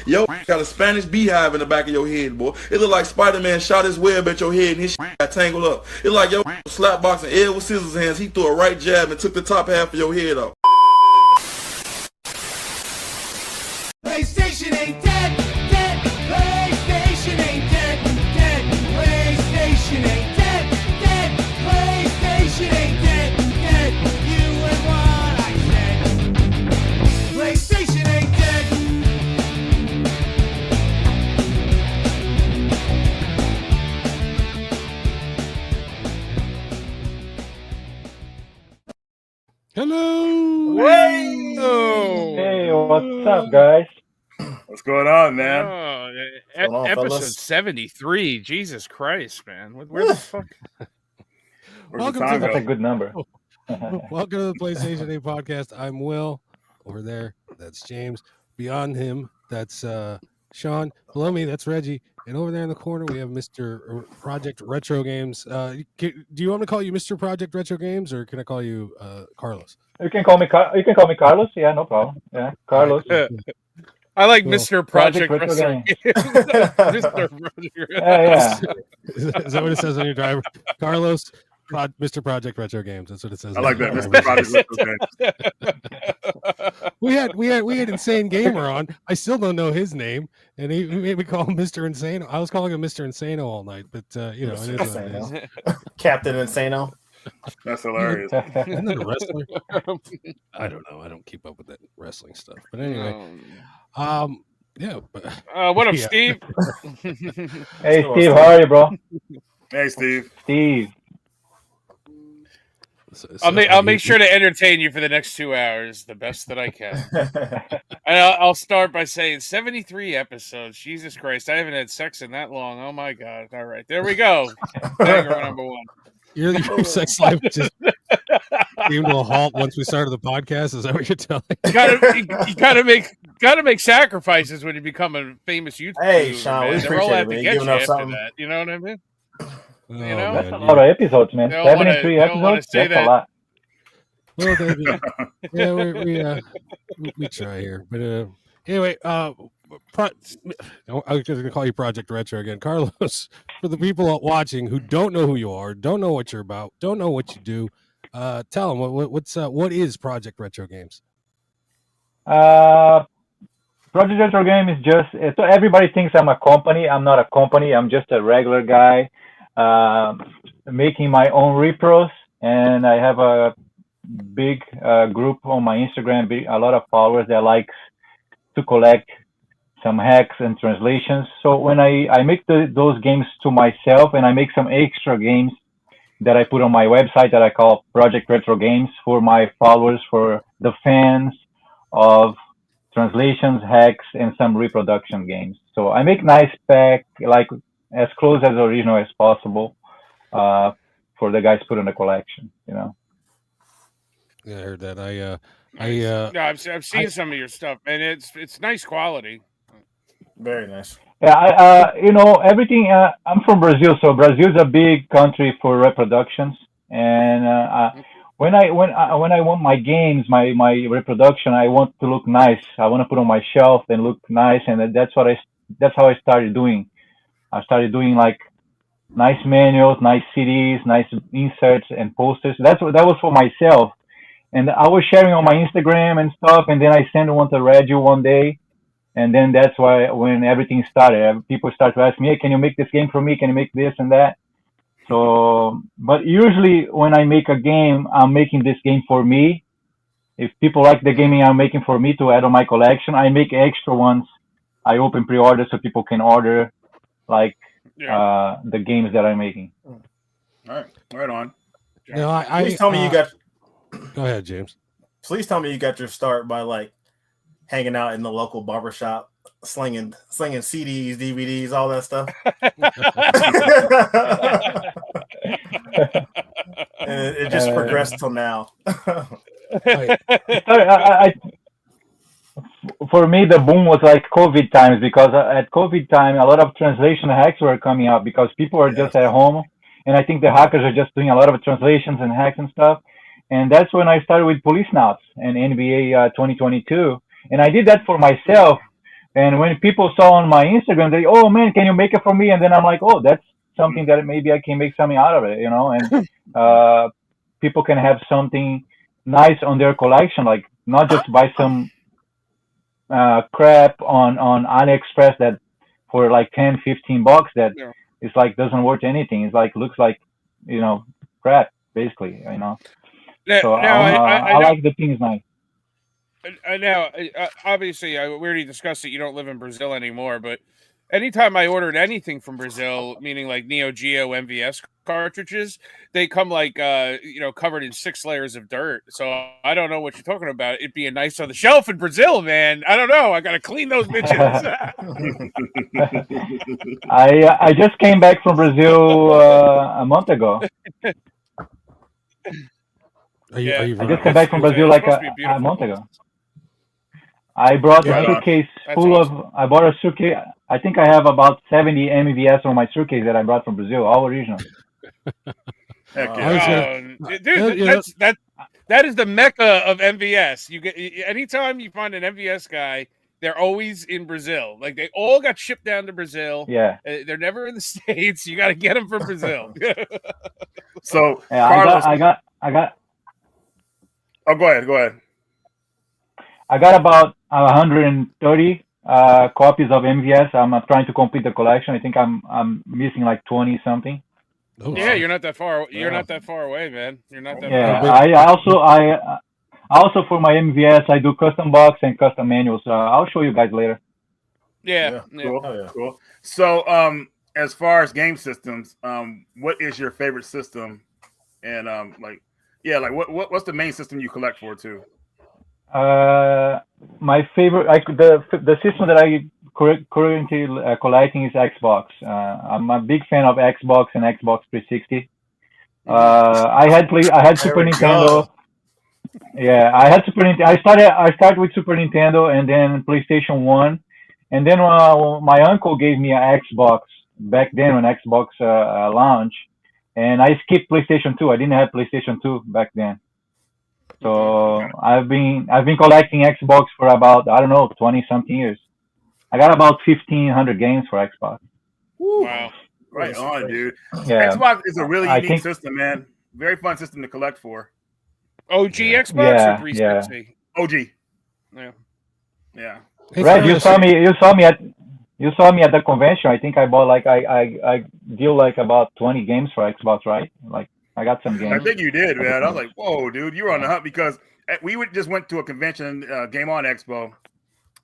Yo, got a Spanish beehive in the back of your head, boy. It look like Spider-Man shot his web at your head and his shit got tangled up. It like yo slap boxing Ed with scissors hands. He threw a right jab and took the top half of your head off. PlayStation ain't dead, dead. PlayStation ain't dead, dead. PlayStation ain't dead, dead. PlayStation ain't dead, dead. You and what I said. PlayStation ain't dead. Hello. Hey, what's up, guys? What's going on, man? Going on, Episode fellas? 73. Jesus Christ, man. Where the fuck? Where's Welcome the time to That's a go? good number. Welcome to the PlayStation 8 podcast. I'm Will. Over there, that's James. Beyond him, that's Sean. Below me, that's Reggie. And over there in the corner, we have Mr. Project Retro Games. Do you want me to call you Mr. Project Retro Games, or can I call you Carlos? You can call me Carlos. Yeah, no problem. Yeah, Carlos. I like Cool. Mr. Project Project Wrestling. Retro Mr. Project Yeah. Is that what it says on your driver? Carlos, Mr. Project Retro Games. That's what it says. I like that, on Mr. your Project. we had Insane Gamer on. I still don't know his name, and he made me call him Mr. Insano. I was calling him Mr. Insano all night, but you know, it is what it is. Captain Insano. That's hilarious. Isn't that a wrestler? I don't know. I don't keep up with that wrestling stuff. But anyway, yeah. But, what up, yeah. Steve? Hey, Steve, how are you, bro? Hey, Steve. Steve. I'll make sure to entertain you for the next 2 hours the best that I can. And I'll start by saying 73 episodes. Jesus Christ, I haven't had sex in that long. Oh my God! All right, there we go. Banger number one. Your sex life just came to a halt once we started the podcast. Is that what you're telling me? You gotta make sacrifices when you become a famous YouTuber. Hey, Sean, we man. They're all appreciate out it, to man. get Giving you up after something. that. You know what I mean? Oh, You know? That's a man, lot of episodes, man. They don't wanna- 73 they don't wanna episodes? say That's that. a lot. Well, yeah, we try here, but anyway, I was going to call you Project Retro again, Carlos. For the people watching who don't know who you are, don't know what you're about, don't know what you do, tell them what is Project Retro Games. Project Retro Game is just so everybody thinks I'm a company. I'm not a company. I'm just a regular guy making my own repros, and I have a big group on my Instagram, a lot of followers that likes to collect some hacks and translations. So when I make those games to myself, and I make some extra games that I put on my website that I call Project Retro Games for my followers, for the fans of translations, hacks, and some reproduction games. So I make nice pack, like as close as original as possible, for the guys put in the collection. You know. Yeah, I heard that. No, I've seen some of your stuff, and it's nice quality. Very nice. Yeah, everything. I'm from Brazil, so Brazil's a big country for reproductions. And when I want my games, my reproduction, I want to look nice. I want to put on my shelf and look nice, and that's how I started doing. I started doing like nice manuals, nice CDs, nice inserts and posters. That was for myself, and I was sharing on my Instagram and stuff. And then I sent one to Reggie one day. And then that's why when everything started, people start to ask me, hey, can you make this game for me? Can you make this and that? So, but usually when I make a game, I'm making this game for me. If people like the gaming I'm making for me to add on my collection, I make extra ones. I open pre-order so people can order like the games that I'm making. All right, right on. No, Please tell me you got. Go ahead, James. Please tell me you got your start by like hanging out in the local barbershop, slinging CDs, DVDs, all that stuff. And it just progressed till now. For me, the boom was like COVID times, because at COVID time, a lot of translation hacks were coming out because people are just at home. And I think the hackers are just doing a lot of translations and hacks and stuff. And that's when I started with Police Nauts and NBA 2022. And I did that for myself. And when people saw on my Instagram, they, oh man, can you make it for me? And then I'm like, oh, that's something that maybe I can make something out of it, you know. And people can have something nice on their collection, like not just buy some crap on AliExpress that for like 10, $15 that Yeah. it's like doesn't worth anything. It's like looks like, you know, crap basically, you know. So Now, I I know. like the things nice. Now, obviously, we already discussed that you don't live in Brazil anymore, but anytime I ordered anything from Brazil, meaning like Neo Geo MVS cartridges, they come like covered in 6 layers of dirt. So I don't know what you're talking about. It being nice on the shelf in Brazil, man. I don't know. I gotta clean those bitches. I just came back from Brazil a month ago. Are Yeah. you I from just came back from Brazil It's like supposed to be a beautiful. month ago. I brought Right a on. suitcase That's full awesome. of. I bought a suitcase. I think I have about 70 MVS on my suitcase that I brought from Brazil, all original. Heck Wow. yeah. I was gonna- Oh, dude, yeah. that is the mecca of MVS. You get anytime you find an MVS guy, they're always in Brazil. Like they all got shipped down to Brazil. Yeah, They're never in the States. You got to get them from Brazil. So, yeah. Carlos. I got Oh, go ahead. about 130 copies of MVS. I'm trying to complete the collection. I think I'm missing like 20 something. Oh, Yeah, you're not that far. You're Yeah. not that far away, man. You're not that Yeah, far. I also for my MVS I do custom box and custom manuals. Ah. I'll show you guys later. Yeah. Cool. Oh, yeah. Cool. So, as far as game systems, what is your favorite system? And what's the main system you collect for too? My favorite, the system that I currently collecting is Xbox. I'm a big fan of Xbox and Xbox 360. I had Super we Nintendo. go. Yeah, I had Super Nintendo. I started with Super Nintendo and then PlayStation 1, and then my uncle gave me an Xbox back then when Xbox launched, and I skipped PlayStation 2. I didn't have PlayStation 2 back then. So I've been collecting Xbox for about, I don't know, 20 something years. I got about 1,500 games for Xbox. Wow. Right That's on, crazy. dude. Yeah, Xbox is a really I unique think- system, man. Very fun system to collect for. OG Xbox Yeah, or 360? OG. Yeah. Yeah. Hey, Red, you Carlos, saw me at the convention. I think I bought like I deal like about 20 games for Xbox, right? Like I got some I games. think you did, man. I was like, whoa, dude, you were on the hunt because just went to a convention, Game On Expo,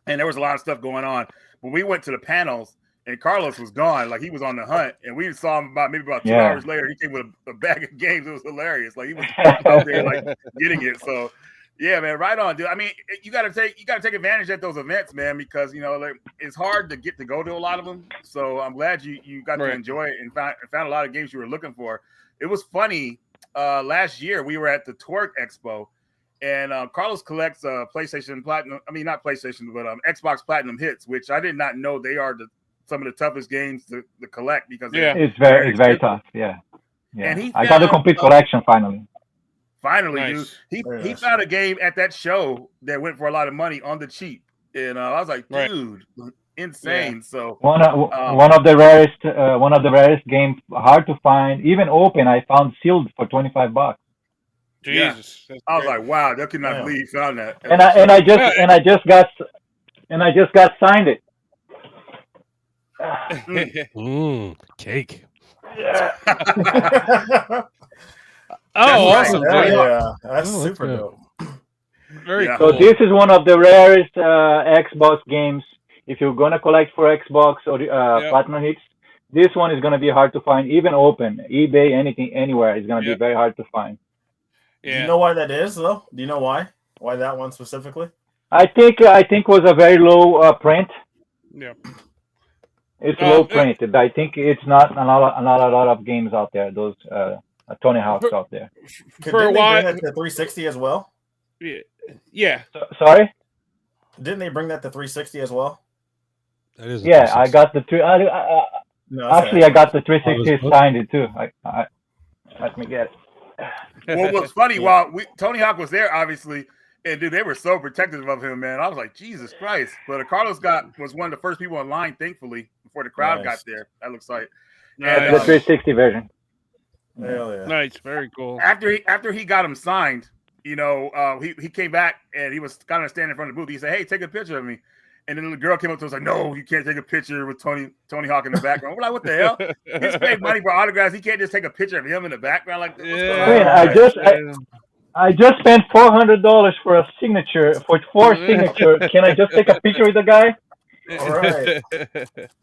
and there was a lot of stuff going on. But we went to the panels, and Carlos was gone. Like, he was on the hunt, and we saw him about 2 Yeah. hours later. He came with a bag of games. It was hilarious. Like, he was out there, like, getting it. So, yeah, man, right on, dude. I mean, you gotta take advantage at those events, man, because like, it's hard to get to go to a lot of them. So I'm glad you got to enjoy it and found a lot of games you were looking for. It was funny. Last year we were at the Twerk Expo, and Carlos collects PlayStation Platinum. I mean, not PlayStation, but Xbox Platinum hits, which I did not know they are some of the toughest games to collect because It's very tough. Yeah. And I got the complete collection finally. Finally, Nice. dude. He found a game at that show that went for a lot of money on the cheap, and I was like, dude, insane. So one of the rarest games, hard to find, even open. I found sealed for $25. Jesus. That's I was great. like, wow, I could not believe you found that. And I just got signed it. Cake. Oh, awesome, Yeah, dude. yeah. That's Oh, super okay. dope. Very Yeah. cool. So this is one of the rarest Xbox games. If you're gonna collect for Xbox or Platinum hits, this one is gonna be hard to find, even open, eBay, anything, anywhere. It's gonna be very hard to find. Do you know why that is, though? Do you know why? Why that one specifically? I think was a very low print. Yeah. It's low print. I think it's not a lot of games out there. Those Tony Hawk's out there. For a Didn't they while. bring that to 360 as well? Yeah. Sorry? Didn't they bring that to 360 as well? That is. Yeah, I got the three. No, Actually, I got the 360 signed it too. Let me get it. Well, what's funny, while Tony Hawk was there, obviously, And dude, they were so protective of him, man. I was like, Jesus Christ. But Carlos was one of the first people in line, thankfully, before the crowd got Nice. there. That looks like. Nice. And, The 360 version. Hell yeah. Nice, very cool. after he got him signed, he came back and he was kind of standing in front of the booth. He said, "Hey, take a picture of me." And then the girl came up to us like, "No, you can't take a picture with Tony Hawk in the background." We're like, "What the hell? He's paid money for autographs. He can't just take a picture of him in the background." Like, what's going on? I just spent $400 for a signature for 4 signatures. Can I just take a picture with the guy? All right.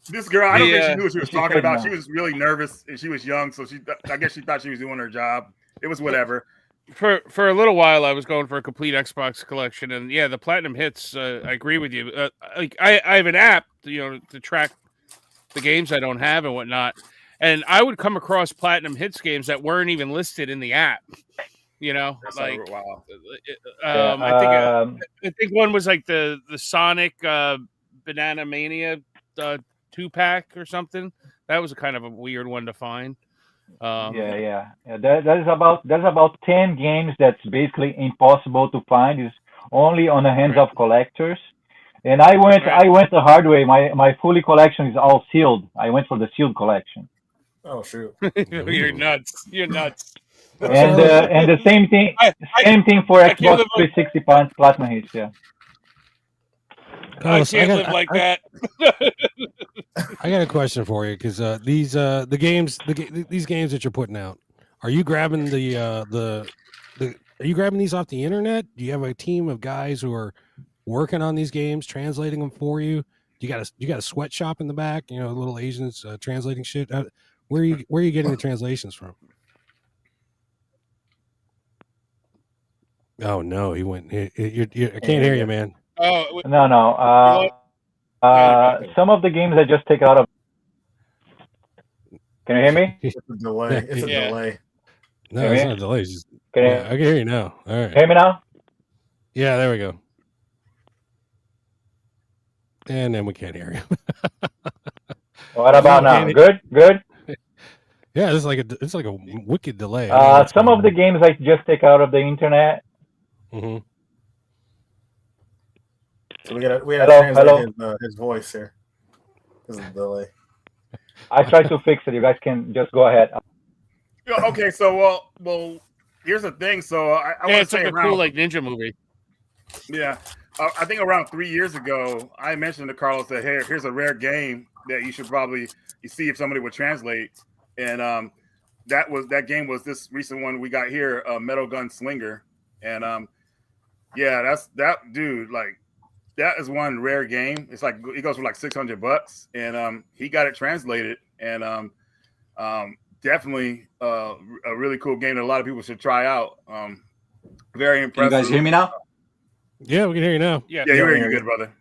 This girl, I don't think she Yeah. knew what she was talking about. She was really nervous and she was young, so I guess she thought she was doing her job. It was whatever. For a little while, I was going for a complete Xbox collection, and yeah, the platinum hits. I agree with you. Like I have an app, to track the games I don't have and whatnot, and I would come across platinum hits games that weren't even listed in the app. That's Like wow. I think one was like the Sonic Banana Mania 2-pack or something. That was a kind of a weird one to find. Yeah. There's about 10 games that's basically impossible to find. It's only on the hands of collectors. And I went the hard way. My fully collection is all sealed. I went for the sealed collection. Oh shoot. You're nuts. You're nuts. And the same thing for I can't Xbox live 360 Platinum hits. Yeah. I can't live like that. I got a question for you because these games that you're putting out, are you grabbing are you grabbing these off the internet? Do you have a team of guys who are working on these games, translating them for you? You got a sweatshop in the back, little Asians translating shit. Where are you getting the translations from? Oh no, he went. I can't hear you, man. Oh No. Some of the games I just take out of. Can you hear me? It's a delay. It's a Yeah. delay. No, Hear it's me? not a delay. It's just, Can you I can hear you now. All right. hear me now? Yeah, there we go. And then we can't hear you. What about now? Good. Yeah, it's like a wicked delay. Some of the games I just take out of the internet. Mm-hmm. So we got to Hello? translate his voice here. This is a delay. I tried to fix it. You guys can just go ahead. Okay, so well, here's the thing. So I want to it's say like a around, cool ninja movie. yeah, I think around 3 years ago, I mentioned to Carlos that here's a rare game that you should probably see if somebody would translate, and that game was this recent one we got here, Metal Gun Slinger, and that's that dude like. That is one rare game. It's like it goes for like $600, and he got it translated, and definitely a really cool game that a lot of people should try out. Very Can impressive. you guys hear me now? Yeah, we can hear you now. Yeah, Yeah, you're Yeah, hearing good, brother.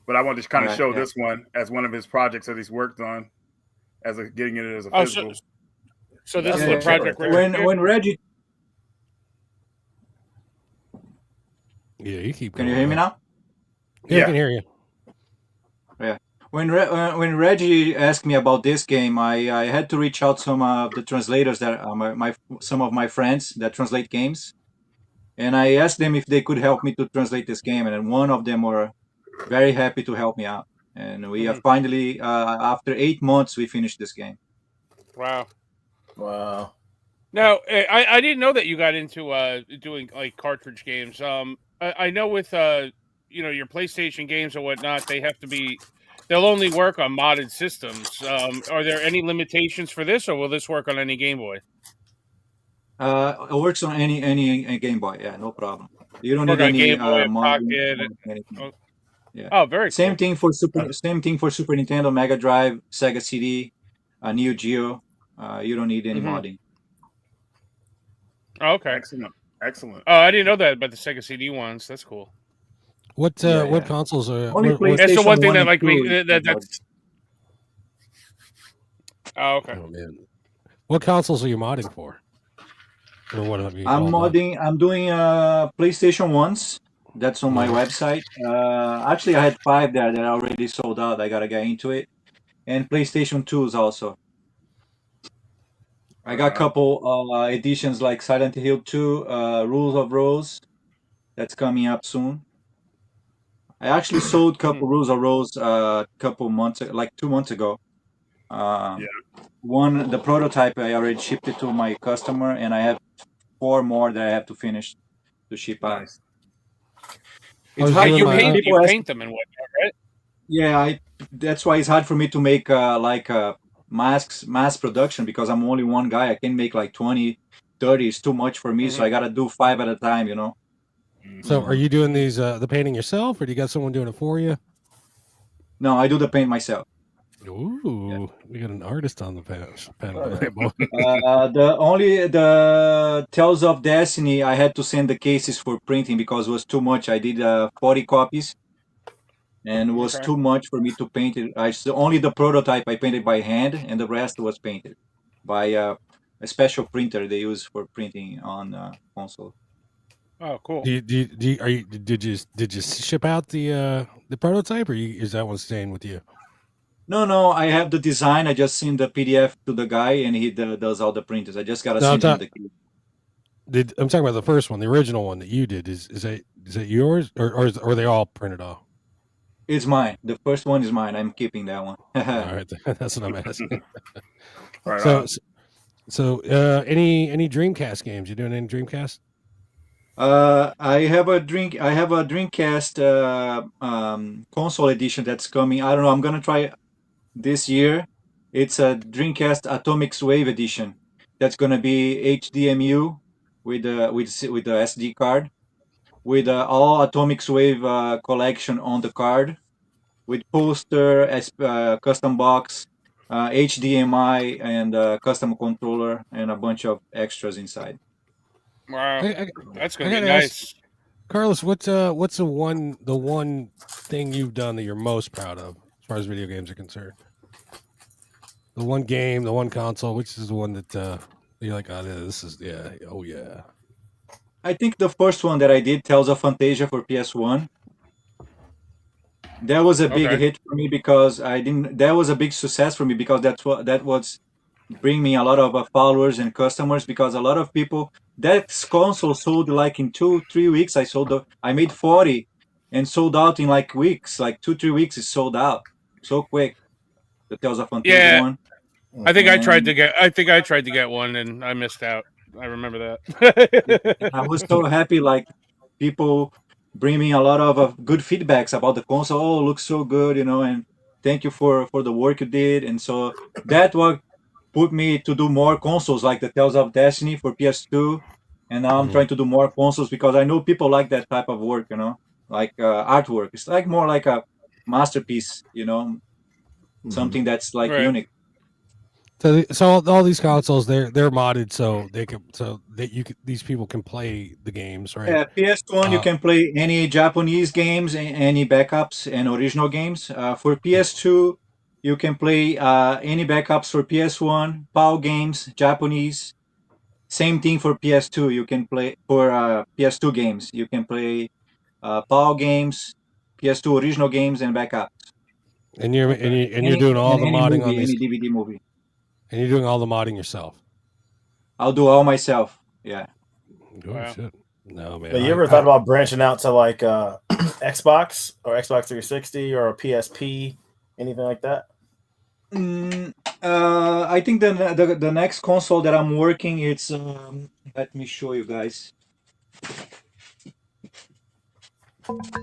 But I wanted to kind of Right, show yeah. this one as one of his projects that he's worked on, getting it as a Oh, physical. so this That's is what a project right where When Reggie, Yeah, you keep. can you going hear me on. now? Yeah, Yeah. I can hear you. When Reggie asked me about this game, I had to reach out some of the translators that are some of my friends that translate games, and I asked them if they could help me to translate this game, and then one of them were very happy to help me out, and we have finally, after 8 months, we finished this game. wow. Wow. Now, I didn't know that you got into doing like cartridge games. I know with your PlayStation games or whatnot, they'll only work on modded systems. Are there any limitations for this, or will this work on any Game Boy? It works on any Game Boy, yeah, no problem. You don't Work need on any Game Boy, modding, Pocket. anything. Oh, Yeah. Oh, very Same cool. thing for Super Nintendo, Mega Drive, Sega CD, Neo Geo. You don't need any Mhm. modding. Oh, okay. Excellent. Oh, I didn't know that about the Sega CD ones. That's cool. What Yeah, what yeah. consoles are? Only what- That's the PlayStation one thing 1 that and like 2 me is that's. Oh, okay. Oh man, what consoles are you modding for? Or what have you I'm all done? modding. I'm doing PlayStation ones. That's on my Mhm. website. Actually, I had 5 there that are already sold out. I gotta get into it. And PlayStation 2s also. I got a couple editions like Silent Hill 2, Rules of Rose. that's coming up soon. I actually sold a couple rules of rose couple months, like 2 months ago. Yeah. One, the prototype, I already shipped it to my customer, and I have 4 more that I have to finish to ship out. Nice. It's was hard doing for my- me. You People ask, paint them and whatnot, right? yeah, that's why it's hard for me to make mass production, because I'm only one guy. I can make like 20, 30. It's too much for me, so I gotta do 5 at a time. So, are you doing these the painting yourself, or do you got someone doing it for you? No, I do the paint myself. Ooh, we got an artist on the panel tonight, boy. The Tales of Destiny, I had to send the cases for printing because it was too much. I did 40 copies, and it was Okay. too much for me to paint it. Only the prototype I painted by hand, and the rest was painted by a special printer they use for printing on console. Oh, cool. Did you ship out the prototype, or is that one staying with you? No, I have the design. I just send the PDF to the guy, and he does all the printers. I just gotta No, send him the key. I'm talking about the first one, the original one that you did. Is that yours, or are they all printed off? It's mine. The first one is mine. I'm keeping that one. All right, that's what I'm asking. Right so, on. so any Dreamcast games? You doing any Dreamcast? I have a Dreamcast console edition that's coming. I don't know. I'm gonna try this year. It's a Dreamcast Atomic Wave edition. That's gonna be HDMI with the SD card, with all Atomic Wave collection on the card, with poster, custom box, HDMI, and custom controller, and a bunch of extras inside. Wow, I that's I gonna be gotta ask, nice. Carlos, what's the one thing you've done that you're most proud of as far as video games are concerned? The one game, the one console, which is the one that you're like, oh, this is oh yeah. I think the first one that I did, Tales of Fantasia for PS1, that was a big Okay. hit for me because I didn't. That was a big success for me because that was bring me a lot of followers and customers, because a lot of people, that console sold like in 2-3 weeks. I made 40 and sold out in like weeks, like 2-3 weeks. It sold out so quick. The Tales of Fantasia Yeah, one. I think I tried to And get. I think I tried to get one and I missed out. I remember that. I was so happy, like people bring me a lot of good feedbacks about the console. Oh, looks so good, and thank you for the work you did. And so that what put me to do more consoles, like the Tales of Destiny for PS2. And now I'm Mhm. trying to do more consoles because I know people like that type of work, like artwork. It's like more like a masterpiece, something that's like Right. unique. So all these consoles, they're modded so that these people can play the games, right? Yeah, PS1 you Uh, can play any Japanese games, any backups and original games. For PS2 you can play any backups for PS1, PAL games, Japanese. Same thing for PS2. You can play for PS2 games. You can play PAL games, PS2 original games, and backups. and you're Okay. and you're doing all the Any modding on movie, these, any DVD movie. and you're doing all the modding yourself. I'll do all myself. Yeah. Oh Wow. shit! No man. But you ever thought about branching out to like Xbox or Xbox 360 or a PSP, anything like that? I think the next console that I'm working, it's let me show you guys.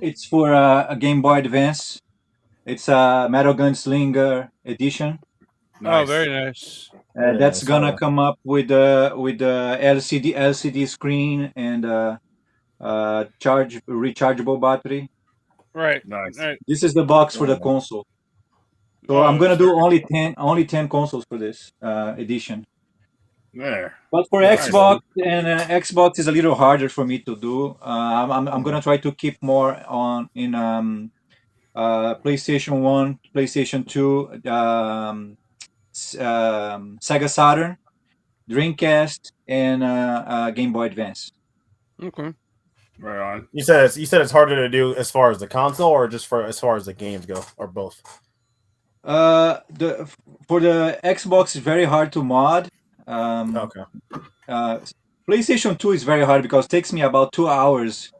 It's for a Game Boy Advance. It's a Metal Gunslinger edition. Oh, Nice. very nice. Very That's nice. gonna come up with the LCD screen and rechargeable battery. Right. Nice. Right. This is the box for the Yeah. console. So Oh, I'm gonna that's do very- only 10 consoles for this edition. There. But for Nice. Xbox, and Xbox is a little harder for me to do. I'm gonna try to keep more in PlayStation 1, PlayStation 2, Sega Saturn, Dreamcast, and Game Boy Advance. Okay. Right on. You said it's harder to do as far as the console, or just for as far as the games go, or both. For the Xbox, it's very hard to mod. Okay. PlayStation 2 is very hard because it takes me about 2 hours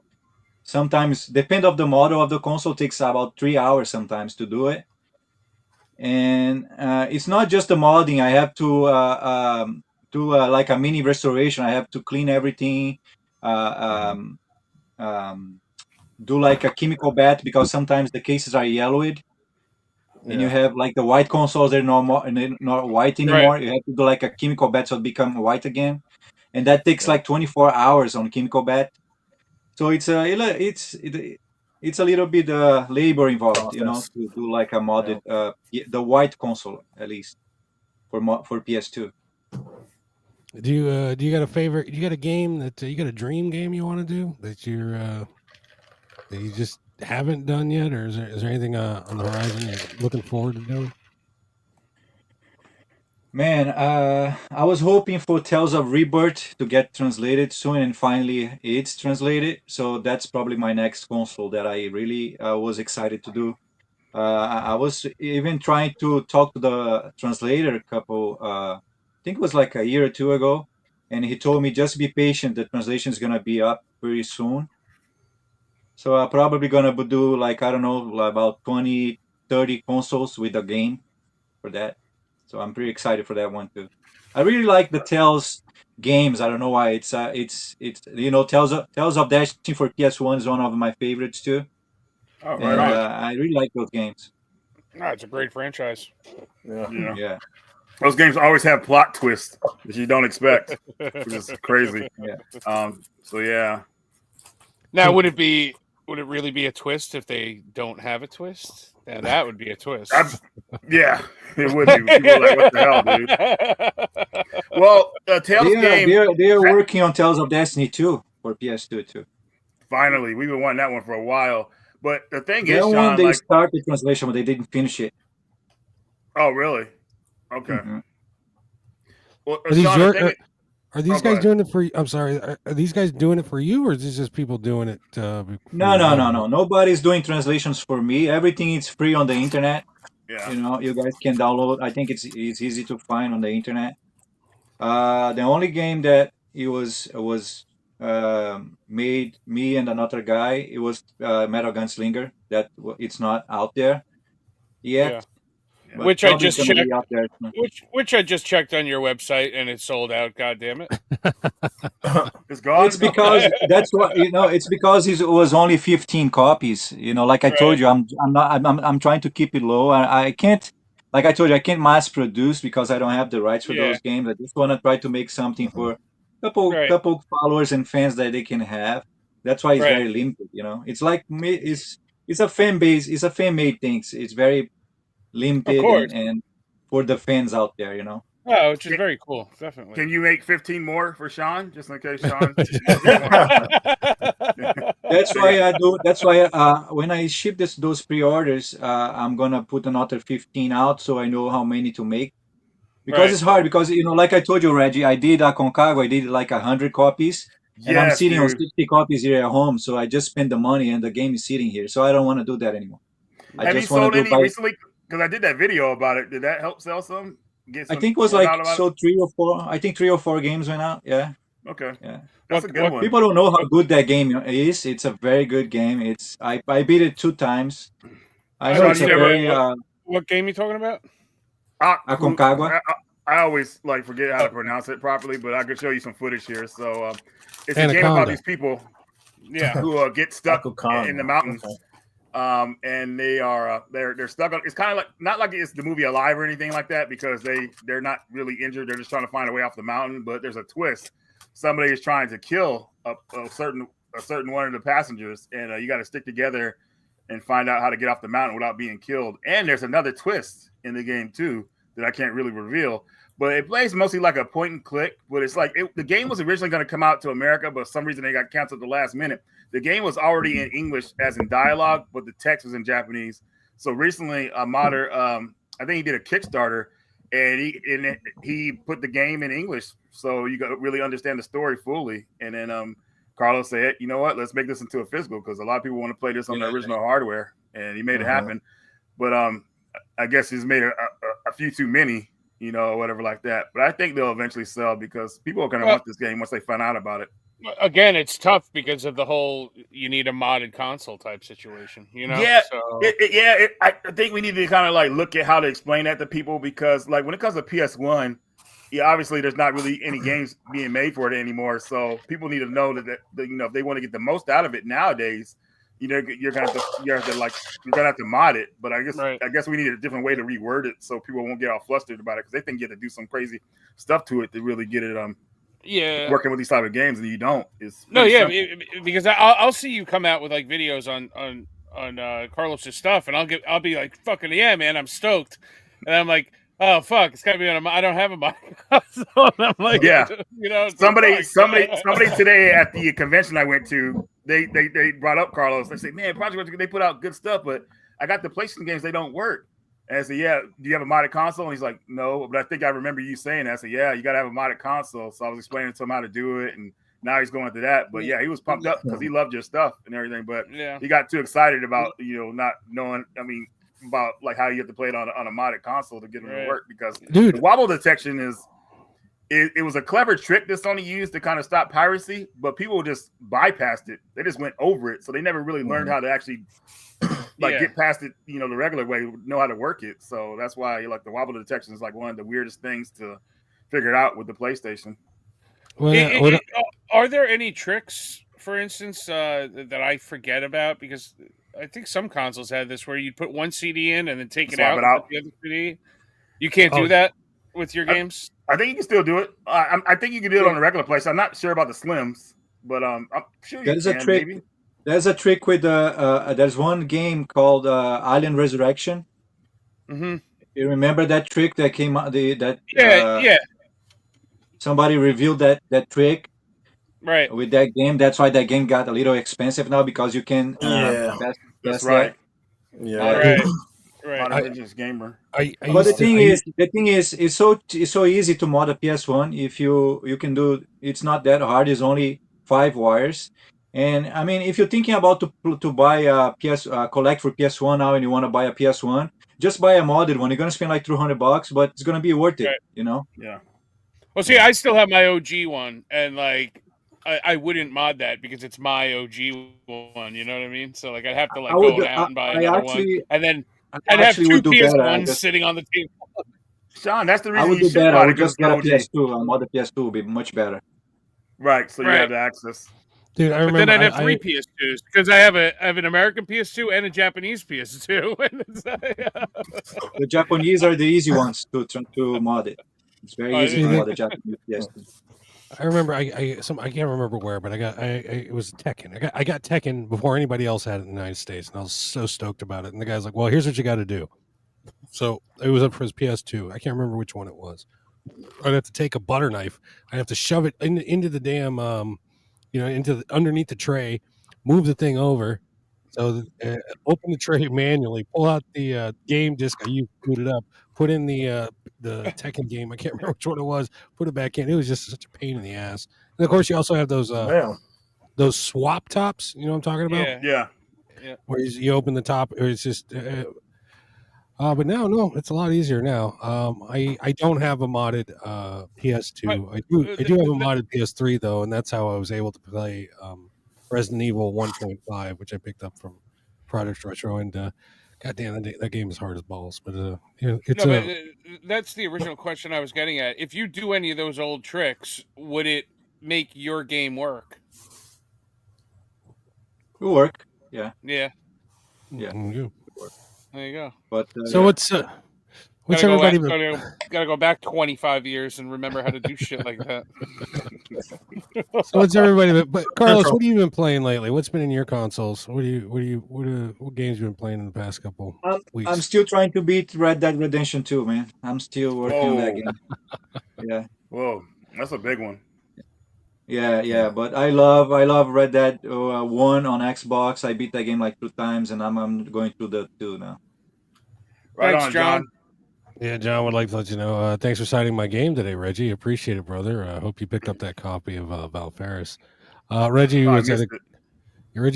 sometimes depend of the model of the console, takes about 3 hours sometimes to do it. And it's not just the modding. I have to do like a mini restoration. I have to clean everything, uh, um, um, do like a chemical bath because sometimes the cases are yellowed, and you Yeah. have like the white consoles, they're not more, and they're not white Right. anymore. You have to do like a chemical bath so it become white again, and that takes Yeah. like 24 hours on chemical bath. So it's a little bit labor involved, Process. to do like a Yeah. modded the white console at least for PS2. Do you got a favorite? You got a game that you got a dream game you want to do that you just haven't done yet, or is there anything on the horizon you're looking forward to doing? Man, I was hoping for Tales of Rebirth to get translated soon, and finally it's translated. So that's probably my next console that I really was excited to do. I was even trying to talk to the translator a couple, I think it was like a year or two ago, and he told me just be patient. The translation is gonna be up pretty soon. So I'm probably gonna do like, I don't know, like about 20, 30 consoles with the game for that. So I'm pretty excited for that one too. I really like the Tales games. I don't know why. It's Tales of Destiny for PS1 is one of my favorites too, Oh, right and Right. on. I really like those games. No, it's a great franchise. Yeah. You know, Yeah, those games always have plot twists that you don't expect, which is crazy. yeah. So yeah. Now, would it really be a twist if they don't have a twist? Now that would be a twist. Yeah, it would be. People are like, what the hell, dude? Well, Tales game. They are working on Tales of Destiny 2 for PS2 too. Finally, we've been wanting that one for a while. But the thing That is, one Sean, they like, started translation, but they didn't finish it. oh really? Okay. Mhm. Well, Are these Sean, your the thing. are these Oh, go guys ahead. doing it for? I'm sorry. Are these guys doing it for you, or is this just people doing it? For No. Nobody's doing translations for me. Everything is free on the internet. Yeah. You guys can download. I think it's easy to find on the internet. The only game that it was made me and another guy. It was Metal Gunslinger. It's not out there Yeah. yet, Yeah. but Which I probably it's just gonna checked. be out there soon. Which I just checked on your website and it's sold out. God damn it! It's gone. It's because that's what It's because it was only 15 copies. Like I told Right. you, I'm trying to keep it low. I can't, like I told you, I can't mass produce because I don't have the rights for Yeah. those games. I just want to try to make something for Right. couple followers and fans that they can have. That's why it's Right. very limited. It's like it's a fan base. It's a fan made thing. It's very Of limited course. and for the fans out there. Oh, which is very cool. Definitely. Can you make 15 more for Sean, just in case Sean? That's why I do. That's why when I ship those pre-orders, I'm gonna put another 15 out so I know how many to make. Because Right. it's hard. Because like I told you, Reggie, I did Concagua. I did like 100 copies, and I'm Yes, sitting on dude. 60 copies here at home. So I just spend the money, and the game is sitting here. So I don't want to do that anymore. I Have you just want sold to do any by. recently? Because I did that video about it. Did that help sell some? Get I some think it was word like out about so 3 or 4. I think 3 or 4 games went out. Yeah, it? Okay, yeah. that's a What? good What? one. People don't know how good that game is. It's a very good game. I beat it 2 times. I know Sean, it's you a never. very What game you talking about? Aconcagua. I always like forget how to pronounce it properly, but I could show you some footage here. So it's a game Anaconda. about these people Yeah. who get stuck Aconcagua. in the mountains. Okay. And they are they're stuck on. It's kind of like not like it's the movie Alive or anything like that because they're not really injured. They're just trying to find a way off the mountain. But there's a twist. Somebody is trying to kill a certain one of the passengers, and you got to stick together and find out how to get off the mountain without being killed. And there's another twist in the game too that I can't really reveal. But it plays mostly like a point and click. But it's like the game was originally going to come out to America, but for some reason they got canceled at the last minute. The game was already in English as in dialogue, but the text was in Japanese. So recently, a modder, I think he did a Kickstarter, and he put the game in English, so you got to really understand the story fully. And then Carlos said, "You know what? Let's make this into a physical because a lot of people want to play this on the original hardware." And he made it happen. But I guess he's made a few too many, or whatever like that. But I think they'll eventually sell because people are going to want this game once they find out about it. Again, it's tough because of the whole you need a modded console type situation, you know? Yeah, So I think we need to kind of like look at how to explain that to people because, like, when it comes to PS1, yeah, obviously there's not really any games being made for it anymore. So people need to know that you know, if they want to get the most out of it nowadays, you know, you're gonna have to mod it. But right. I guess we need a different way to reword it so people won't get all flustered about it because they think you have to do some crazy stuff to it to really get it Yeah. working with these type of games, and you don't. It's No, pretty yeah, simple. because I'll see you come out with like videos on Carlos's stuff, and I'll be like, fucking yeah, man, I'm stoked, and I'm like, oh fuck, it's gotta be on I don't have a mic, so I'm like, Yeah. you know, it's Somebody like, fuck. today at the convention I went to, they brought up Carlos. They said, "Man, Project Red, they put out good stuff, but I got the PlayStation games, they don't work." And I said, "Yeah, do you have a modded console?" And he's like, "No, but I think I remember you saying that." I said, "Yeah, you got to have a modded console." So I was explaining to him how to do it, and now he's going through that. But yeah, he was pumped up because he loved your stuff and everything. But Yeah. he got too excited about not knowing. I mean, about like how you have to play it on a modded console to get it to work because Dude. the wobble detection is. It was a clever trick that Sony used to kind of stop piracy, but people just bypassed it. They just went over it, so they never really learned how to actually get past it. You know, the regular way, know how to work it. So that's why like the wobble detection is like one of the weirdest things to figure it out with the PlayStation. Are there any tricks, for instance, that I forget about? Because I think some consoles had this where you put one CD in and then take it out, and put the other CD. You can't do that with your games. I think you can still do it. I think you can do it on the regular place. I'm not sure about the Slims, but I'm sure you can. A trick. Maybe. There's a trick with there's one game called Alien Resurrection. Mm-hmm. You remember that trick that came out? Yeah. Somebody revealed that trick. Right. With that game, that's why that game got a little expensive now because you can. That's right. That. Yeah. Right. Religious gamer. But the thing is, it's so easy to mod a PS1 if you can do. It's not that hard. It's only 5 wires, and I mean, if you're thinking about to buy a collect for PS1 now, and you want to buy a PS1, just buy a modded one. You're gonna spend like $200, but it's gonna be worth it. You know. Yeah. Well, see, I still have my OG one, and like, I wouldn't mod that because it's my OG one. You know what I mean? So like, I'd have to go out and buy another one, and then I'd have 2 PS1s sitting on the table. Sean, that's the reason I would you do better. buy I would just get a OG. PS2. A modded PS2 would be much better. Right, so you have the access. Dude, I remember. But then I'd have 3 PS2s because I have an American PS2 and a Japanese PS2. The Japanese are the easy ones to mod it. It's very easy to mod the Japanese PS2. I remember I can't remember where, but it was Tekken. I got Tekken before anybody else had it in the United States, and I was so stoked about it. And the guy's like, "Well, here's what you got to do." So it was up for his PS2. I can't remember which one it was. I'd have to take a butter knife. I'd have to shove it into the damn underneath the tray, move the thing over. So open the tray manually, pull out the game disc I used to boot it up, put in the Tekken game. I can't remember which one it was. Put it back in. It was just such a pain in the ass. And of course, you also have those swap tops. You know what I'm talking about? Yeah. Where you open the top, or it's just. But now, no, it's a lot easier now. I don't have a modded PS2. I do have a modded PS3 though, and that's how I was able to play Resident Evil 1.5, which I picked up from Project Retro. And goddamn, that game is hard as balls. But that's the original question I was getting at. If you do any of those old tricks, would it make your game work? It will work. Yeah. Yeah. Mm-hmm. There you go. But so what's everybody? Gotta go back 25 years and remember how to do shit like that. So what's everybody? But Carlos, what have you been playing lately? What's been in your consoles? What games you been playing in the past couple weeks? I'm still trying to beat Red Dead Redemption 2, man. I'm still working on that game. Yeah. Whoa, that's a big one. Yeah. But I love Red Dead 1 on Xbox. I beat that game like 2 times, and I'm going through the 2 now. Thanks, on, John. Yeah, John would like to let you know. Thanks for signing my game today, Reggie. Appreciate it, brother. I hope you picked up that copy of Valfaris. Reggie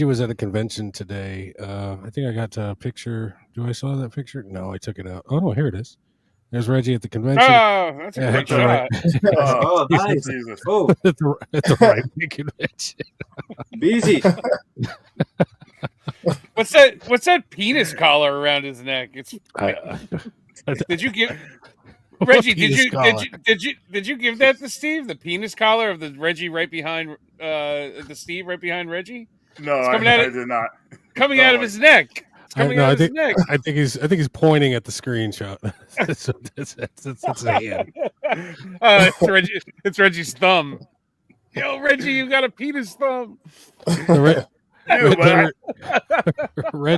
was at a convention today. I think I got a picture. Do I saw that picture? No, I took it out. Oh no, here it is. There's Reggie at the convention. Oh, that's a Yeah, great at the shot. Oh, nice. Jesus. Oh, at the right convention. busy. What's that penis collar around his neck? It's did you give Reggie? Did you give that to Steve? The penis collar of the Reggie right behind the Steve right behind Reggie? No, It's I coming out did not. Coming out of his neck. It's coming out of his neck. I think he's pointing at the screenshot. That's a hand. It's Reggie's thumb. Yo, Reggie, you got a penis thumb. Red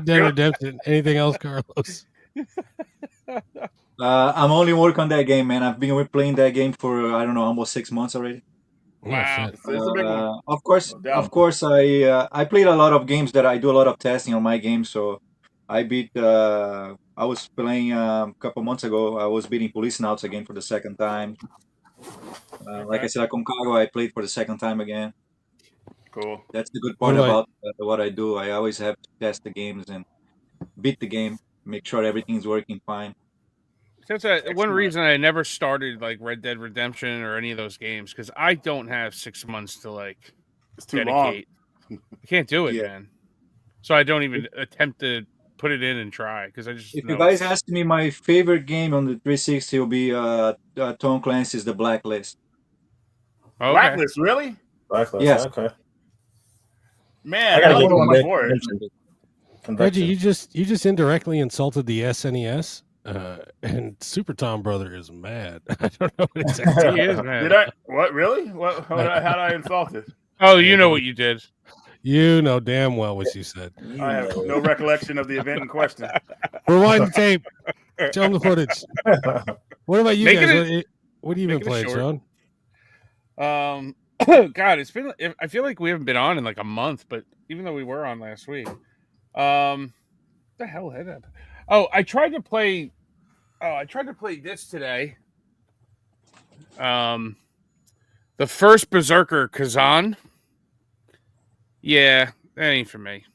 Dead Redemption. Anything else, Carlos? I'm only working on that game, man. I've been playing that game for I don't know, almost 6 months already. Wow. It's a big one. Of course, I played a lot of games that I do a lot of testing on my game. So I beat. I was playing a couple months ago. I was beating Police Nauts again for the second time. Like I said, Aconcagua, I played for the second time again. Cool. That's the good part about what I do. I always have to test the games and beat the game, make sure everything's working fine. That's one reason I never started like Red Dead Redemption or any of those games, because I don't have 6 months to like It's too dedicate. long. I can't do it, Yeah. man. So I don't even attempt to put it in and try, because I just If know you guys ask me, my favorite game on the 360 will be Tom Clancy's The Blacklist. Okay. Blacklist, really? Blacklist, Yes. okay. Man, I I gotta like get going one for it. Reggie, you just indirectly insulted the SNES, and Super Tom Brother is mad. I don't know what exactly He is, man. Did I? What? Really? What? How did I insult it? Oh, you know what you did. You know damn well what you said. I have no recollection of the event in question. Rewind the tape. Show them the footage. What about you Make guys? What do you been make it a playing, short. Sean? God, it's been. I feel like we haven't been on in like a month, but even though we were on last week, the hell had that? Oh, I tried to play this today. The first Berserker Kazan. Yeah, that ain't for me.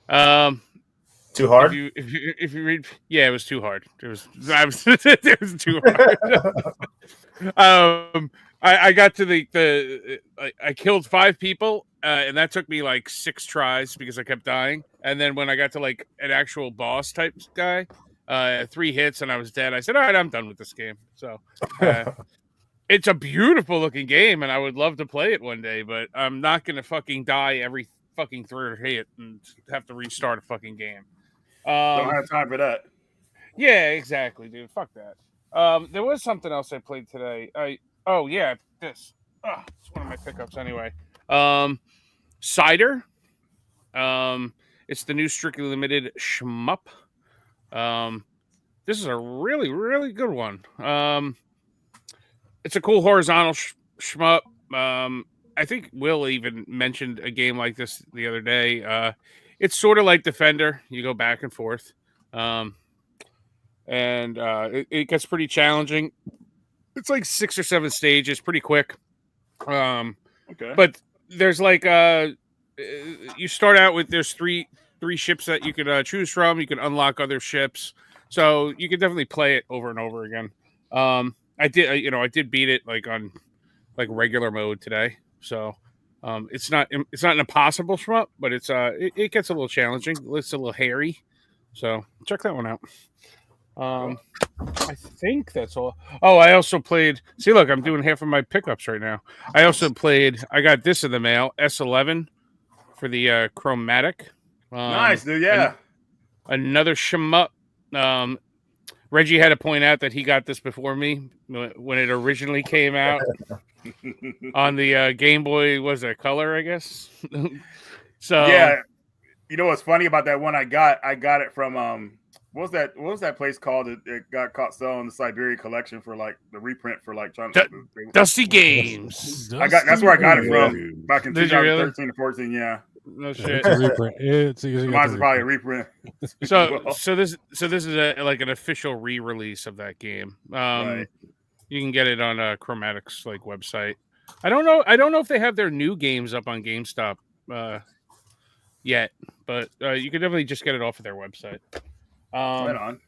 Too hard? If you read, yeah, it was too hard. It was too hard. I got to I killed 5 people, and that took me like 6 tries because I kept dying. And then when I got to like an actual boss type guy, 3 hits and I was dead. I said, all right, I'm done with this game. So it's a beautiful looking game, and I would love to play it one day, but I'm not going to fucking die every fucking 3rd hit and have to restart a fucking game. Don't have time for that. Yeah, exactly, dude. Fuck that. There was something else I played today. This. It's one of my pickups anyway. Cider. It's the new Strictly Limited shmup. This is a really, really good one. It's a cool horizontal shmup. I think Will even mentioned a game like this the other day. It's sort of like Defender. You go back and forth. It gets pretty challenging. It's like 6 or 7 stages, pretty quick. Okay. But there's like you start out with there's three ships that you can choose from. You can unlock other ships, so you can definitely play it over and over again. I did beat it like on like regular mode today, so it's not an impossible shmup, but it gets a little challenging. It's a little hairy, so check that one out. I think that's all. Oh, I also played. See, look, I'm doing half of my pickups right now. I also played. I got this in the mail, S11 for the Chromatic. Nice, dude. Yeah. Another shmup. Reggie had to point out that he got this before me when it originally came out on the Game Boy. Was it Color? I guess. So yeah. You know what's funny about that one? I got it from what was that place called? It got caught selling the Siberia collection for like the reprint for like trying to Dusty Games. that's where I got it from back in Did you really? 2013 or 14. Yeah, No shit. It's a reprint. mine's probably a reprint. So this is like an official re-release of that game. Right. You can get it on Chromatic's like website. I don't know if they have their new games up on GameStop yet, but you can definitely just get it off of their website. Right on.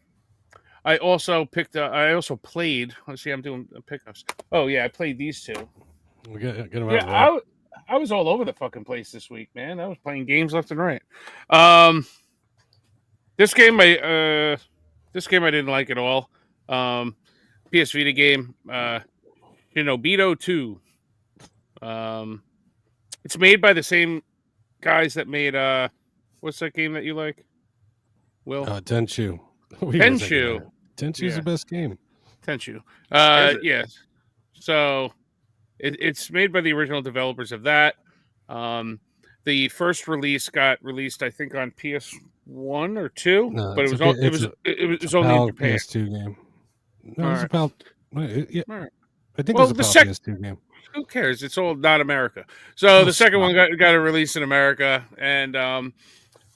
I also picked. I also played. Let's see. I'm doing pickups. Oh yeah, I played these two. We get them Yeah, out of the way. I was all over the fucking place this week, man. I was playing games left and right. This game I didn't like at all. PS Vita game, Shinobito 2. It's made by the same guys that made what's that game that you like? Will Tenchu. What are you gonna think Tenchu. about it? Tenchu's Yeah. the best game. Tenchu. Is it? Yeah. So it's made by the original developers of that. The first release got released, I think, on PS1 or 2, No, but it it's was a all, P- it it's was a- it It's was a only in PAL Japan. PS2 game. No, All it's a right. PAL. Yeah, All right. I think Well, it's a the PAL sec- PS2 game. Who cares? It's all not America. So Oh, the second stop. one got a release in America, and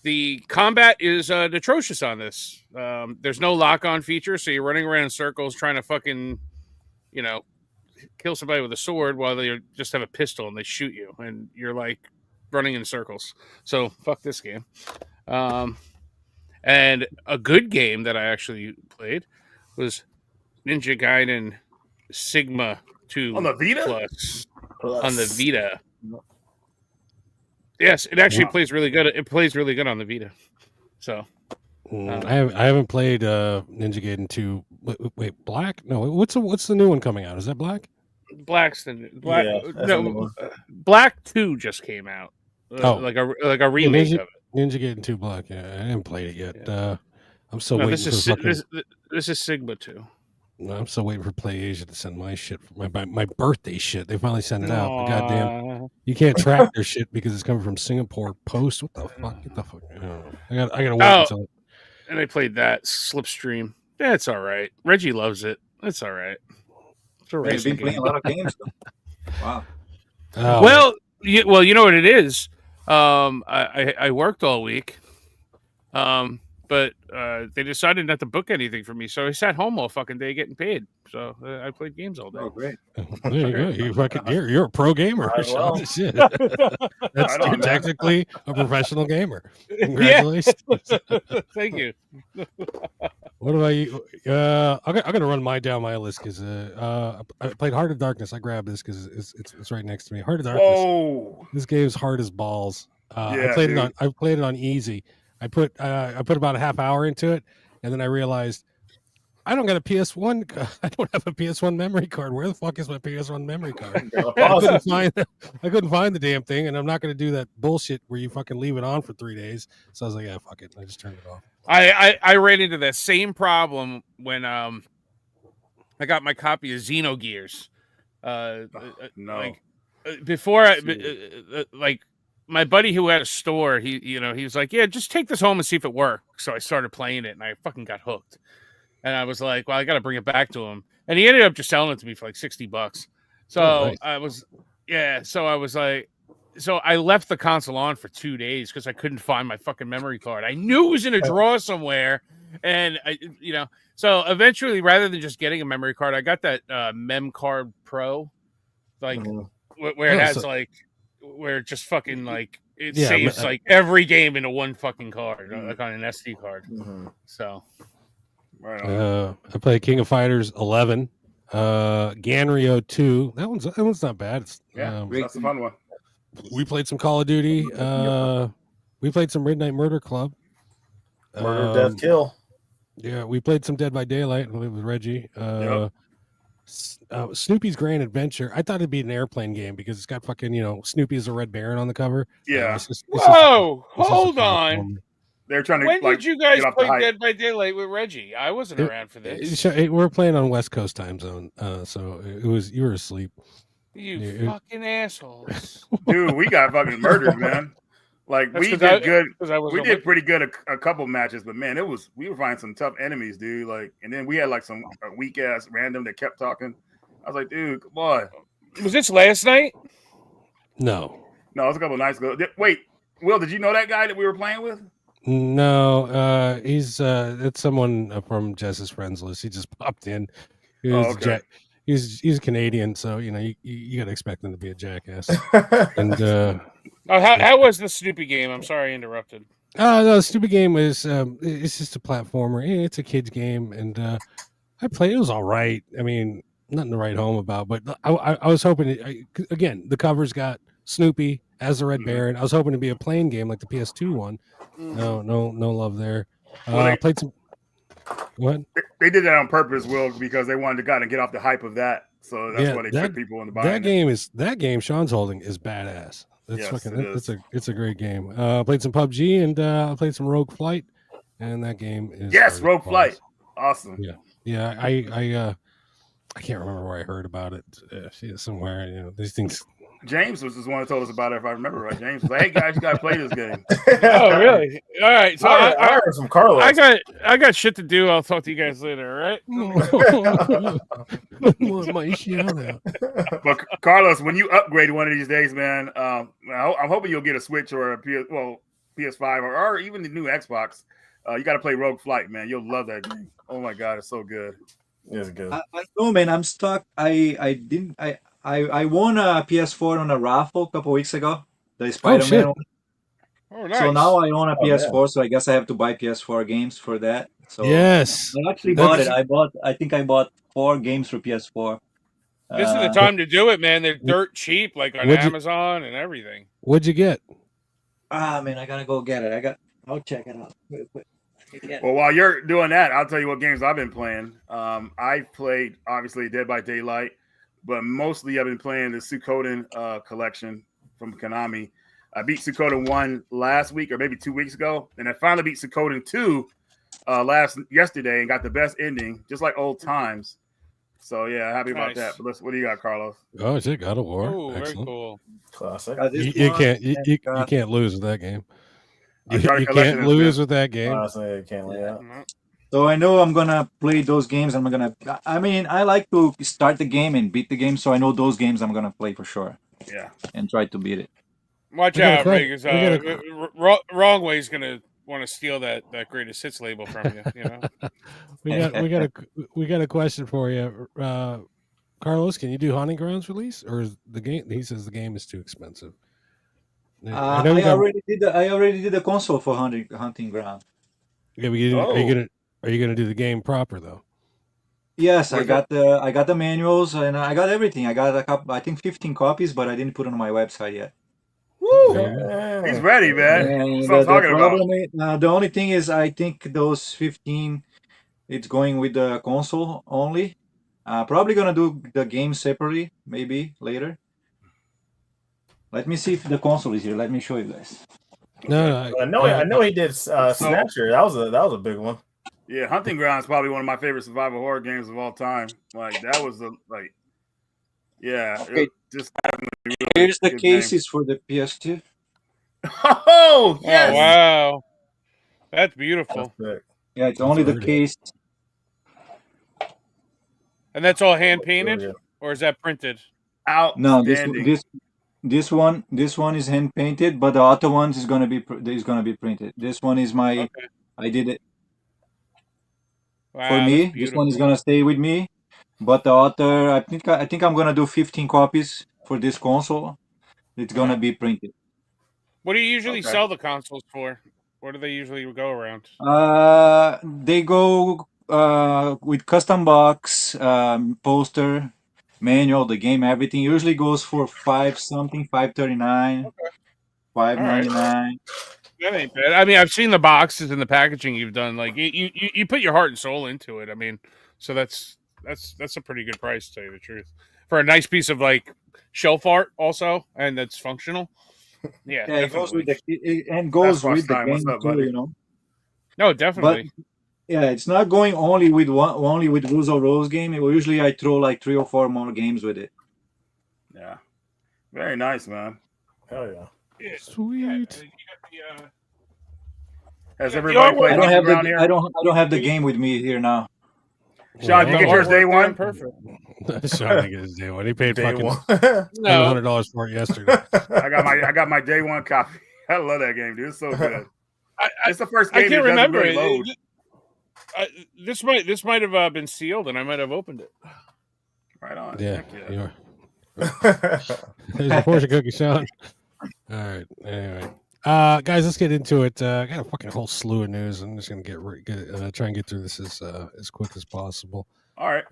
the combat is atrocious on this. There's no lock-on feature, so you're running around in circles trying to fucking, kill somebody with a sword while they just have a pistol and they shoot you, and you're like running in circles. So fuck this game. And a good game that I actually played was Ninja Gaiden Sigma 2 On the Vita? Plus Plus. on the Vita. Yes, it actually Wow. plays really good. It plays really good on the Vita. So I haven't played Ninja Gaiden 2. Wait, Black? No, what's the new one coming out? Is that Black? Black. Yeah, that's a new one. Black 2 just came out. Oh. Like a remake Ninja, of it. Ninja Gaiden 2 Black. Yeah, I haven't played it yet. Yeah. I'm still No, waiting this for is fucking. this is Sigma 2. I'm still waiting for PlayAsia to send my shit, my birthday shit. They finally sent it out. But goddamn, you can't track their shit because it's coming from Singapore Post. What the fuck? Get the fuck. I don't know. I gotta wait until. And I played that Slipstream. Yeah, it's all right. Reggie loves it. It's all right. It's a He's racing been playing game. a lot of games. Wow. Oh, Well, you know what it is. I worked all week, but they decided not to book anything for me, so I sat home all fucking day getting paid. So I played games all day. Oh, great. there you go. You're a pro gamer. Right, well. Shit. Right That's on, you're man. technically a professional gamer. Congratulations. Thank you. What about you? I'm gonna run down my list because I played Heart of Darkness. I grabbed this because it's right next to me. Heart of Darkness. Whoa. This game's hard as balls. I Yeah, played dude. I played it on easy. I put about a half hour into it, and then I realized I don't got a PS1. I don't have a PS1 memory card. Where the fuck is my PS1 memory card? I couldn't find the damn thing, and I'm not going to do that bullshit where you fucking leave it on for 3 days. So I was like, yeah, fuck it. I just turned it off. I ran into that same problem when I got my copy of Xenogears. No. Like before, like my buddy who had a store, he was like, yeah, just take this home and see if it works. So I started playing it, and I fucking got hooked. And I was like, well, I got to bring it back to him. And he ended up just selling it to me for like $60. So Oh, nice. So I left the console on for 2 days because I couldn't find my fucking memory card. I knew it was in a drawer somewhere. And so eventually, rather than just getting a memory card, I got that Mem Card Pro, like where it has where it just fucking like it saves like every game into one fucking card, like on an SD card. So. Right on. I played King of Fighters 11, Ganrio 2. That one's not bad. It's, That's a fun one. we played some Call of Duty. We played some Midnight Murder Club. Murder, Death, Kill. Yeah, we played some Dead by Daylight with Reggie. Snoopy's Grand Adventure. I thought it'd be an airplane game because it's got fucking Snoopy as a Red Baron on the cover. Yeah. Whoa, hold on. They're trying to. When did you guys get off the play hype. Dead by Daylight with Reggie? I wasn't around for this. We're playing on West Coast time zone, so you were asleep. You fucking assholes. Dude, we got fucking murdered, man. Like That's we 'cause did good. 'cause I wasn't We did with pretty good a couple matches, but man, we were finding some tough enemies, dude. Like, and then we had like some weak ass random that kept talking. I was like, dude, come on. Was this last night? No, it was a couple nights ago. Wait, Will, did you know that guy that we were playing with? no. He's it's someone from Jess's friends list. He just popped in. Okay. He's Canadian, so you gotta expect him to be a jackass. And Oh, how was the Snoopy game? I'm sorry I interrupted. No, the stupid game is it's just a platformer. It's a kid's game, and I played. It was all right. I mean, nothing to write home about. But I was hoping again. The cover's got Snoopy as the Red Mhm. Baron. I was hoping to be a plain game like the PS2 one. Mhm. No love there. Well, they- Played some. What? They did that on purpose, Will, because they wanted to kind of get off the hype of that. So that's why they tricked people into buying That game Sean's holding is badass. That's Yes, fucking. it is. It's a great game. Played some PUBG and I played some Rogue Flight, and that game is Yes, very Rogue Flight. flawless. Awesome. Yeah. I can't remember where I heard about it. Somewhere, these things. James was just one who told us about it, if I remember right. James was like, "Hey guys, you gotta play this game." Oh, really? All right. So I heard from Carlos. I got shit to do. I'll talk to you guys later. All right. My shout out. But Carlos, when you upgrade one of these days, man, I'm hoping you'll get a Switch or a PS5 or even the new Xbox. You got to play Rogue Flight, man. You'll love that game. Oh my god, it's so good. It's good. I know, man. I'm stuck. I won a PS4 on a raffle a couple weeks ago. The Spider-Man shit. one. Oh, nice. So now I own a Oh, PS4, so I guess I have to buy PS4 games for that. So Yes. I actually bought it. I think I bought 4 games for PS4. This is the time to do it, man. They're dirt cheap, like on What'd you- Amazon and everything. What'd you get? Man, I gotta go get it. I'll check it out. Real quick. Well, while you're doing that, I'll tell you what games I've been playing. I've played obviously Dead by Daylight, but mostly I've been playing the Suikoden collection from Konami. I beat Suikoden 1 last week or maybe 2 weeks ago, and I finally beat Suikoden 2 yesterday and got the best ending, just like old times. So yeah, happy about Nice. that. But what do you got, Carlos? Oh shit, God of War. Oh, very Excellent. cool. Classic. You can't lose with that game. I tried You collecting can't this, lose with that game. Honestly, I can't lay out. So I know I'm gonna play those games. I mean, I like to start the game and beat the game, so I know those games I'm gonna play for sure Yeah. and try to beat it. Watch We got a out, que- because we got Wrong Way's gonna want to steal that greatest hits label from you. You know. We got a question for you, Carlos. Can you do Hunting Grounds release, or is the game? He says the game is too expensive. I know you got- already did the console for hunting ground. Yeah, are you gonna do the game proper though? Yes, I got the manuals and I got everything. I got a couple, I think 15 copies, but I didn't put it on my website yet. Woo! Yeah. He's ready, man. And That's what I'm talking about. the only thing is, I think those 15, it's going with the console only. Probably gonna do the game separately, maybe later. Let me see if the console is here. Let me show you guys. No, I know he did Snatcher. That was a big one. Yeah, Hunting Ground is probably one of my favorite survival horror games of all time. Like that was Okay. just Here's the good cases for the PS2. Oh yes. Oh wow, that's beautiful. Yeah, it's only the Already. case. And that's all hand painted, Yeah. or is that printed? No, Outstanding. this one is hand painted, but the other ones is gonna be printed. This one is my Okay. I did it Wow, for that's me. This one is beautiful. gonna stay with me, but the other I think I'm gonna do 15 copies for this console. It's gonna be printed. What do you usually Okay. sell the consoles for? What do they usually go around? They go with custom box, poster, manual, the game, everything. Usually goes for $5.39, $5.99. That ain't bad. I mean, I've seen the boxes and the packaging you've done. Like you put your heart and soul into it. I mean, so that's a pretty good price, to tell you the truth, for a nice piece of like shelf art also, and that's functional. Yeah, Yeah, it goes definitely. with goes That's with the Stein. What's game up, too, buddy? you know. No, definitely. Yeah, it's not going only with Rules of Rose game. Usually I throw like 3 or 4 more games with it. Yeah. Very nice, man. Hell yeah. Yeah, Sweet. you got the, Has Yeah, the everybody artwork- played I don't Hunting have Ground here? I don't have the game with me here now. Sean, did you get yours day artwork one? done perfect. Sean didn't get his day one. He paid Day fucking one. No, $100 for it yesterday. I got my day one copy. I love that game, dude. It's so good. It's the first I game can't that doesn't remember. really load. This might have been sealed, and I might have opened it. Right on. Yeah, Heck yeah. you are. There's a portion cookie, Sean. All right. Anyway, Guys, let's get into it. I got a fucking whole slew of news. I'm just gonna try and get through this as quick as possible. All right.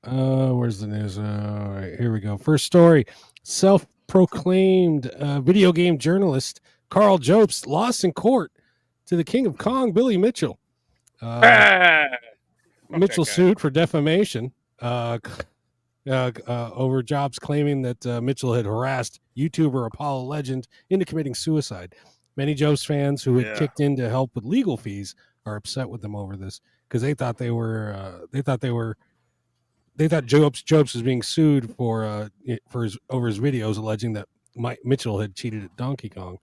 Where's the news? All right, here we go. First story: self-proclaimed video game journalist Karl Jobst lost in court to the King of Kong, Billy Mitchell. Mitchell sued for defamation over Jobs claiming that Mitchell had harassed YouTuber Apollo Legend into committing suicide. Many Jobs fans who had kicked in to help with legal fees are upset with them over this because they thought Jobs was being sued for his videos alleging that Mitchell had cheated at Donkey Kong,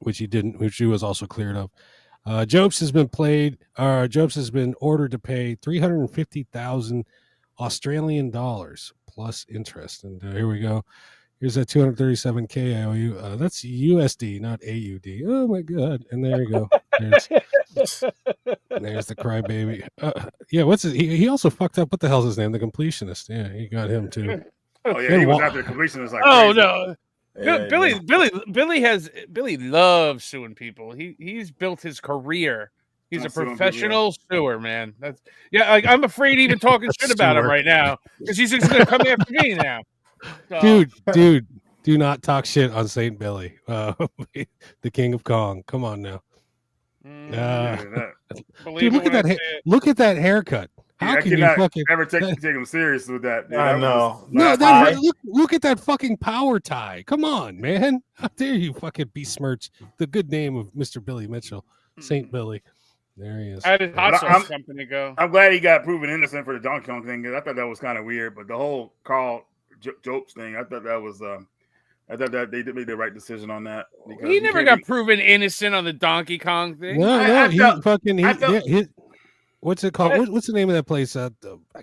which he didn't, which he was also cleared of. Jobs has been ordered to pay 350,000 Australian dollars plus interest. And here we go. Here's that 237K IOU. That's USD, not AUD. Oh my God! And there you go. There's the crybaby. Yeah, what's his? He also fucked up. What the hell's his name? The completionist. Yeah, he got him too. Oh yeah, he was after the completionist. Like, oh crazy. no. Billy loves suing people. He's built his career. He's a professional sewer, man. That's like I'm afraid even talking shit about him right now because he's just gonna come after me now. So. Dude, do not talk shit on Saint Billy, the King of Kong. Come on now. Dude, look at that haircut. How can you fucking ever take him serious with that? Dude, I know. Look at that fucking power tie. Come on, man. How dare you fucking besmirch the good name of Mr. Billy Mitchell, Saint Billy. There he is. How did hot sauce company go? I'm glad he got proven innocent for the Donkey Kong thing because I thought that was kind of weird. But the whole Karl Jobst thing, I thought that was I thought that they did make the right decision on that. He never got proven innocent on the Donkey Kong thing. What's it called? What's the name of that place? I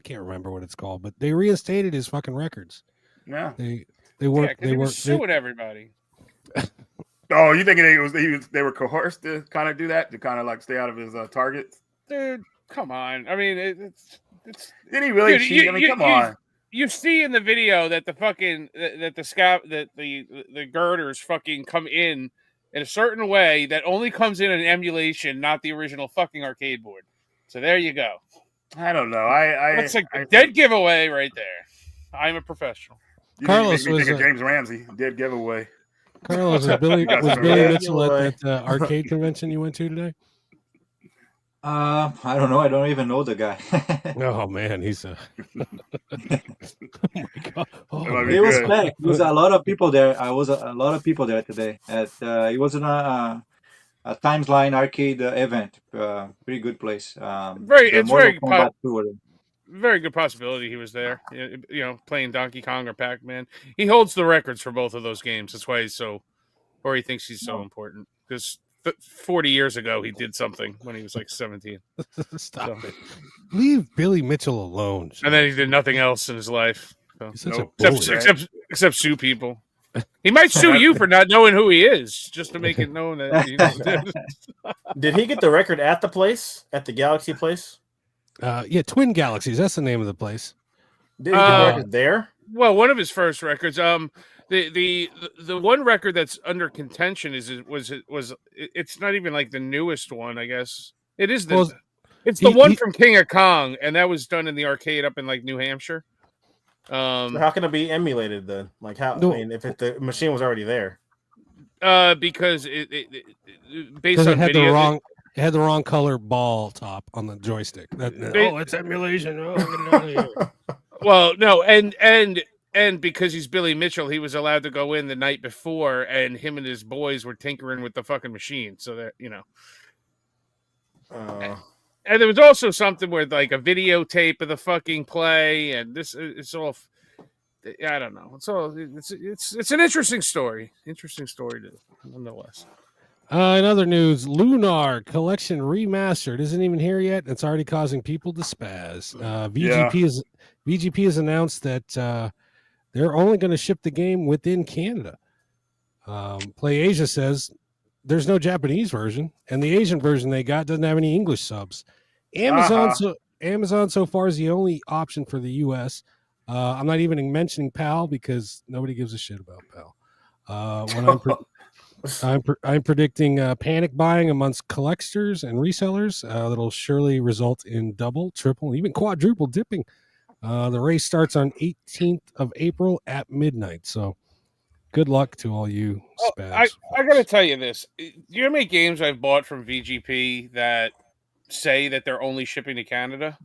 can't remember what it's called, but they reinstated his fucking records. Yeah, they weren't suing everybody. Oh, you thinking they were coerced to kind of do that, to kind of like stay out of his targets? Dude, come on. I mean, it's did he really cheat? I mean, come on. You see in the video that the fucking the girders fucking come in a certain way that only comes in an emulation, not the original fucking arcade board. So there you go. I don't know. That's like a dead giveaway right there. I'm a professional. Carlos was James Ramsey. Dead giveaway. Carlos, was Billy Mitchell at that arcade convention you went to today? I don't know. I don't even know the guy. Oh man, he's a. Oh my God! It was packed. There was a lot of people there. A lot of people there today. It was a Timeline arcade event. Pretty good place. Very good possibility he was there. You know, playing Donkey Kong or Pac-Man. He holds the records for both of those games. That's why he thinks he's so important. Because 40 years ago, he did something when he was like 17. Stop it. Leave Billy Mitchell alone. And then he did nothing else in his life. So. Except sue people. He might sue you for not knowing who he is, just to make it known that. Did he get the record at the place, at the Galaxy place? Yeah, Twin Galaxies. That's the name of the place. Did he get the record there? Well, one of his first records. The one record that's under contention it's not even like the newest one. I guess it is it's the one from King of Kong, and that was done in the arcade up in like New Hampshire. So how can it be emulated then? Like how? No. I mean, if the machine was already there. Because it based on video, it had the wrong color ball top on the joystick. It's emulation. Oh, get it out of here. Well, no, and because he's Billy Mitchell, he was allowed to go in the night before, and him and his boys were tinkering with the fucking machine. So that And there was also something where like a videotape of the fucking play, and it's all. I don't know. It's an interesting story. Interesting story, nonetheless. In other news, Lunar Collection Remastered isn't even here yet. It's already causing people to spaz. VGP has announced that they're only going to ship the game within Canada. Play Asia says there's no Japanese version, and the Asian version they got doesn't have any English subs. Amazon so far is the only option for the U.S. I'm not even mentioning PAL because nobody gives a shit about PAL. I'm predicting panic buying amongst collectors and resellers that'll surely result in double, triple, and even quadruple dipping. The race starts on 18th of April at midnight. So good luck to all you Oh, spabs. I gotta tell you this. Do you know how many games I've bought from VGP that say that they're only shipping to Canada?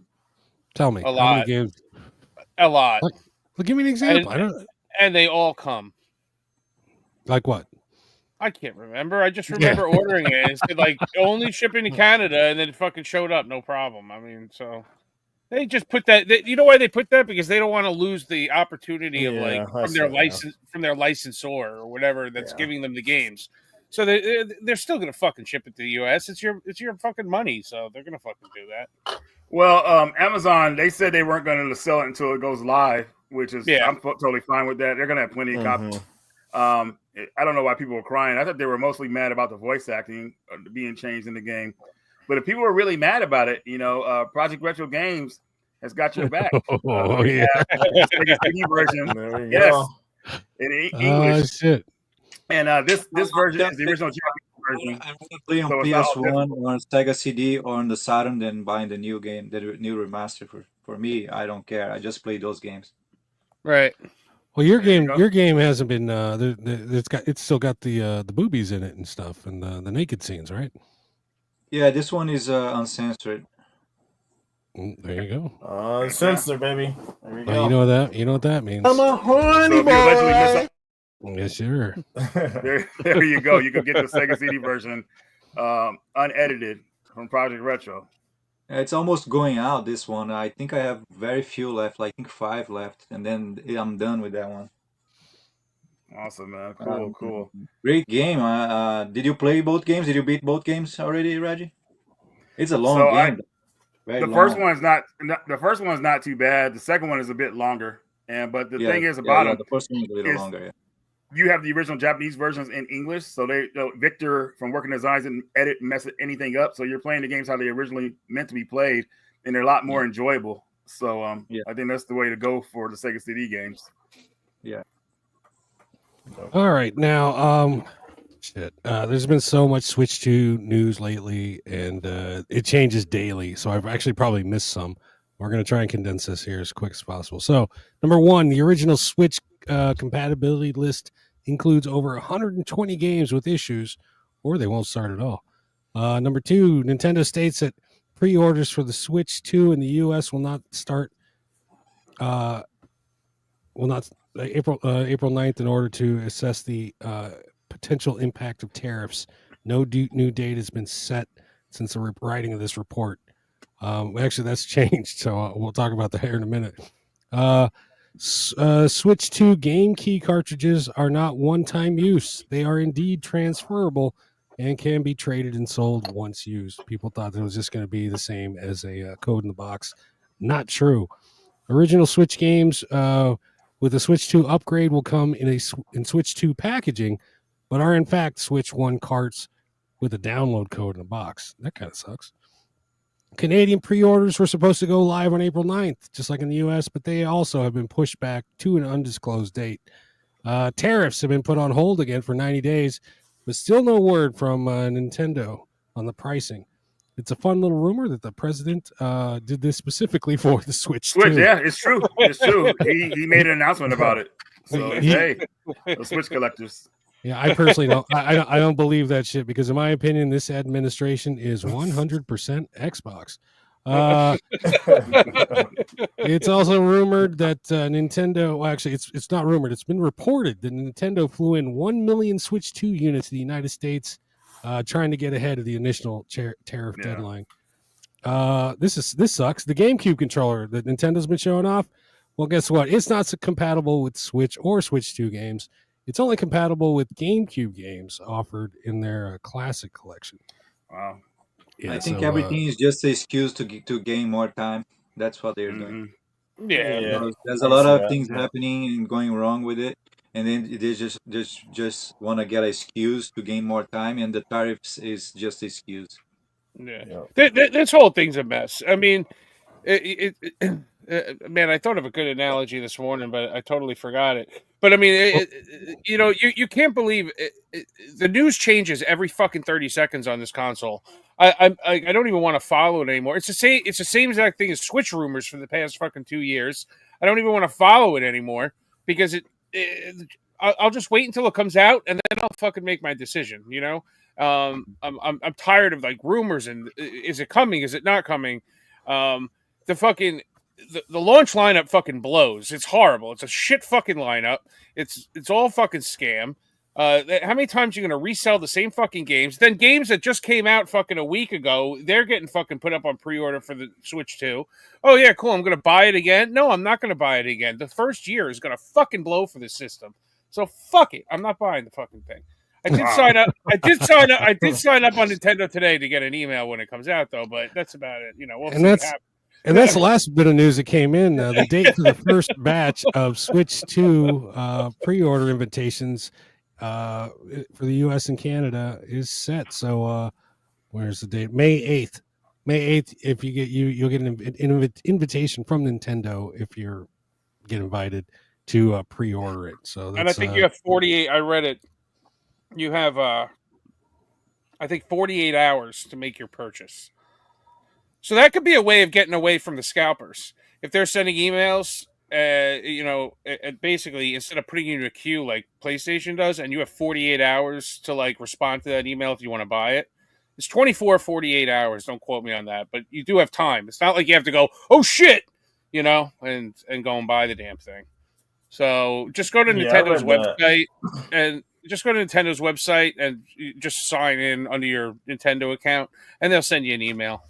Tell me, A how many lot. games? A lot. Like, well, give me an example. I don't And they all come. like what. I can't remember. I just remember ordering it. It said like only shipping to Canada, and then it fucking showed up, no problem. I mean, so they just put that. You know why they put that? Because they don't want to lose the opportunity of like from their licensor or whatever that's giving them the games. So they're still gonna fucking ship it to the U.S. It's your fucking money, so they're gonna fucking do that. Well, Amazon, they said they weren't going to sell it until it goes live, which is Yeah. I'm totally fine with that. They're going to have plenty of copies. I don't know why people were crying. I thought they were mostly mad about the voice acting being changed in the game. But if people are really mad about it, Project Retro Games has got your back. Oh, we yeah. have the Sega CD version. There we Yes, go. in Oh English. shit. And this version is the original Japanese version. I'm gonna play on So it's not all PS1 difficult. or on Sega CD or on the Saturn than buying the new game, the new remaster. For me, I don't care. I just play those games. Right. Well, your There you game go. your game hasn't been it's still got the boobies in it and stuff and the naked scenes, right? Yeah, this one is uncensored. There you go. Censor, baby. There we Well, go. you know what that means. I'm a horny So if you allegedly miss boy. Yes, sure. there you go. You can get the Sega CD version unedited from Project Retro. It's almost going out, this one. I think I have very few left, I think 5 left, and then I'm done with that one. Awesome, man. Cool. Great game. Did you play both games? Did you beat both games already, Reggie? It's a long So game. Very the long. first one's not too bad. The second one is a bit longer. But the thing is about them, the first one is a little is- longer. Yeah. you have the original Japanese versions in English. So Victor from Working Designs didn't edit and mess anything up. So you're playing the games how they originally meant to be played, and they're a lot more enjoyable. So I think that's the way to go for the Sega CD games. Yeah. All right, now, there's been so much Switch 2 news lately, and it changes daily. So I've actually probably missed some. We're going to try and condense this here as quick as possible. So, number one, the original Switch compatibility list includes over 120 games with issues, or they won't start at all. Number two, Nintendo states that pre-orders for the Switch 2 in the U.S. will not start. April 9th in order to assess the potential impact of tariffs. No new date has been set since the writing of this report. Actually, that's changed, so we'll talk about that here in a minute. Switch 2 game key cartridges are not one-time use. They are indeed transferable and can be traded and sold once used. People thought it was just going to be the same as a code in the box. Not true. Original Switch games with a Switch 2 upgrade will come in Switch 2 packaging, but are in fact Switch 1 carts with a download code in a box. That kind of sucks. Canadian pre-orders were supposed to go live on April 9th, just like in the US, but they also have been pushed back to an undisclosed date. Tariffs have been put on hold again for 90 days, but still no word from Nintendo on the pricing. It's a fun little rumor that the president did this specifically for the Switch 2. Yeah, it's true. It's true. He made an announcement about it. So hey, the Switch collectors. Yeah, I personally don't. I don't believe that shit because, in my opinion, this administration is 100% Xbox. It's also rumored that Nintendo. Well, actually, it's not rumored. It's been reported that Nintendo flew in 1 million Switch 2 units to the United States, trying to get ahead of the initial tariff deadline. This sucks. The GameCube controller that Nintendo's been showing off. Well, guess what? It's not so compatible with Switch or Switch 2 games. It's only compatible with GameCube games offered in their classic collection. Wow. Yeah, I think everything is just an excuse to gain more time. That's what they're doing. Yeah. There's a lot of things happening and going wrong with it, and then they just want to get an excuse to gain more time, and the tariffs is just an excuse. Yeah. This whole thing's a mess. I mean, Man, I thought of a good analogy this morning, but I totally forgot it. But I mean, you can't believe the news changes every fucking 30 seconds on this console. I don't even want to follow it anymore. It's the same exact thing as Switch rumors for the past fucking 2 years. I don't even want to follow it anymore because I'll just wait until it comes out and then I'll fucking make my decision. I'm tired of like rumors and is it coming? Is it not coming? The fucking the launch lineup fucking blows. It's horrible. It's a shit fucking lineup. It's all fucking scam. How many times are you gonna resell the same fucking games? Then games that just came out fucking a week ago, they're getting fucking put up on pre-order for the Switch 2. Oh yeah, cool. I'm gonna buy it again. No, I'm not gonna buy it again. The first year is gonna fucking blow for this system. So fuck it. I'm not buying the fucking thing. I did sign up. I did sign up on Nintendo today to get an email when it comes out, though. But that's about it. We'll see what happens. And that's the last bit of news that came in. The date for the first batch of Switch 2 pre-order invitations for the U.S. and Canada is set. So where's the date? May 8th. May 8th. If you get you'll get an invitation from Nintendo if you get invited to pre-order it. So that's, and I think you have 48. I read it. You have I think 48 hours to make your purchase. So that could be a way of getting away from the scalpers. If they're sending emails, basically instead of putting you in a queue like PlayStation does, and you have 48 hours to like respond to that email if you want to buy it. It's 24, 48 hours. Don't quote me on that, but you do have time. It's not like you have to go, oh shit, and go and buy the damn thing. So just go to Nintendo's website and just sign in under your Nintendo account, and they'll send you an email.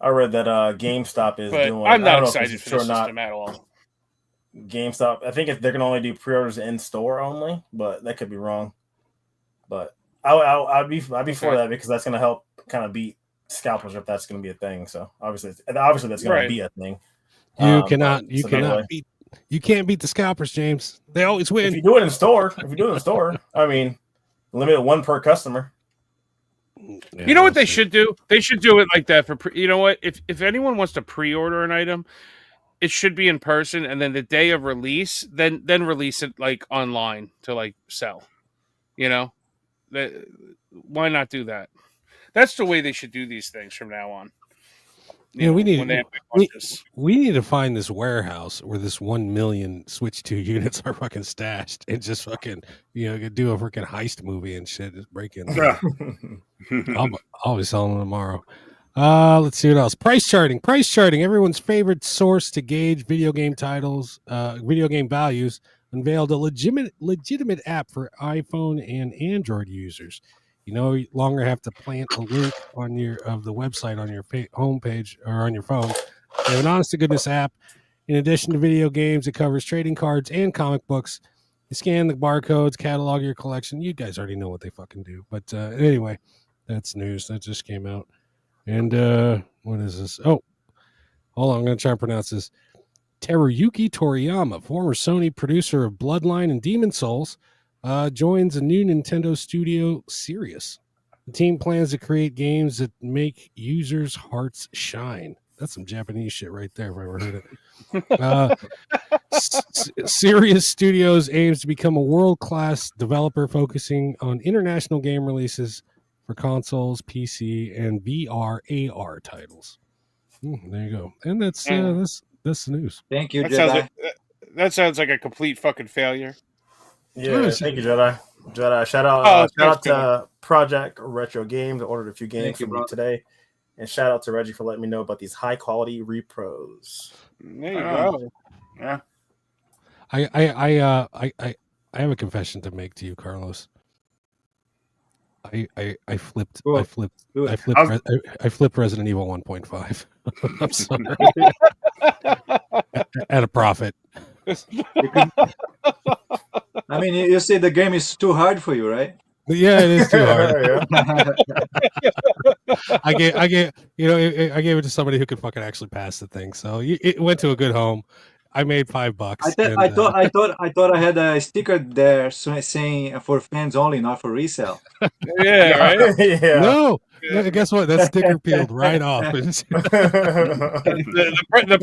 I read that GameStop is doing. I'm not excited for the system at all. GameStop, I think they can only do pre-orders in store only, but that could be wrong. But I'd be for that because that's going to help kind of beat scalpers if that's going to be a thing. So obviously that's going to be a thing. You can't beat the scalpers, James. They always win. If you do it in store, I mean, limit one per customer. Yeah, you know what they should do? They should do it like that for you know what? If anyone wants to pre-order an item, it should be in person, and then the day of release, then release it like online to like sell. Why not do that? That's the way they should do these things from now on. We need to find this warehouse where this 1 million Switch 2 units are fucking stashed and just fucking do a freaking heist movie and shit. Just break in. I'll be selling them tomorrow. Let's see what else. Price charting. Everyone's favorite source to gauge video game titles, video game values, unveiled a legitimate app for iPhone and Android users. You no longer have to plant a link of the website on your homepage or on your phone. They have an honest-to-goodness app. In addition to video games, it covers trading cards and comic books. You scan the barcodes, catalog your collection. You guys already know what they fucking do. But anyway, that's news. That just came out. And what is this? Oh, hold on. I'm going to try and pronounce this. Teruyuki Toriyama, former Sony producer of Bloodline and Demon Souls, joins a new Nintendo studio, Sirius. The team plans to create games that make users' hearts shine. That's some Japanese shit right there, if I ever heard it. Sirius Studios aims to become a world-class developer focusing on international game releases for consoles, PC, and VR, AR titles. There you go. And that's the news. Thank you, Jedi. That sounds like a complete fucking failure. Yeah, thank you, Jedi. Shout out to Project Retro Games. I ordered a few games from you today, and shout out to Reggie for letting me know about these high quality repros. There you go. Yeah. I have a confession to make to you, Carlos. I flipped Resident Evil 1.5. I'm sorry. At a profit. I mean, you say the game is too hard for you, right? Yeah, it is too hard. I gave it to somebody who could fucking actually pass the thing. So it went to a good home. I made $5. I thought I had a sticker there saying for fans only, not for resale. Yeah, right. yeah. No, guess what? That sticker peeled right off. The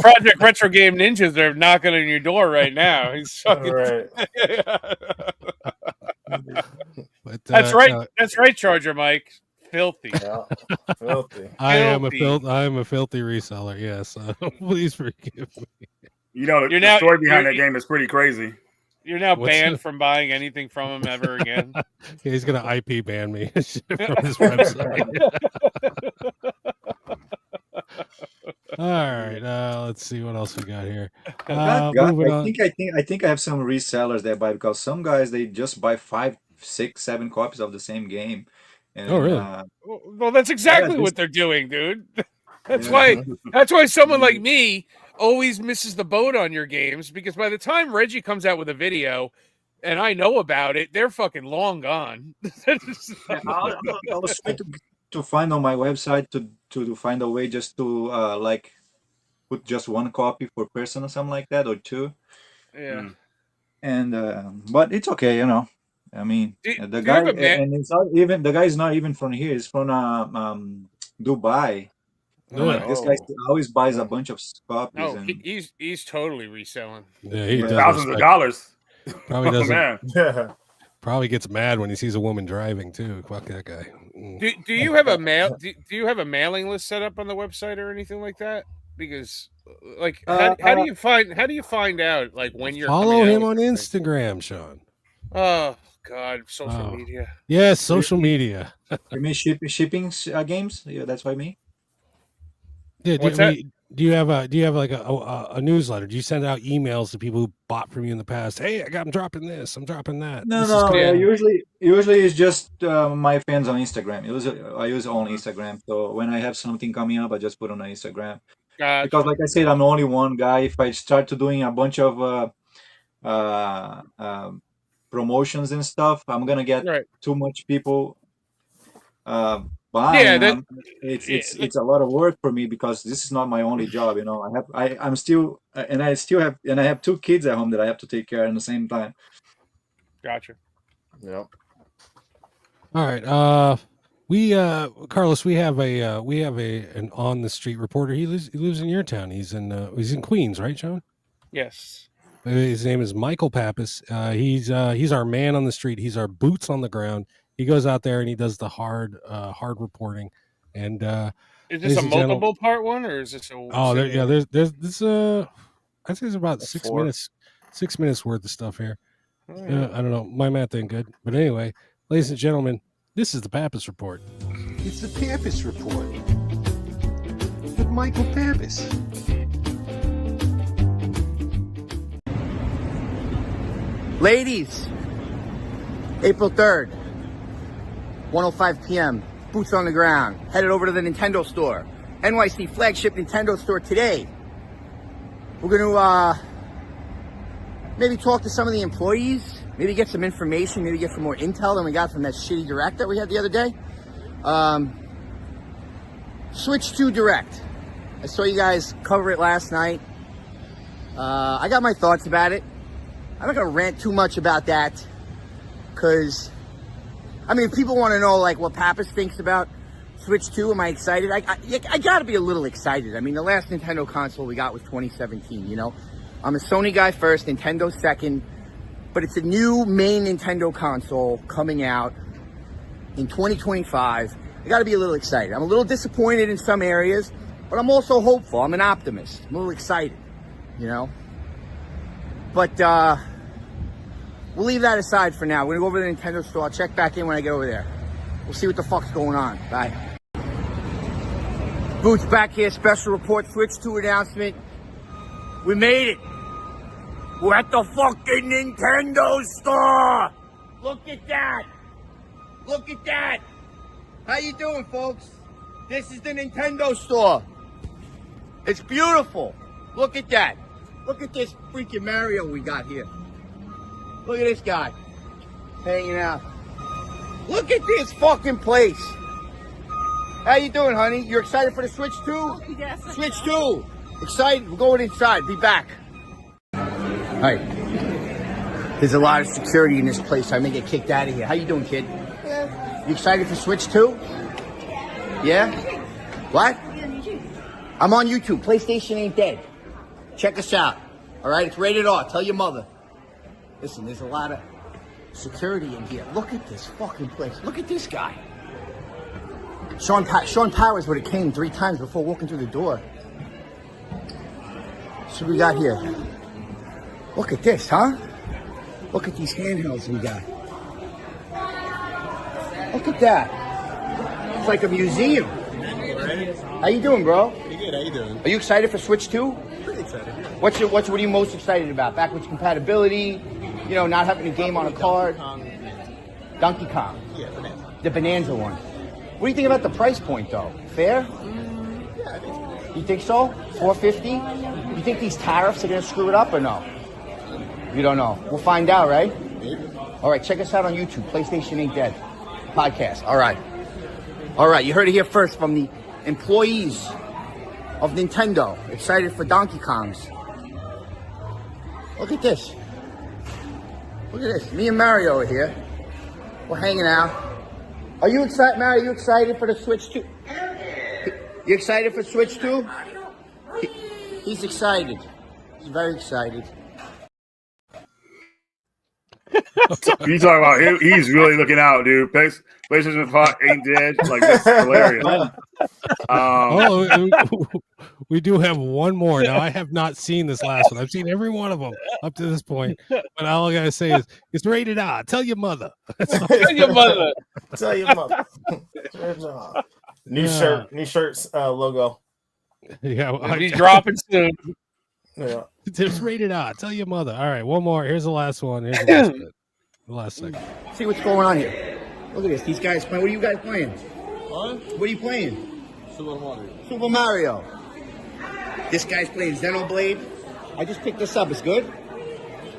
Project Retro Game Ninjas are knocking on your door right now. He's fucking. Right. But, That's right. That's right, Charger Mike. Filthy. Yeah. Filthy. I am a Filthy. filthy reseller. Yes, please forgive me. You know, You're the now- story behind you're- that game is pretty crazy. You're now What's banned that? from buying anything from him ever again. Yeah, he's gonna IP ban me from his website. All right, let's see what else we got here. Moving on. I think I have some resellers that buy, because some guys, they just buy 5, 6, 7 copies of the same game. And, Oh, really? Well, that's exactly Yeah, what they're doing, dude. That's Yeah. why someone like me always misses the boat on your games, because by the time Reggie comes out with a video and I know about it, they're fucking long gone. Yeah, I was trying to find on my website to find a way just to like put just one copy per person or something like that, or 2. Yeah. And but it's okay, you know. I mean, Do the you guy, have a ma- and it's not even, the guy is not even from here. He's from Dubai. No, This guy always buys a bunch of copies. No, and he's totally reselling. yeah, he does Thousands of respect- dollars. Probably Oh, doesn't. man. Yeah. Probably gets mad when he sees a woman driving too. Fuck that guy. Do you have a mail? Do you have a mailing list set up on the website or anything like that? Because like, how do you find out like when you're Follow coming him out on with something? Instagram, Sean. Oh God, social Oh. media. Yes, social media. you mean shipping games? Yeah, that's what I mean. Yeah, What's that? do you have like a newsletter? Do you send out emails to people who bought from you in the past? Hey, I'm dropping this. I'm dropping that. No, This is no. cool. Yeah. Usually it's just my fans on Instagram. I use only Instagram. So when I have something coming up, I just put on Instagram. Gotcha. Because, like I said, I'm only one guy. If I start to doing a bunch of promotions and stuff, I'm gonna get Right. too much people buying. Yeah, that- It's a lot of work for me, because this is not my only job. You know, I'm still and I have 2 kids at home that I have to take care of at the same time. Gotcha. Yep. All right. Carlos, we have an on the street reporter. He lives in your town. He's in Queens, right, Sean? Yes. His name is Michael Pappas. He's our man on the street. He's our boots on the ground. He goes out there and he does the hard reporting. And Is ladies this a and gentlemen- multiple part one, or is this a? there's this I'd say it's about 6 4. minutes. 6 minutes worth of stuff here. Oh, yeah. I don't know. My math ain't good, but anyway, ladies and gentlemen, this is the Pappas Report. It's the Pappas Report with Michael Pappas. Ladies, April 3rd, 1:05 p.m., boots on the ground, headed over to the Nintendo store, NYC flagship Nintendo store today. We're going to maybe talk to some of the employees, maybe get some information, maybe get some more intel than we got from that shitty Direct that we had the other day. Switch 2 Direct. I saw you guys cover it last night. I got my thoughts about it. I'm not going to rant too much about that, because, I mean, if people want to know, like, what Pappas thinks about Switch 2, am I excited? I got to be a little excited. I mean, the last Nintendo console we got was 2017, you know? I'm a Sony guy first, Nintendo second, but it's a new main Nintendo console coming out in 2025. I got to be a little excited. I'm a little disappointed in some areas, but I'm also hopeful. I'm an optimist. I'm a little excited, you know? But we'll leave that aside for now. We're gonna go over to the Nintendo store. I'll check back in when I get over there. We'll see what the fuck's going on. Bye. Boots back here, special report, Switch 2 announcement. We made it. We're at the fucking Nintendo store. Look at that. Look at that. How you doing, folks? This is the Nintendo store. It's beautiful. Look at that. Look at this freaking Mario we got here. Look at this guy hanging out. Look at this fucking place. How you doing, honey? You're excited for the Switch 2? Yes. Switch 2. Excited? We're going inside. Be back. Hi. There's a lot of security in this place, so I may get kicked out of here. How you doing, kid? You excited for Switch 2? Yeah? What? I'm on YouTube. PlayStation ain't dead. Check us out. All right? It's rated R. Tell your mother. Listen, there's a lot of security in here. Look at this fucking place. Look at this guy. Sean Powers would have came 3 times before walking through the door. So we got here. Look at this, huh? Look at these handhelds we got. Look at that. It's like a museum. How you doing, bro? Pretty good. How you doing? Are you excited for Switch 2? Pretty excited. What are you most excited about? Backwards compatibility, you know, not having a game on a card. Donkey Kong. Yeah, Bonanza. The Bonanza one. What do you think about the price point, though? Fair? Yeah, I think so. You think so? $450? You think these tariffs are gonna screw it up or no? You don't know. We'll find out, right? Maybe. All right, check us out on YouTube. PlayStation Ain't Dead podcast. All right. You heard it here first from the employees of Nintendo. Excited for Donkey Kongs. Look at this. Look at this. Me and Mario are here. We're hanging out. Are you excited, Mario? Are you excited for the Switch 2? You excited for Switch 2? He's excited. He's very excited. You talking about him? He's really looking out, dude. PlayStation 5 ain't dead. Like, that's hilarious. We do have one more. Now, I have not seen this last one. I've seen every one of them up to this point. But all I got to say is, it's rated R. Tell your mother. Tell your mother. Tell your mother. New shirts logo. Yeah, He's dropping soon. Yeah. It's rated R. Tell your mother. All right, one more. Here's the last one. Here's the last bit. The last second. See what's going on here. Look at this. These guys playing. What are you guys playing? What? What are you playing? Super Mario. Super Mario. This guy's playing Xenoblade. I just picked this up. It's good?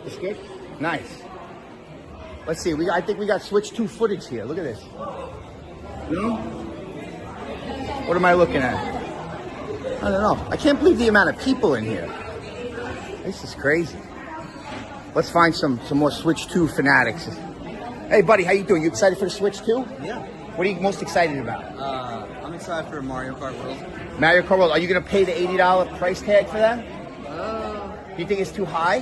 It's good? Nice. Let's see. I think we got Switch 2 footage here. Look at this. No? What am I looking at? I don't know. I can't believe the amount of people in here. This is crazy. Let's find some more Switch 2 fanatics. Hey, buddy, how you doing? You excited for the Switch 2? Yeah. What are you most excited about? I'm excited for Mario Kart World. Mario Kart World. Are you going to pay the $80 price tag for that? Do you think it's too high?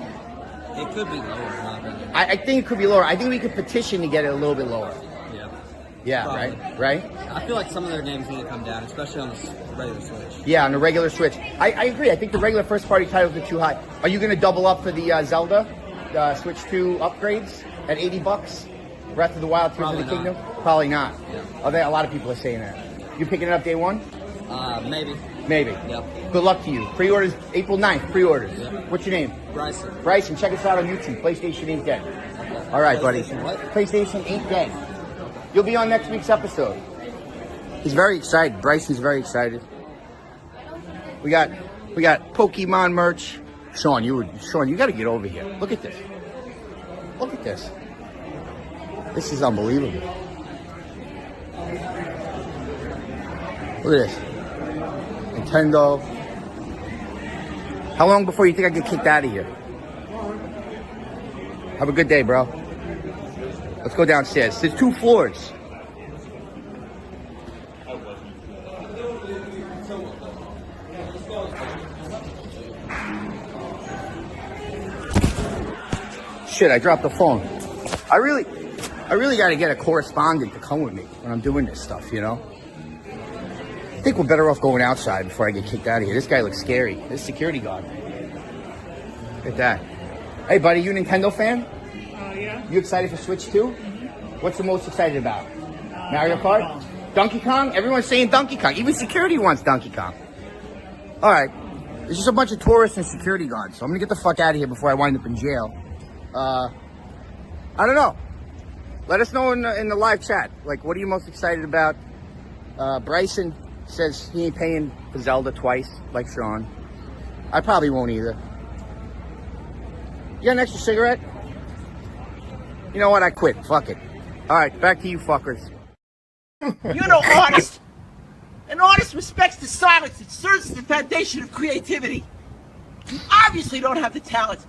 It could be lower. Not really. I think it could be lower. I think we could petition to get it a little bit lower. Yeah. Yeah, Probably. right? I feel like some of their games need to come down, especially on the regular Switch. Yeah, on the regular Switch. I agree. I think the regular first-party titles are too high. Are you going to double up for the Zelda Switch 2 upgrades at $80? Breath of the Wild, Tears of the Probably Kingdom? not. Probably not. Yeah. A lot of people are saying that. You picking it up day one? Maybe. Maybe. Yep. Good luck to you. Pre-orders, April 9th, pre-orders. Yep. What's your name? Bryson. Bryson, check us out on YouTube. PlayStation Ain't Dead. All right, buddy. PlayStation what? PlayStation Ain't Dead. You'll be on next week's episode. He's very excited. Bryson's very excited. We got Pokemon merch. Sean, you got to get over here. Look at this. Look at this. This is unbelievable. Look at this. Nintendo. How long before you think I get kicked out of here? Have a good day, bro. Let's go downstairs. There's 2 floors. Shit, I dropped the phone. I really got to get a correspondent to come with me when I'm doing this stuff, you know? I think we're better off going outside before I get kicked out of here. This guy looks scary. This security guard. Look at that. Hey, buddy, you a Nintendo fan? Yeah. You excited for Switch 2? What's the most excited about? Mario Kart? Donkey Kong? Everyone's saying Donkey Kong. Even security wants Donkey Kong. All right. There's just a bunch of tourists and security guards, so I'm going to get the fuck out of here before I wind up in jail. I don't know. Let us know in the live chat. Like, what are you most excited about? Bryson says he ain't paying for Zelda twice, like Sean. I probably won't either. You got an extra cigarette? You know what? I quit. Fuck it. All right, back to you fuckers. You're no artist. An artist respects the silence. It serves as the foundation of creativity. You obviously don't have the talent.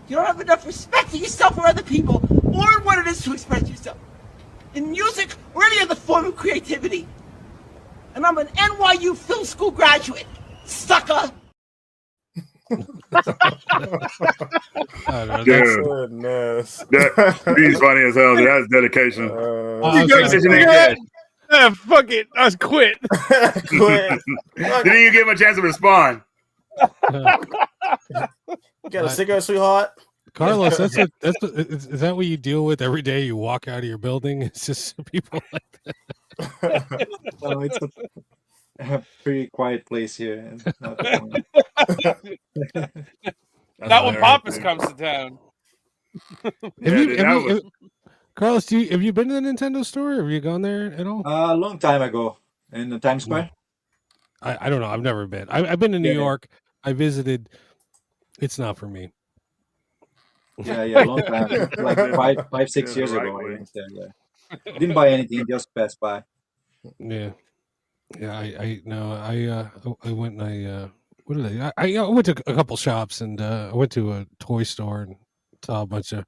You don't have enough respect for yourself or other people, or in what it is to express yourself. In music or any other form of creativity. And I'm an NYU film school graduate, sucker! Goodness. He's funny as hell. That's dedication. You guys, fuck it. I was quit. Quit. Didn't even give him a chance to respond. You got a cigarette, sweetheart? Carlos, is that what you deal with every day? You walk out of your building. It's just people like that. Well, it's a pretty quiet place here. Not when Pappas comes to town. Carlos, have you been to the Nintendo store? Have you gone there at all? A long time ago in the Times Square. I don't know. I've never been. I've been to New York. I visited. It's not for me. Yeah, long time. Like 5-6 years ago. I went there, yeah. Didn't buy anything, just passed by. Yeah. I went and what did I went to a couple shops and I went to a toy store and saw a bunch of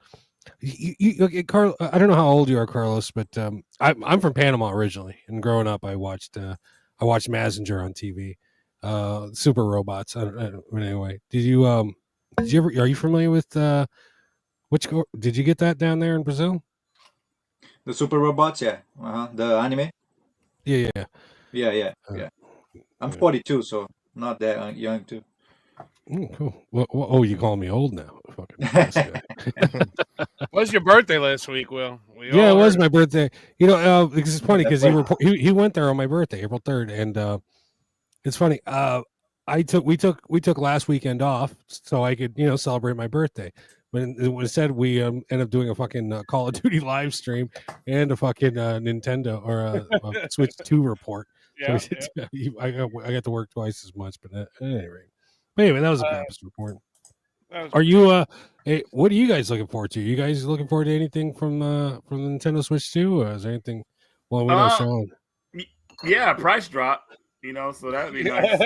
Carl. I don't know how old you are, Carlos, but I'm from Panama originally, and growing up I watched Mazinger on TV, Super Robots. Anyway, did you ever? Are you familiar with did you get that down there in Brazil? The Super Robots, yeah. The anime. Yeah. I'm 42, so not that young too. Cool. Well, you call me old now? Fucking Was your birthday last week, Will? Yeah, it was my birthday. Because it's funny because he went there on my birthday, April 3rd, and it's funny. We took last weekend off so I could celebrate my birthday. But instead we ended up doing a fucking Call of Duty live stream and a fucking Nintendo or a Switch 2 report. Yeah, so I got to work twice as much, but at any rate. But anyway, that was a Pappas report. Are you hey, what are you guys looking forward to? You guys looking forward to anything from the Nintendo Switch 2? Or is there anything? Well, we know Sean. Yeah, price drop. So that'd be nice.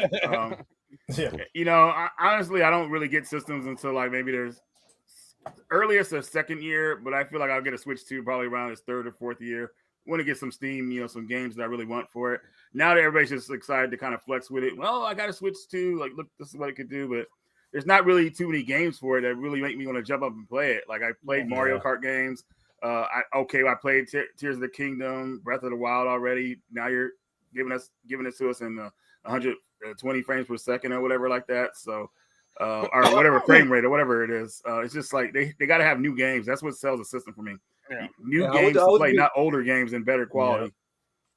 Honestly, I don't really get systems until like maybe there's earliest or second year, but I feel like I'll get a Switch 2 probably around its third or fourth year. Want to get some Steam, some games that I really want for it. Now that everybody's just excited to kind of flex with it. Well, I got a Switch 2. Like, look, this is what it could do, but there's not really too many games for it that really make me want to jump up and play it. Like I played Mario Kart games. I played Tears of the Kingdom, Breath of the Wild already. Now you're giving it to us in 120 frames per second or whatever like that. So, or whatever frame rate or whatever it is. It's just like they got to have new games. That's what sells the system for me. Yeah. New games to play, not older games in better quality.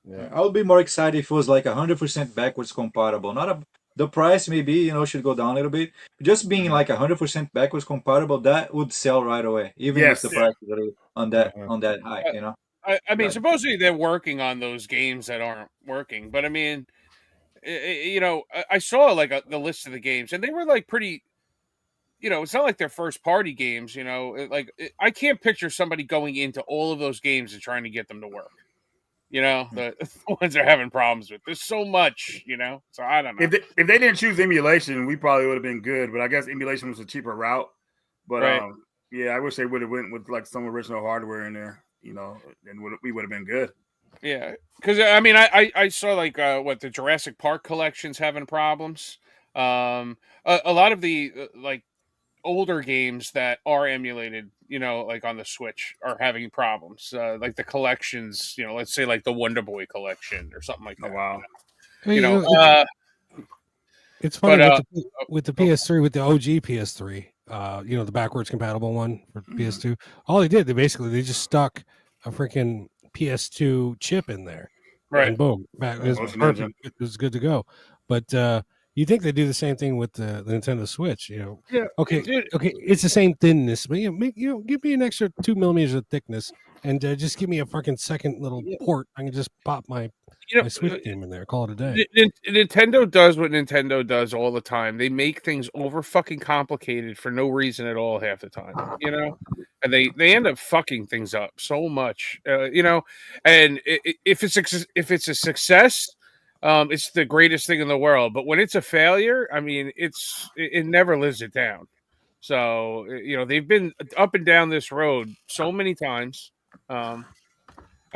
Yeah, I would be more excited if it was like 100% backwards compatible. The price maybe should go down a little bit. Just being like 100% backwards compatible, that would sell right away, even if the price is really on that high. I mean, supposedly they're working on those games that aren't working, but I mean, I saw like the list of the games, and they were like pretty. It's not like they're first party games. I can't picture somebody going into all of those games and trying to get them to work. The ones they're having problems with. There's so much, so I don't know. If they didn't choose emulation, we probably would have been good, but I guess emulation was a cheaper route. But right. I wish they would have went with like some original hardware in there, and we would have been good. Yeah, because I mean, I saw like the Jurassic Park collection's having problems. A lot of the like older games that are emulated, like on the Switch, are having problems. Like the collections, let's say like the Wonder Boy collection or something like that. Oh, wow. It's funny with the PS3, with the OG PS3, the backwards compatible one for PS2. All they just stuck a freaking PS2 chip in there, right? And boom, it was perfect. It was good to go. But you think they do the same thing with the Nintendo Switch? Yeah. Okay, it's the same thinness, but give me an extra 2 millimeters of thickness, and just give me a fucking second little port. I can just pop my Switch game in there. Call it a day. Nintendo does what Nintendo does all the time. They make things over fucking complicated for no reason at all half the time. And they end up fucking things up so much. And if it's a success. It's the greatest thing in the world, but when it's a failure, I mean, it never lives it down. So they've been up and down this road so many times. I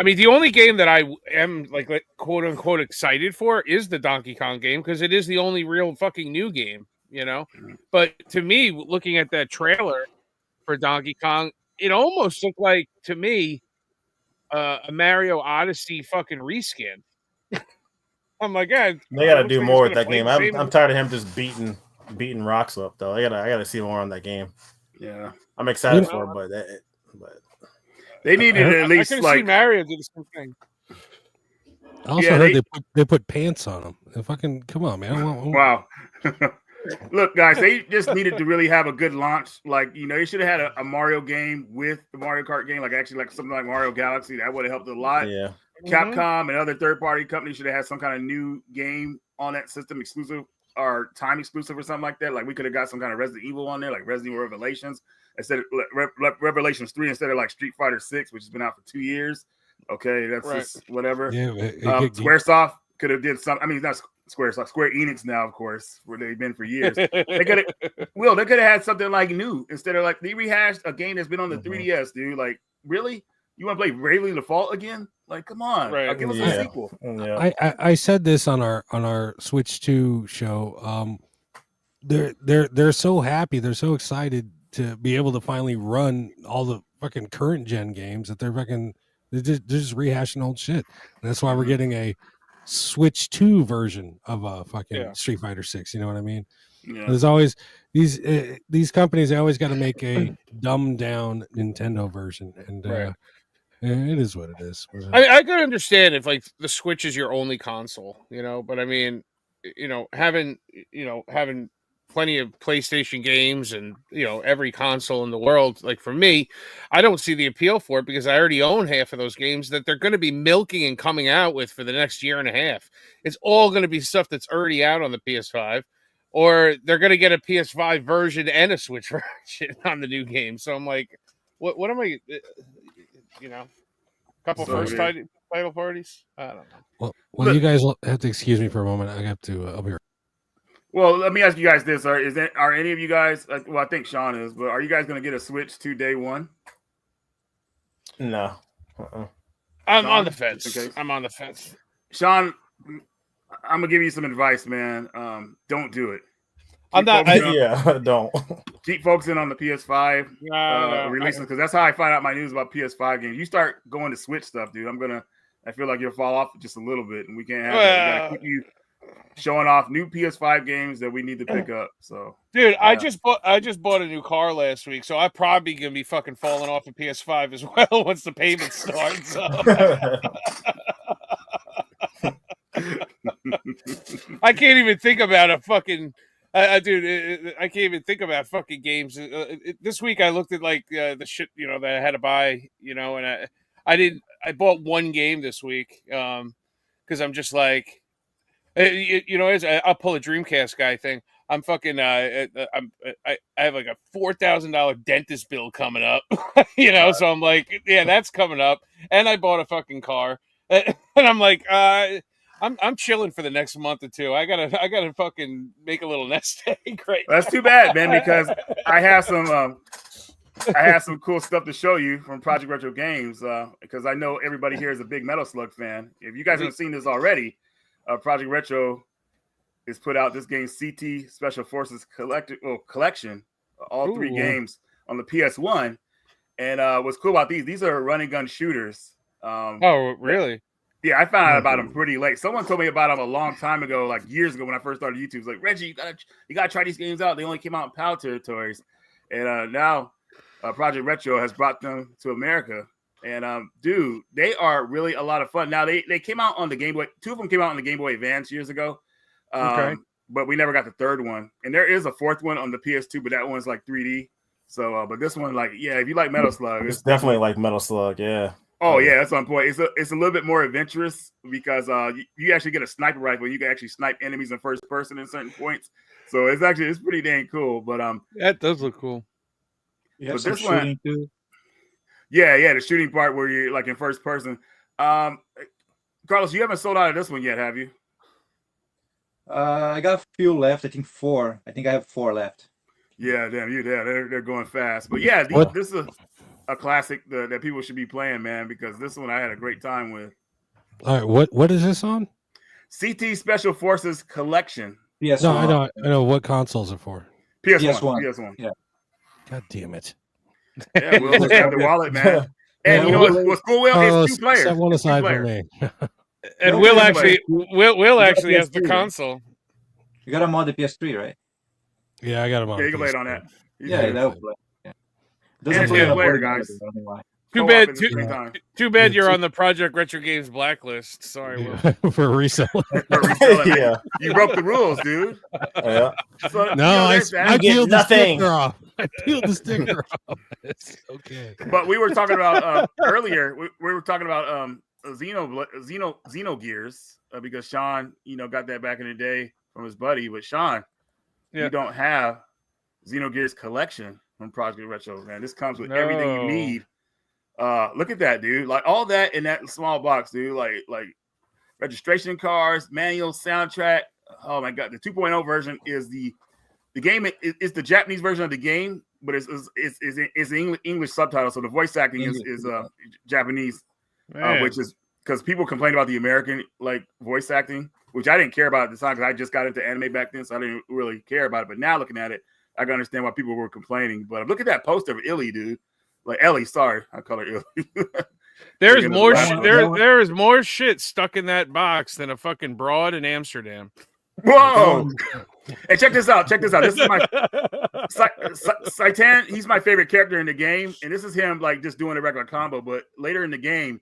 mean, the only game that I am like quote unquote excited for is the Donkey Kong game because it is the only real fucking new game, But to me, looking at that trailer for Donkey Kong, it almost looked like to me a Mario Odyssey fucking reskin. I'm like, yeah, They got to looks do like more it's with gonna that play game. the same. I'm tired of him just beating rocks up though. I gotta see more on that game. Yeah, I'm excited for it, but they needed at I least could like see Mario do the same thing. I also heard they put pants on them. Fucking come on, man! Wow. Look, guys, they just needed to really have a good launch. Like, they should have had a Mario game with the Mario Kart game, like actually like something like Mario Galaxy. That would have helped a lot. Yeah. Capcom and other third-party companies should have had some kind of new game on that system, exclusive or time exclusive or something like that. Like we could have got some kind of Resident Evil on there, like Resident Evil Revelations instead of Revelations 3 instead of like Street Fighter 6, which has been out for 2 years. Okay, that's just whatever. Yeah, Squaresoft could have did something. I mean, not Squaresoft, Square Enix now, of course, where they've been for years. They could have had something like new instead of like they rehashed a game that's been on the 3DS, dude. Like, really? You want to play Bravely Default again? Like, come on, give us a sequel. Yeah. I said this on our Switch 2 show. They're so happy, they're so excited to be able to finally run all the fucking current gen games that they're just rehashing old shit. And that's why we're getting a Switch 2 version of a fucking Street Fighter 6. You know what I mean? Yeah. There's always these companies. They always got to make a dumbed down Nintendo version, and it is what it is. I could understand if like the Switch is your only console, but I mean, having plenty of PlayStation games and every console in the world, like for me, I don't see the appeal for it because I already own half of those games that they're going to be milking and coming out with for the next year and a half. It's all going to be stuff that's already out on the PS5, or they're going to get a PS5 version and a Switch version on the new game. So I'm like, what am I? Couple first title parties. I don't know. Well, you guys have to excuse me for a moment. I have to. I'll be right. Well, let me ask you guys this: Are any of you guys? Well, I think Sean is, but are you guys going to get a Switch to day one? No. I'm on the fence. Okay. I'm on the fence. Sean, I'm gonna give you some advice, man. Don't do it. Don't. Keep focusing on the PS5 releases because that's how I find out my news about PS5 games. You start going to Switch stuff, dude. I feel like you'll fall off just a little bit, and we can't have that. We gotta keep you showing off new PS5 games that we need to pick up. So, dude, I just bought a new car last week, so I'm probably gonna be fucking falling off of PS5 as well once the payment starts. So. I can't even think about a fucking. Dude, I can't even think about fucking games. This week I looked at like the shit that I had to buy, and I bought one game this week because I'm just like, I'll pull a Dreamcast guy thing. I'm fucking I have like a $4,000 dentist bill coming up, so I'm like, yeah, that's coming up, and I bought a fucking car, and I'm like, I'm chilling for the next month or two. I gotta fucking make a little nest egg. Right. That's too bad, man, because I have some cool stuff to show you from Project Retro Games. Because I know everybody here is a big Metal Slug fan. If you guys haven't seen this already, Project Retro has put out this game CT Special Forces Collection, all three games on the PS1. And what's cool about these are run and gun shooters. Oh, really? Yeah, I found out about them pretty late. Someone told me about them a long time ago, like years ago when I first started YouTube. It's like, Reggie, you gotta try these games out. They only came out in PAL territories, and now Project Retro has brought them to America. And dude, they are really a lot of fun. Now they came out on the Game Boy. 2 of them came out on the Game Boy Advance years ago, but we never got the third one. And there is a fourth one on the PS2, but that one's like 3D. So, but this one, like, yeah, if you like Metal Slug, it's definitely like Metal Slug, yeah. Oh yeah, that's on point. It's a little bit more adventurous because you actually get a sniper rifle. You can actually snipe enemies in first person at certain points. So it's pretty dang cool. But that does look cool. Yeah, but some this one, shooting too. Yeah, the shooting part where you're like in first person. Carlos, you haven't sold out of this one yet, have you? I got a few left. I think 4. I think I have 4 left. Yeah, damn you. Yeah, they're going fast. But yeah, What? this is a classic that people should be playing, man, because this one I had a great time with. All right, what is this on? CT Special Forces Collection. PS1. No, I know what consoles are for. PS1. PS1. Yeah. God damn it! Yeah, Will just grab the wallet, man. And Yeah, you know what's cool, Will? Carlos, It's 2 players. set one It's 2 aside for players. me. And No, Will play actually, Will got actually has the PS3, right? console. You got him on the PS3, right? Yeah, I got him on. Yeah, you can play it PS3. on that. Yeah, that'll play. Yeah. Doesn't And play it's on a player, board guys. I don't know why. Too Co-op bad. at the same time. Too bad you're Yeah, on the Project Retro Games blacklist. Sorry, Will. Yeah, for resale. Resell it, man. Yeah. You broke the rules, dude. Yeah. So, No, you know, there's that. I get peeled the nothing. sticker off. I peeled the sticker off. It's okay. But we were talking about earlier. We were talking about Xeno Gears because Sean, got that back in the day from his buddy. But Sean, you don't have Xeno Gears collection from Project Retro, man. This comes with everything you need. Look at that, dude! Like all that in that small box, dude. Like registration cards, manual, soundtrack. Oh my god, the 2.0 version is the game. It's the Japanese version of the game, but it's English subtitles. So the voice acting is Japanese, which is because people complain about the American voice acting, which I didn't care about at the time because I just got into anime back then, so I didn't really care about it. But now looking at it, I can understand why people were complaining. But look at that poster of Illy, dude. Like Ellie, sorry, I call her Illy. There's more. There is more shit stuck in that box than a fucking broad in Amsterdam. Whoa! Hey, check this out. This is my Saitan. He's my favorite character in the game, and this is him just doing a regular combo. But later in the game,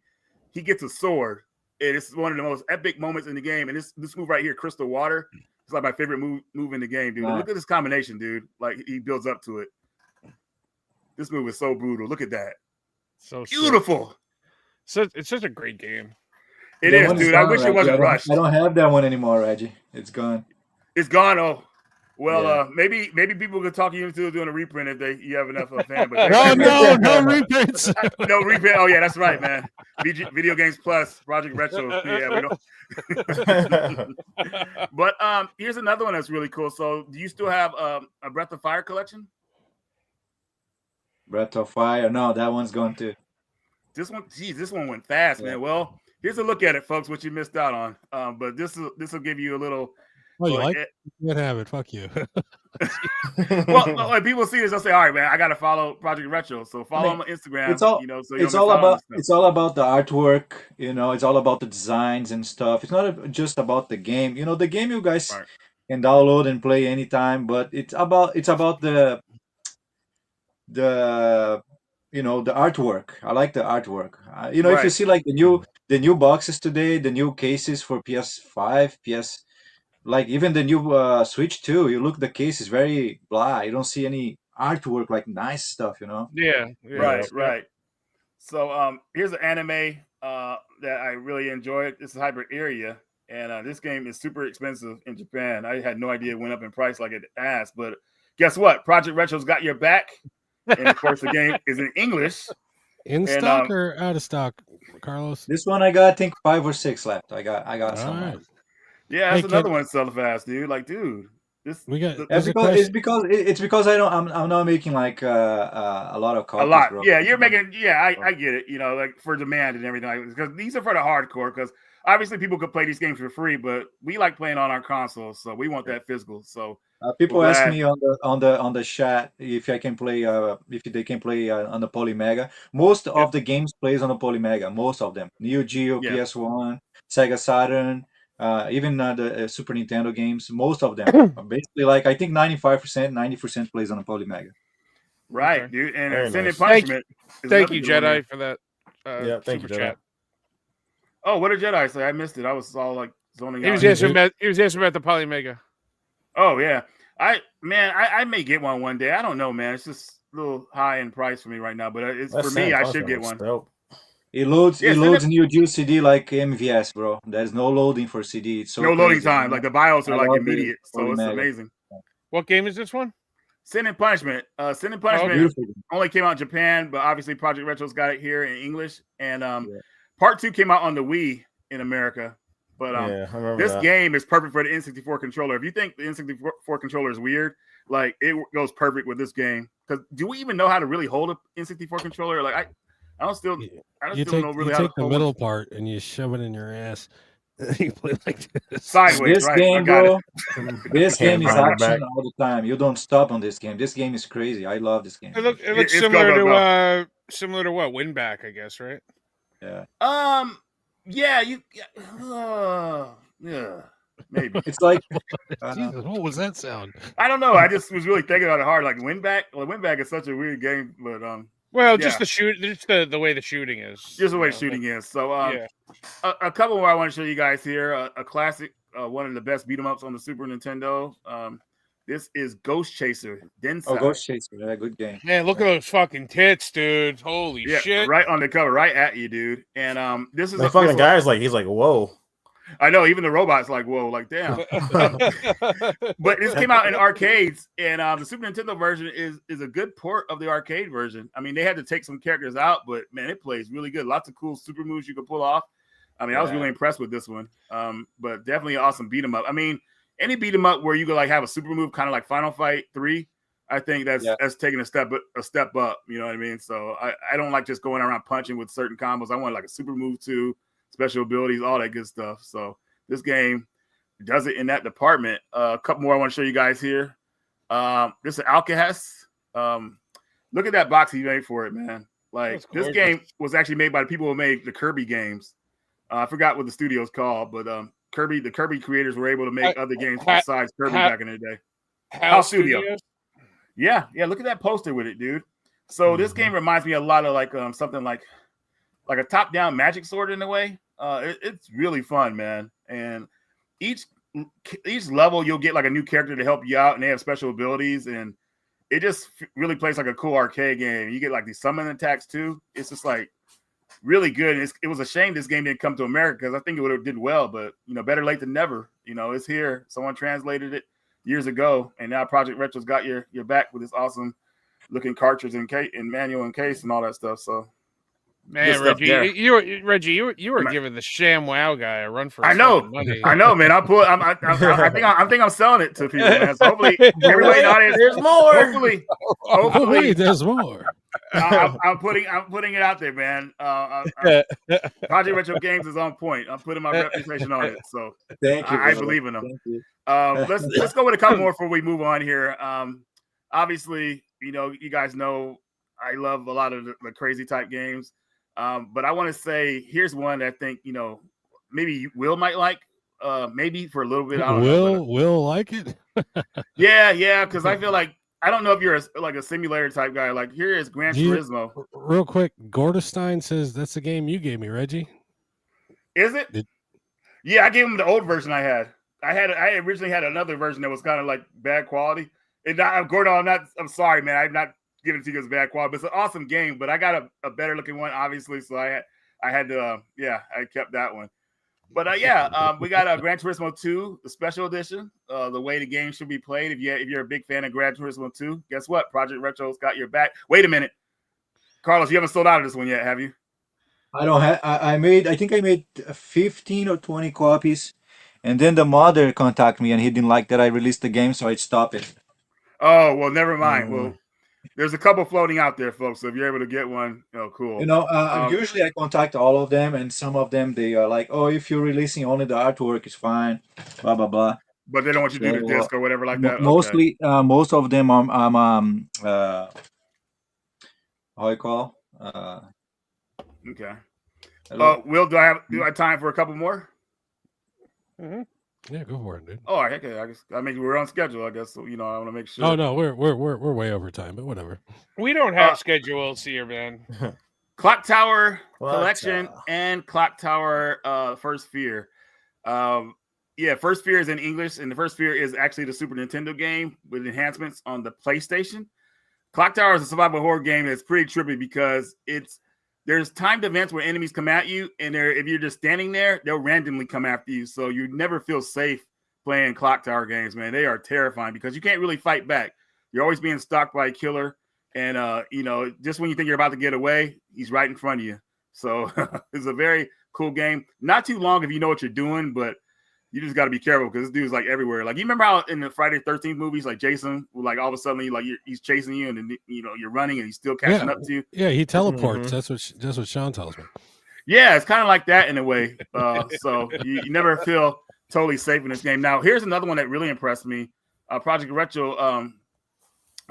he gets a sword, and it's one of the most epic moments in the game. And this move right here, Crystal Water, is like my favorite move in the game, dude. Look at this combination, dude. Like he builds up to it. This move is so brutal. Look at that. So beautiful. So it's such a great game. It is, dude. I wish it wasn't rushed. I don't have that one anymore, Reggie. It's gone. It's gone. Oh, well, maybe people could talk you into doing a reprint if you have enough of a fan. But no reprints. No reprint. Oh yeah, that's right, man. Video Games Plus, Project Retro. Yeah, we don't. But here's another one that's really cool. So, do you still have a Breath of Fire collection? Breath of Fire. No, that one's gone too. This one went fast, man. Well, here's a look at it, folks. What you missed out on. But this will give you a little. Oh, you like it? You can have it. Fuck you. Well, when people see this, they'll say, "All right, man, I got to follow Project Retro." So follow him on Instagram. It's all about the artwork. It's all about the designs and stuff. It's not just about the game. The game you guys can download and play anytime, but it's about the artwork. I like the artwork. If you see the new boxes today, the new cases for PS5, even the new Switch 2, you look, the case is very blah. You don't see any artwork, nice stuff, Yeah. Right. So here's an anime that I really enjoyed. This is Hyperia, and this game is super expensive in Japan. I had no idea it went up in price like it asked, but guess what? Project Retro's got your back. And of course, the game is in English. In stock or out of stock, Carlos? This one I got, I think 5 or 6 left. I got some. Right. Yeah, that's another one selling fast, dude. Like, dude, we got. It's because I'm not making a lot of copies. A lot, bro. yeah. You're making, I get it. For demand and everything, because these are for the hardcore. Because obviously, people could play these games for free, but we like playing on our consoles, so we want that physical. So. People ask me on the chat if I can play if they can play on the Polymega. Most of the games plays on the Polymega. Most of them, Neo Geo, PS1, Sega Saturn, even the Super Nintendo games. Most of them, basically, I think 95%, 90% plays on the Polymega. Right, dude. And Sin and nice. Punishment. Thank you, Jedi, for that. Thank you, Jedi. Chat. Oh, what did Jedi say? I missed it. I was all zoning out. He was answering about the Polymega. Oh yeah, I may get one day. I don't know, man. It's just a little high in price for me right now, but for me. I should get one. It loads Neo Geo CD like MVS, bro. There's no loading for CD. It's no loading time. Like the BIOS are immediate, so it's amazing. What game is this one? Sin and Punishment. Sin and Punishment only came out in Japan, but obviously Project Retro's got it here in English. And part 2 came out on the Wii in America. But Yeah, I remember this that. game is perfect for the N64 controller. If you think the N64 controller is weird, like it goes perfect with this game. Because do we even know how to really hold an N64 controller? Like I don't still know really how to take the hold middle one. part and you shove it in your ass. You play like this Sideways, This right? I game, got bro. it. This game Hands is behind your action back. all the time. You don't stop on this game. This game is crazy. I love this game. It looks It's similar go, go, to similar to what Winback, I guess, right? Yeah. Yeah, maybe. It's like Jesus, what was that sound? I don't know. I just was really thinking about it hard. Like Winback. Well, Winback is such a weird game, but Well, yeah. just the way the shooting is. Just the way shooting is. So yeah. A couple more I want to show you guys here. A classic, one of the best beat 'em ups on the Super Nintendo. This is Ghost Chaser. Densai. Ghost Chaser. Yeah, good game. Man, look at those fucking tits, dude. Holy shit. Right on the cover, right at you, dude. And this is The fucking guy's like, he's like, whoa. I know, even the robot's like, whoa, like damn. But this came out in arcades, and the Super Nintendo version is a good port of the arcade version. I mean, they had to take some characters out, but man, it plays really good. Lots of cool super moves you can pull off. I mean, I was really impressed with this one. But definitely an awesome beat 'em up. I mean, any beat 'em up where you could like have a super move, kind of like Final Fight 3, I think that's taking a step up. You know what I mean? So I don't like just going around punching with certain combos. I want like a super move too, special abilities, all that good stuff. So this game does it in that department. A couple more I want to show you guys here. This is Alcahest. Look at that box he made for it, man. Like this game was actually made by the people who made the Kirby games. I forgot what the studio's called, but the Kirby creators were able to make other games besides Kirby back in the day. House Studio. Yeah. Look at that poster with it, dude. So this game reminds me a lot of like something like a top-down Magic Sword in a way. It's really fun, man. And each level you'll get like a new character to help you out, and they have special abilities, and it just really plays like a cool arcade game. You get like these summon attacks too. It's just like really good. And it was a shame this game didn't come to America because I think it would have did well, but better late than never. It's here. Someone translated it years ago, and now Project Retro's got your back with this awesome looking cartridge and manual and case and all that stuff. So man, Reggie, you were giving the ShamWow guy a run for his money. I know, man. I think I'm selling it to people, man. So hopefully everybody in the audience, there's more. Hopefully there's more. I'm putting it out there, man. Project Retro Games is on point. I'm putting my reputation on it, so thank you. I believe in them. Let's go with a couple more before we move on here. Obviously, you guys know I love a lot of the crazy type games, but I want to say here's one that I think maybe Will might like. Maybe for a little bit. I don't know. Will like it? Yeah, because I feel like. I don't know if you're a simulator type guy. Like here is Gran Turismo. Real quick, Gordestein says that's the game you gave me, Reggie. Is it? Yeah, I gave him the old version I had. I originally had another version that was kind of like bad quality. And Gordon, I'm sorry, man. I'm not giving it to you as bad quality, but it's an awesome game. But I got a better looking one, obviously. So I had to I kept that one. But we got Gran Turismo 2, the special edition, the way the game should be played. If you're a big fan of Gran Turismo 2, guess what? Project Retro's got your back. Wait a minute, Carlos, you haven't sold out of this one yet, have you? I don't have. I think I made 15 or 20 copies, and then the mother contacted me, and he didn't like that I released the game, so I stopped it. Oh well, never mind. Well, there's a couple floating out there, folks. So if you're able to get one, cool. Usually I contact all of them, and some of them they are like, "Oh, if you're releasing only the artwork, it's fine." Blah blah blah. But they don't want you to do the disc or whatever like that. Mostly, most of them how I call. Okay. Will, do I have time for a couple more? Mm-hmm. Yeah, go for it, dude. Oh, okay. I mean, we're on schedule, I guess. So, I want to make sure. Oh no, we're way over time, but whatever. We don't have schedules here, man. Clock Tower Collection and Clock Tower First Fear. First Fear is in English, and the First Fear is actually the Super Nintendo game with enhancements on the PlayStation. Clock Tower is a survival horror game that's pretty trippy because there's timed events where enemies come at you, and if you're just standing there, they'll randomly come after you. So you never feel safe playing Clock Tower games, man. They are terrifying because you can't really fight back. You're always being stalked by a killer, and just when you think you're about to get away, he's right in front of you. So it's a very cool game. Not too long if you know what you're doing, but you just got to be careful because this dude's like everywhere. Like you remember how in the Friday 13th movies, like Jason, like all of a sudden he's chasing you and then you're running and he's still catching up to you. Yeah, he teleports. That's what Sean tells me. Yeah, it's kind of like that in a way. So you never feel totally safe in this game. Now, here's another one that really impressed me. Project Retro,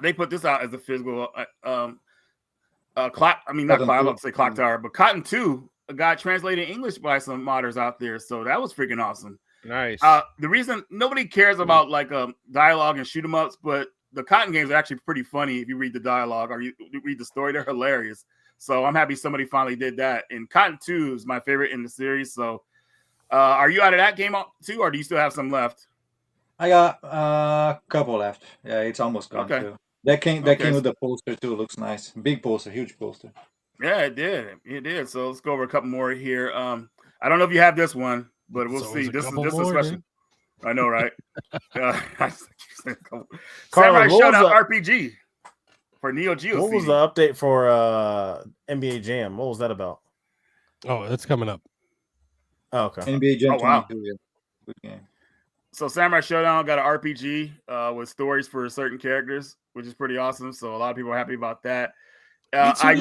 they put this out as a physical clock. I mean, not clock. I don't say clock tower, but Cotton 2 got translated in English by some modders out there. So that was freaking awesome. Nice. The reason nobody cares about like dialogue and shoot 'em ups, but the Cotton games are actually pretty funny if you read the dialogue or you read the story. They're hilarious. So I'm happy somebody finally did that. And Cotton 2 is my favorite in the series. So are you out of that game too, or do you still have some left? I got a couple left. Yeah, it's almost gone too. That came with the poster too. Looks nice. Big poster, huge poster. Yeah, it did. It did. So let's go over a couple more here. I don't know if you have this one, but we'll see. This is special. I know, right? Samurai Showdown RPG for Neo Geo. What was the update for NBA Jam? What was that about? Oh, that's coming up. Oh, okay. NBA Jam 22. Wow. Yeah. Good game. So Samurai Showdown got an RPG with stories for certain characters, which is pretty awesome. So a lot of people are happy about that. I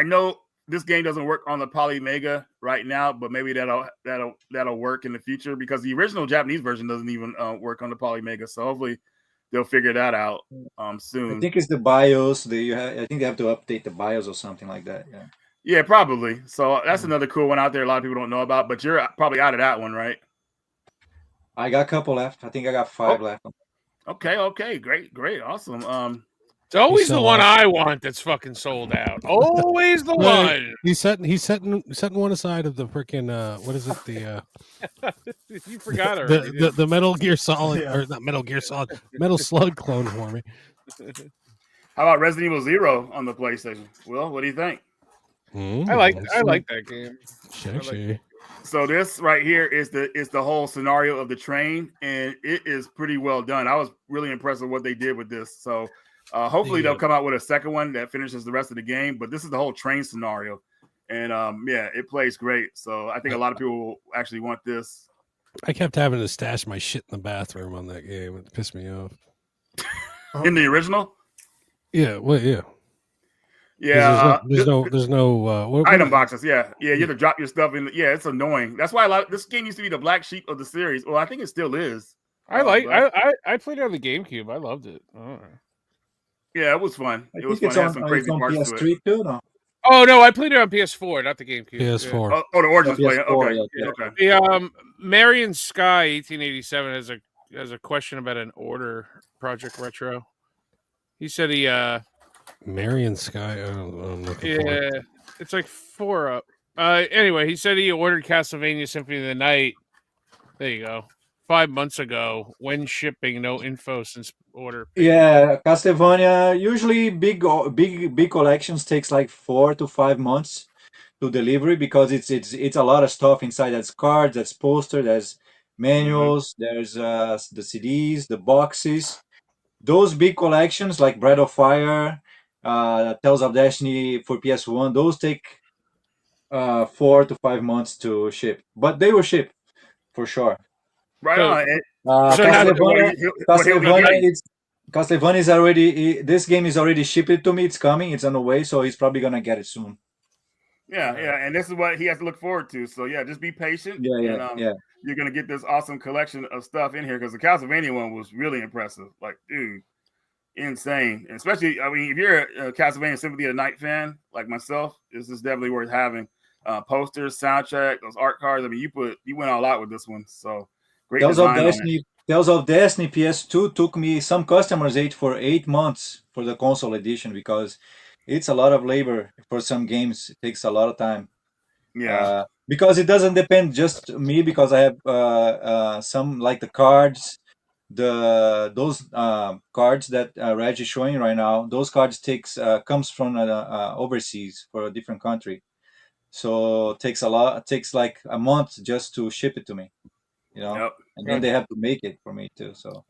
know this game doesn't work on the Polymega right now, but maybe that'll work in the future because the original Japanese version doesn't even work on the Polymega. So hopefully they'll figure that out soon. I think it's the BIOS. I think they have to update the BIOS or something like that. Yeah. Yeah, probably. So that's another cool one out there. A lot of people don't know about, but you're probably out of that one, right? I got a couple left. I think I got 5 left. Okay, great, awesome. It's always the one I want that's fucking sold out. Always the one. He's setting one aside of the freaking what is it? The you forgot already. The Metal Gear Solid or not Metal Gear Solid, Metal Slug clone for me. How about Resident Evil 0 on the PlayStation? Will, what do you think? I like that game. So this right here is the whole scenario of the train, and it is pretty well done. I was really impressed with what they did with this. So hopefully they'll come out with a second one that finishes the rest of the game. But this is the whole train scenario, and it plays great. So I think a lot of people will actually want this. I kept having to stash my shit in the bathroom on that game. It pissed me off. In the original? Yeah. Well, yeah. Yeah, there's no item boxes. Yeah, you have to drop your stuff in. Yeah, it's annoying. That's why this game used to be the black sheep of the series. Well, I think it still is. I played it on the GameCube. I loved it. Yeah, it was fun. It was fun. It had some crazy parts to it. Too, no? Oh no, I played it on PS4, not the GameCube. PS4. Yeah. Oh, the Origins play. Okay. Yeah. Okay. The Marion Sky 1887 has a question about an order, Project Retro. He said he Marion Sky. I'm looking for it. It's like 4 up. Anyway, he said he ordered Castlevania Symphony of the Night. There you go. 5 months ago. When shipping? No info since order. Yeah, Castlevania. Usually, big collections takes like 4 to 5 months to delivery because it's a lot of stuff inside. That's cards, that's poster, there's manuals, there's the CDs, the boxes. Those big collections like Breath of Fire, Tales of Destiny for PS1, those take 4 to 5 months to ship, but they will ship for sure. Right on. Castlevania is already. This game is already shipped to me. It's coming. It's on the way, so he's probably gonna get it soon. Yeah, and this is what he has to look forward to. So yeah, just be patient. Yeah. You're gonna get this awesome collection of stuff in here because the Castlevania one was really impressive. Like, dude, insane. And especially, I mean, if you're a Castlevania Symphony of the Night fan like myself, this is definitely worth having. Posters, soundtrack, those art cards. I mean, you went all out with this one. So great. Tales of Destiny PS2 took me. Some customers ate for 8 months for the console edition because it's a lot of labor for some games. It takes a lot of time. Yeah. Because it doesn't depend just me because I have some like the cards, those cards that Reggie is showing right now. Those cards comes from overseas for a different country, so it takes like a month just to ship it to me, Yep. and then they have to make it for me too. So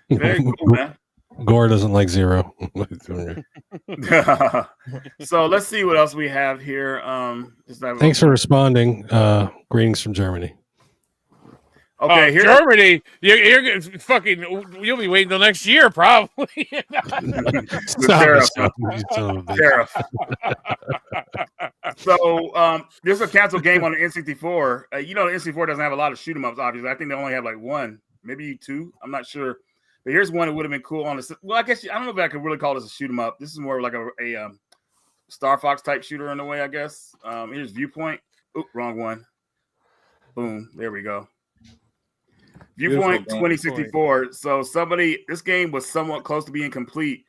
very cool, man. Gore doesn't like zero. So let's see what else we have here. Thanks for responding. Greetings from Germany. Okay, here. Germany. You're fucking. You'll be waiting till next year, probably. The tariff. Tariff. So this is a canceled game on the N64. You know, the N64 doesn't have a lot of shoot 'em ups. Obviously, I think they only have like one, maybe two. I'm not sure. But here's one that would have been cool on the. Well, I guess I don't know if I could really call this a shoot 'em up. This is more like a Star Fox type shooter in a way, I guess. Here's Viewpoint. Oop, wrong one. Boom. There we go. Viewpoint 2064. So this game was somewhat close to being complete,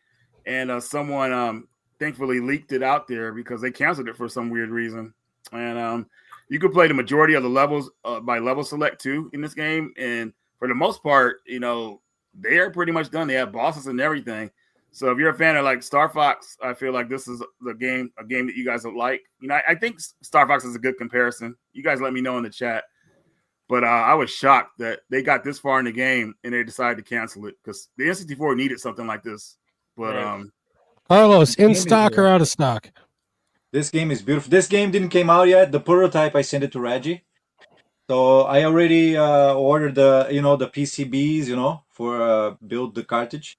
and someone thankfully leaked it out there because they canceled it for some weird reason. And you could play the majority of the levels by level select too in this game, and for the most part, you know, they are pretty much done. They have bosses and everything. So if you're a fan of like Star Fox, I feel like this is a game that you guys would like. You know, I think Star Fox is a good comparison. You guys let me know in the chat. But I was shocked that they got this far in the game and they decided to cancel it because the N64 needed something like this. But Carlos, in stock or out of stock? This game is beautiful. This game didn't came out yet. The prototype I sent it to Reggie. So I already ordered the PCBs for build the cartridge.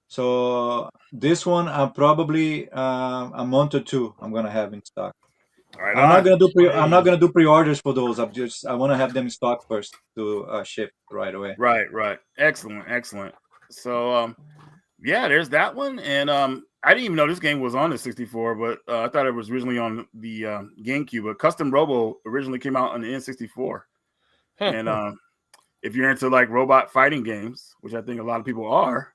So this one I'm probably a month or two I'm gonna have in stock. Right I'm not gonna do pre-orders for those. I want to have them in stock first to ship right away. Right. Excellent. So yeah, there's that one. And I didn't even know this game was on the 64, but I thought it was originally on the GameCube. But Custom Robo originally came out on the N64. And if you're into like robot fighting games, which I think a lot of people are,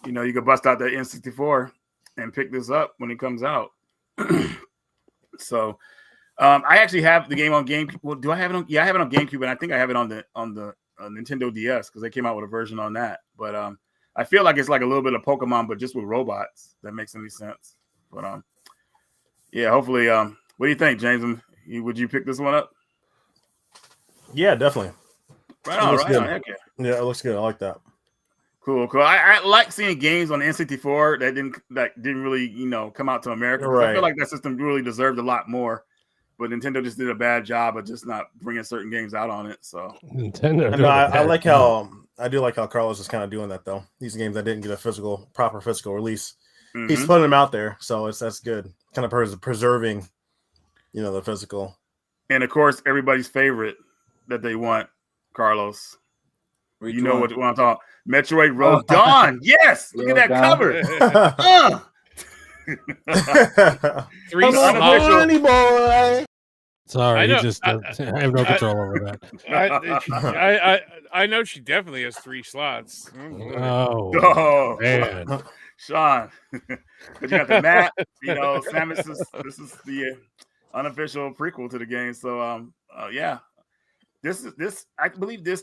you know, you could bust out that N64 and pick this up when it comes out. So I actually have the game on GameCube. Well, do I have it on? Yeah, I have it on GameCube, and I think I have it on the Nintendo DS because they came out with a version on that. But I feel like it's like a little bit of Pokemon, but just with robots. That makes any sense. But yeah, hopefully. What do you think, James? Would you pick this one up? Yeah, definitely. Right on. Okay. Yeah, it looks good. I like that. Cool. I like seeing games on the N64 that didn't really, come out to America. Right. I feel like that system really deserved a lot more, but Nintendo just did a bad job of just not bringing certain games out on it. So Nintendo. I do like how Carlos is kind of doing that though. These games that didn't get a proper physical release, Mhm. he's putting them out there, so that's good. Kind of preserving, the physical. And of course, everybody's favorite that they want, Carlos. You know what I'm talking about. Metroid Road Dawn. Yes, look at that cover. Three slots. boy. Sorry, I know- I have no control over that. I know she definitely has 3 slots. Oh, man. Sean. But you got the map, Samus this is the unofficial prequel to the game. So yeah. This I believe this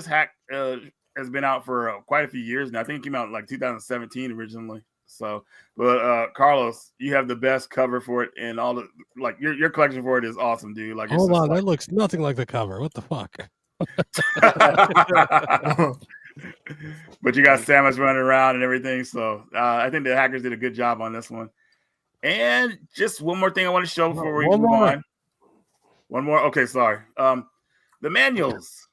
hack has been out for quite a few years now. I think it came out in like 2017 originally. So, but Carlos, you have the best cover for it, and all the your collection for it is awesome, dude. Like, Hold on, that looks nothing like the cover. What the fuck? But you got Samus running around and everything. So I think the hackers did a good job on this one. And just one more thing I want to show before we move on. One more. Okay, sorry. The manuals.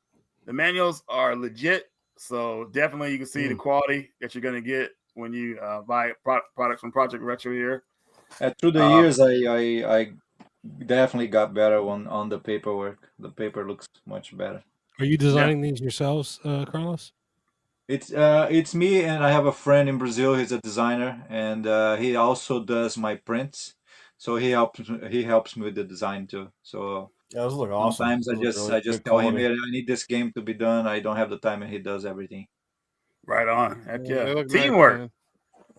The manuals are legit. So definitely you can see the quality that you're going to get when you buy products from Project Retro here. Through the years, I definitely got better on the paperwork. The paper looks much better. Are you designing these yourselves, Carlos? It's me, and I have a friend in Brazil. He's a designer, and he also does my prints. So he helps me with the design too. So yeah, those look awesome. Sometimes I just tell him, "Hey, I need this game to be done. I don't have the time," and he does everything. Right on. Heck They yeah. look Teamwork.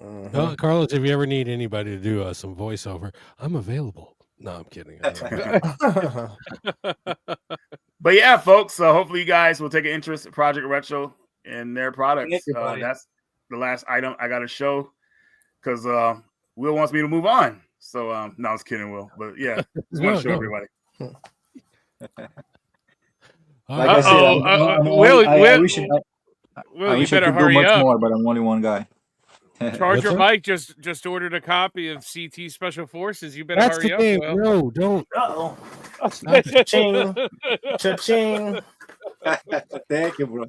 nice, No, Carlos, if you ever need anybody to do some voiceover, I'm available. No, I'm kidding. But yeah, folks. So hopefully you guys will take an interest in Project Retro and their products. That's the last item I got to show because Will wants me to move on. So no, I was kidding, Will. But yeah, just want to show everybody. Like I said, Will, I wish you I could better do hurry much up. more, but I'm only one guy. Charger up? Mike just ordered a copy of CT Special Forces. You better That's hurry the up. game. Will. No, don't. Uh-oh. Stop it. Cha-ching. Cha-ching. Thank you, bro.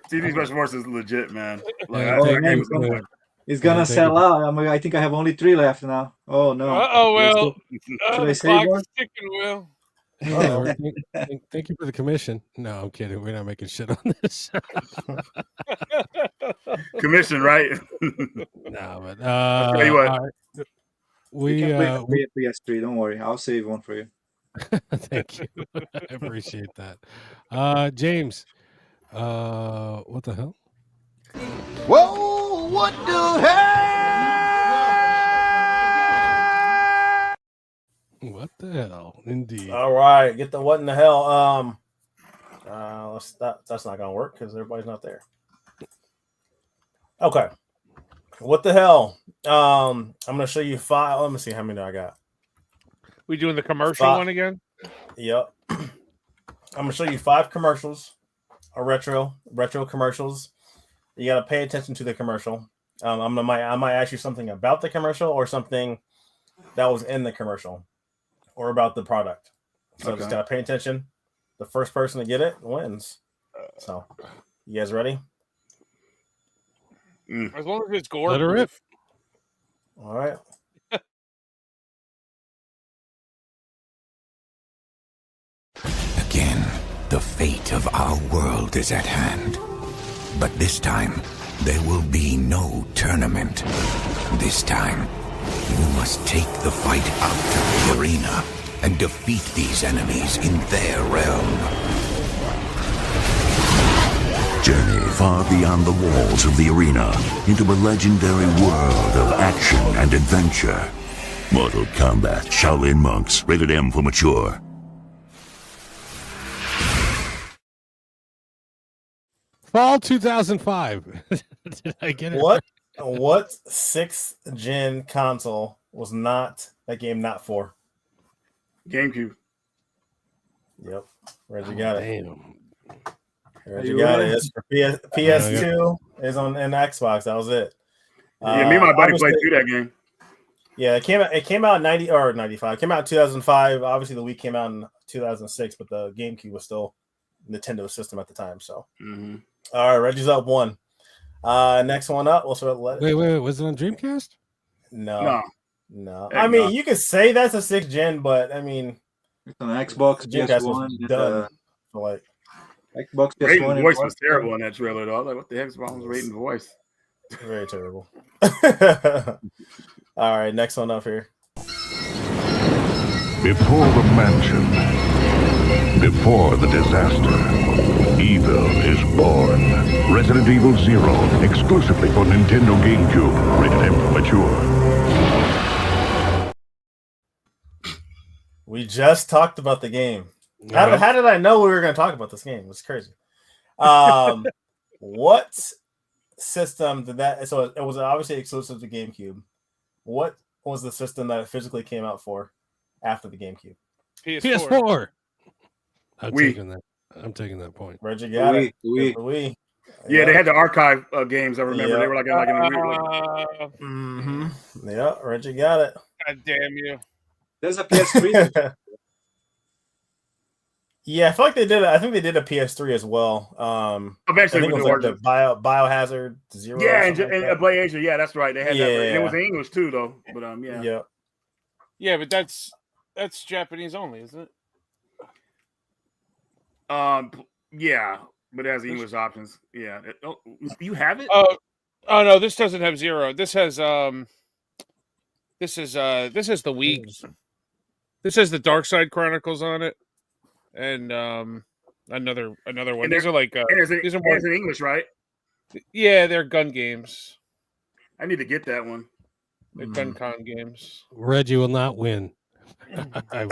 CD Special Forces is legit, man. Like Yeah, that thank game you, was bro. good. It's gonna thank sell you. out. I think I have only 3 left now. Oh no. Will. Should I The save clock's one? ticking, Will. Hey, Uh-oh. thank you for the commission. No, I'm kidding. We're not making shit on this. Commission, right? No, but I'll tell you what. all right. You we can play PS3. Don't worry. I'll save one for you. thank you. I appreciate that. James, what the hell? Whoa, what the hell? What the hell? Indeed. All right, get the what in the hell. That's not gonna work because everybody's not there. Okay, what the hell? I'm gonna show you 5. Let me see how many I got. We doing the commercial 5. one again? Yep. I'm gonna show you 5 commercials, retro commercials. You gotta pay attention to the commercial. I might ask you something about the commercial or something that was in the commercial or about the product. So just gotta pay attention. The first person to get it wins. So, you guys ready? As long as it's gore Let her rip. proof. All right. Again, the fate of our world is at hand. But this time, there will be no tournament. This time, you must take the fight out of the arena and defeat these enemies in their realm. Journey far beyond the walls of the arena into a legendary world of action and adventure. Mortal Kombat Shaolin Monks, rated M for mature. Fall 2005. Did I get it? What 6th gen console was not that game not for? GameCube. Yep. Reggie got it. Damn. Reggie got it. It's for PS2 is on an Xbox. That was it. Yeah, me and my buddy played through that game. Yeah, it came out in 90 or 95. It came out in 2005. Obviously, the Wii came out in 2006, but the GameCube was still Nintendo system at the time. So, All right, Reggie's up 1. Next one up. We'll sort of Wait. Was it on Dreamcast? No. I mean, you could say that's a 6th gen, but I mean, it's on Xbox, Dreamcast PS1, was done. For like Xbox, PS1. Raiden's voice was terrible in that trailer, though. I was like, what the heck's wrong with Raiden's voice? Very terrible. All right, next one up here. Before the mansion, before the disaster, evil is born. Resident Evil 0, exclusively for Nintendo GameCube, rated M for mature. We just talked about the game. How did I know we were going to talk about this game? It's crazy. What system did that? So it was obviously exclusive to GameCube. What was the system that it physically came out for after the GameCube? PS4. I'm taking that point. Reggie got it. Wii. Yeah, they had the archive games. I remember they were like in Yeah, Reggie got it. God damn you! There's a PS3. Yeah, I feel like they did. I think they did a PS3 as well. Eventually, I think it was like the Biohazard 0. Yeah, and Play Asia. Yeah, that's right. They had that. Yeah. It was in English too, though. But yeah. Yeah, but that's Japanese only, isn't it? Yeah, but it has English options. Yeah. You have it? Oh no, this doesn't have 0. This has this is the Wii. This has the Dark Side Chronicles on it, and another one. And These are like these are more in English, right? Yeah, they're gun games. I need to get that one. They're gun con games. Reggie will not win. I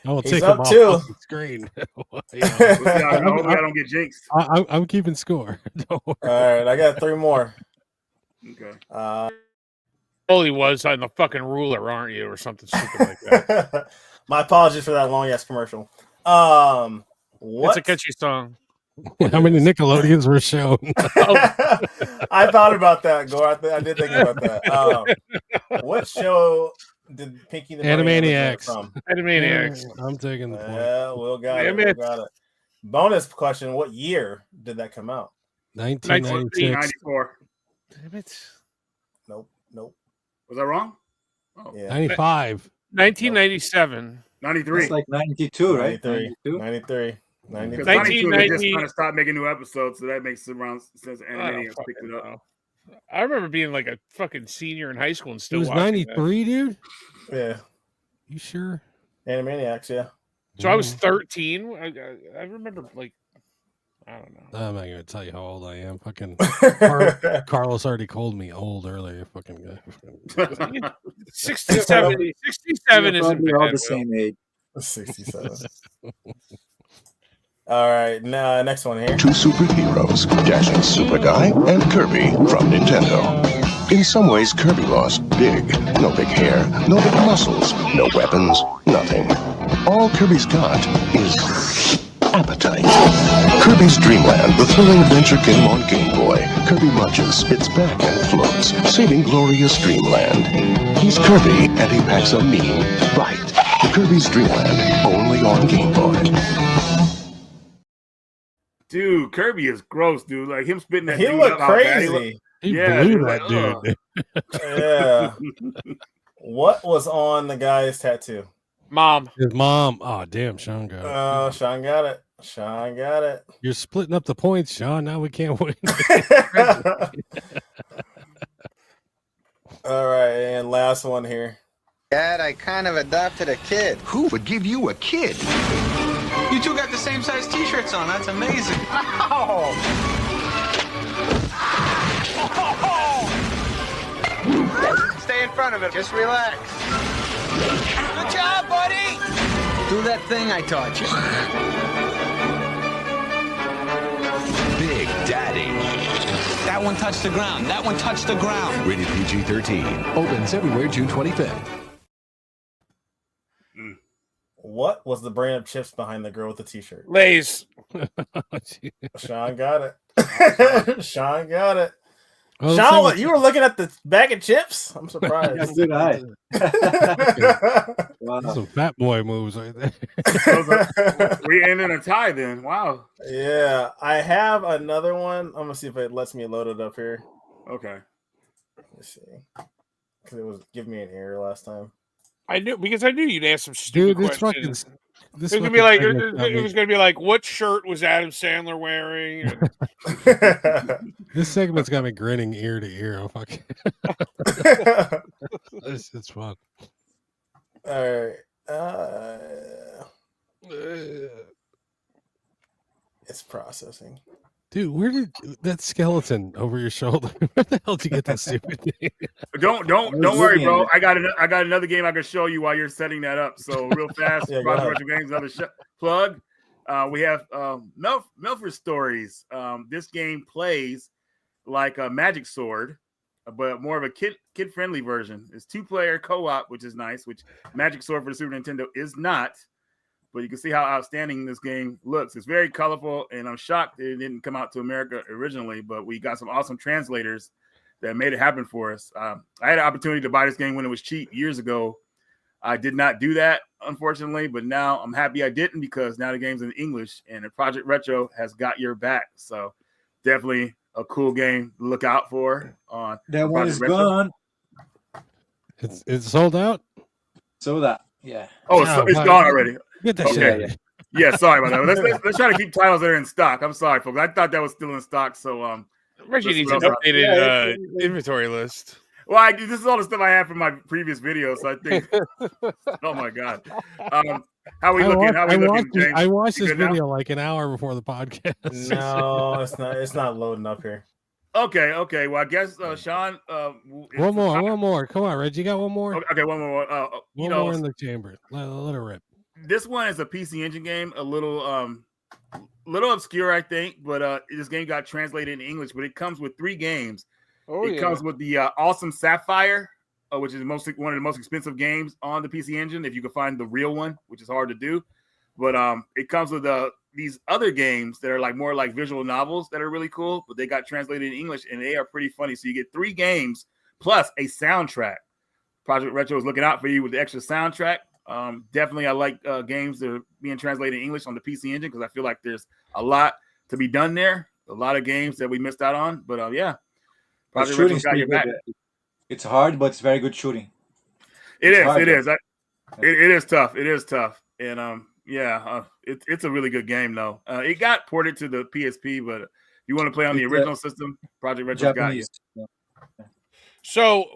will take him off the screen. Hopefully I don't get jinxed. I'm keeping score. Don't worry. All right, I got 3 more. Okay. Holy was on the fucking ruler, aren't you, or something stupid like that? My apologies for that long ass commercial. It's a catchy song. How many Nickelodeons were shown? I thought about that, Gore. I did think about that. What show did Pinky the Brain originate Animaniacs. from? Animaniacs. I'm taking the point. Yeah, Will got Damn it. Will it. got it. Bonus question: what year did that come out? 1996. 94. Damn it. Nope. Was I wrong? Oh. Yeah. 95. 1997. 93. It's like 92, right? 93. 92? 93. Because 92, they just 1990 kind of stopped making new episodes, so that makes around since I Animaniacs don't picked it fucking up. know. I remember being like a fucking senior in high school and It still was watching 93, dude? Yeah. You sure? Animaniacs, yeah. that. So I was 13. I remember, like, I don't know. I'm not going to tell you how old I am. Fucking Carlos already called me old earlier. Fucking guy. 67 You're isn't probably all bad, the Will. same age. 67. All right, now next one here. Two superheroes, Dashing Super Guy and Kirby from Nintendo. In some ways, Kirby lost big. No big hair, no big muscles, no weapons, nothing. All Kirby's got is appetite. Kirby's Dream Land, the thrilling adventure game on Game Boy. Kirby munches, spits back, and floats, saving glorious Dreamland. He's Kirby, and he packs a mean bite. Kirby's Dream Land, only on Game Boy. Dude, Kirby is gross, dude. Like him spitting that He dude looked up out bad. crazy. He Yeah, blew dude, that like, dude. Yeah. What was on the guy's tattoo? Mom. His mom. Oh, damn, Sean got it. Oh, Sean got it. Sean got it. You're splitting up the points, Sean. Now we can't win. All right, and last one here. Dad, I kind of adopted a kid. Who would give you a kid? You two got the same size t-shirts on. That's amazing. Stay in front of it. Just relax. Good job, buddy. Do that thing I taught you. Big Daddy. That one touched the ground. That one touched the ground. Rated PG-13. Opens everywhere June 25th. What was the brand of chips behind the girl with the t-shirt? Lay's. Sean got it. Sean got it. Oh, Sean, so- you were looking at the bag of chips? I'm surprised. Yes, did I? Wow. Some fat boy moves right there. We ended a tie then. Wow. Yeah, I have another one. I'm gonna see if it lets me load it up here. Okay. Let's see, because it was giving me an error last time. I knew you'd ask some stupid Dude, this questions. fucking. It This was gonna be like segment got it me- was gonna be like, what shirt was Adam Sandler wearing? This segment's got me grinning ear to ear. Oh, fuck. It's fun. All right. It's processing. Dude, where did that skeleton over your shoulder? Where the hell did you get that stupid thing? Don't worry, bro. I got another game I can show you while you're setting that up. So real fast, Yeah, go ahead. Retro Games, another plug. We have Milford Stories. This game plays like a Magic Sword, but more of a kid friendly version. It's 2-player co-op, which is nice. Which Magic Sword for the Super Nintendo is not. But you can see how outstanding this game looks. It's very colorful, and I'm shocked it didn't come out to America originally, but we got some awesome translators that made it happen for us. I had an opportunity to buy this game when it was cheap years ago. I did not do that, unfortunately, but now I'm happy I didn't because now the game's in English, and the Project Retro has got your back. So definitely a cool game to look out for. On That one Project is Retro. gone. It's sold out. So that, yeah. Oh, it's gone already. Get that shit out of here. Yeah, sorry about that. Let's try to keep titles that are in stock. I'm sorry, folks. I thought that was still in stock. So Reggie needs what an else- updated inventory list. Well, this is all the stuff I have from my previous videos. So I think, oh my god, how we looking? How we looking, James? I watched You this good now? video like an hour before the podcast. No, it's not. It's not loading up here. Okay. Well, I guess Sean. One more. Come on, Reggie. You got one more? Okay, one more. One more in the chamber. Let it rip. This one is a PC Engine game, a little obscure, I think, but this game got translated in English. But it comes with 3 games. It comes with the Awesome Sapphire, which is one of the most expensive games on the PC Engine, if you can find the real one, which is hard to do. But it comes with these other games that are like more like visual novels that are really cool, but they got translated in English and they are pretty funny. So you get 3 games plus a soundtrack. Project Retro is looking out for you with the extra soundtrack. Definitely, I like games that are being translated in English on the PC Engine because I feel like there's a lot to be done there. A lot of games that we missed out on, but yeah, Project Retro's got your back. It's hard, but it's very good shooting. It is tough. It is tough, and it's a really good game though. It got ported to the PSP, but if you want to play on the original system, Project Retro's got you. So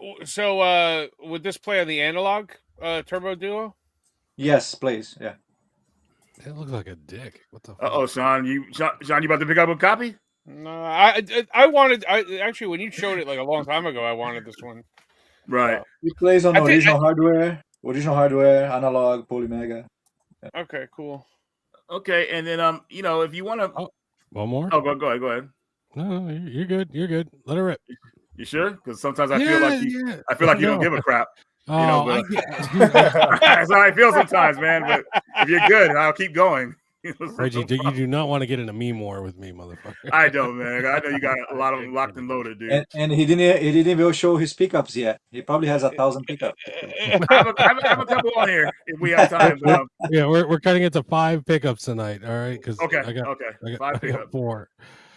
would this play on the analog Turbo Duo? Yes, please. Yeah. It looks like a dick. What the? Sean, you about to pick up a copy? No, I wanted. Actually, when you showed it like a long time ago, I wanted this one. Right. It plays on original hardware, analog, Polymega. Yeah. Okay, cool. Okay, and then if you want to, one more. Oh, go ahead. No, you're good. You're good. Let her rip. You sure? Because sometimes I feel like you don't give a crap. Oh, That's how I feel sometimes, man. But if you're good, I'll keep going. Reggie, you do not want to get into me more with me, motherfucker. I don't, man. I know you got a lot of them locked and loaded, dude. And he didn't even show his pickups yet. He probably has 1,000 pickups. I have a couple on here if we have time. Yeah, we're cutting it to 5 pickups tonight. All right, because okay, I got 5 pickups. 4.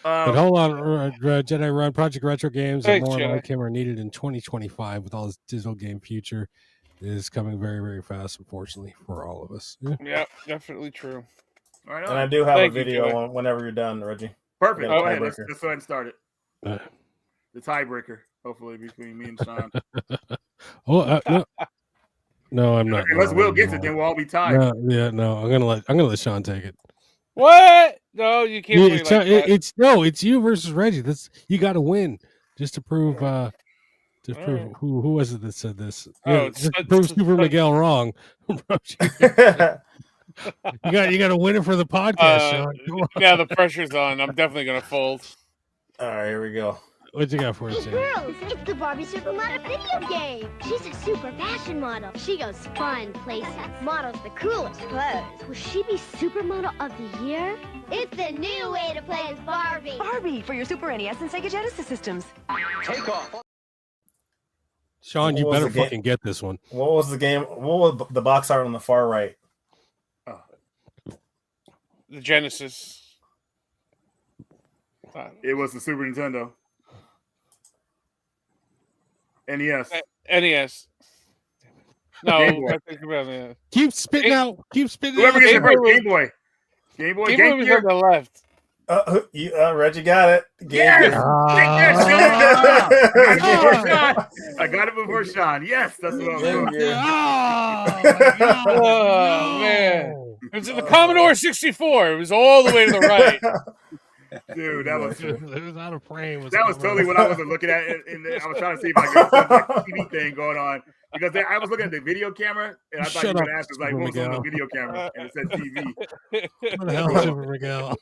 But hold on, Jedi Run Project Retro games and more Jedi. like him are needed in 2025 with all this digital game future. It is coming very, very fast, unfortunately, for all of us. Yeah, definitely true. Right and I do have a video whenever you're done, Reggie. Perfect. Go ahead. Let's go ahead and start it. The tiebreaker, hopefully, between me and Sean. No, I'm not. Okay, Will gets it, then we'll all be tied. No. I'm gonna let Sean take it. What? No, you can't. It's you versus Reggie. You got to win just to prove. Who was it that said this? Just to prove Super Miguel wrong. You got to win it for the podcast, Sean. Now the pressure's on. I'm definitely gonna fold. All right, here we go. What you got for us, Hey girls, it's the Barbie Supermodel video game. She's a super fashion model. She goes fun places, models the coolest clothes. Will she be Supermodel of the Year? It's the new way to play as Barbie. Barbie for your Super NES and Sega Genesis systems. Take off. Sean, you better fucking get this one. What was the game? What was the box art on the far right? The Genesis. It was the Super Nintendo. NES. NES. No, I think about it. Keep spitting out. Whoever gets it first, Game Boy. Game Boy. Game Boy was on the left. Reggie got it. Yes! I got it before Sean. Yes, that's what I was doing. Oh, man. It was the Commodore 64. It was all the way to the right. Dude, that was it was out of frame. That was totally what I wasn't looking at. And I was trying to see if I could get some TV thing going on. Because I was looking at the video camera, and I thought you were going to ask us, like, what was on the video camera? And it said TV. What the hell, Super Miguel?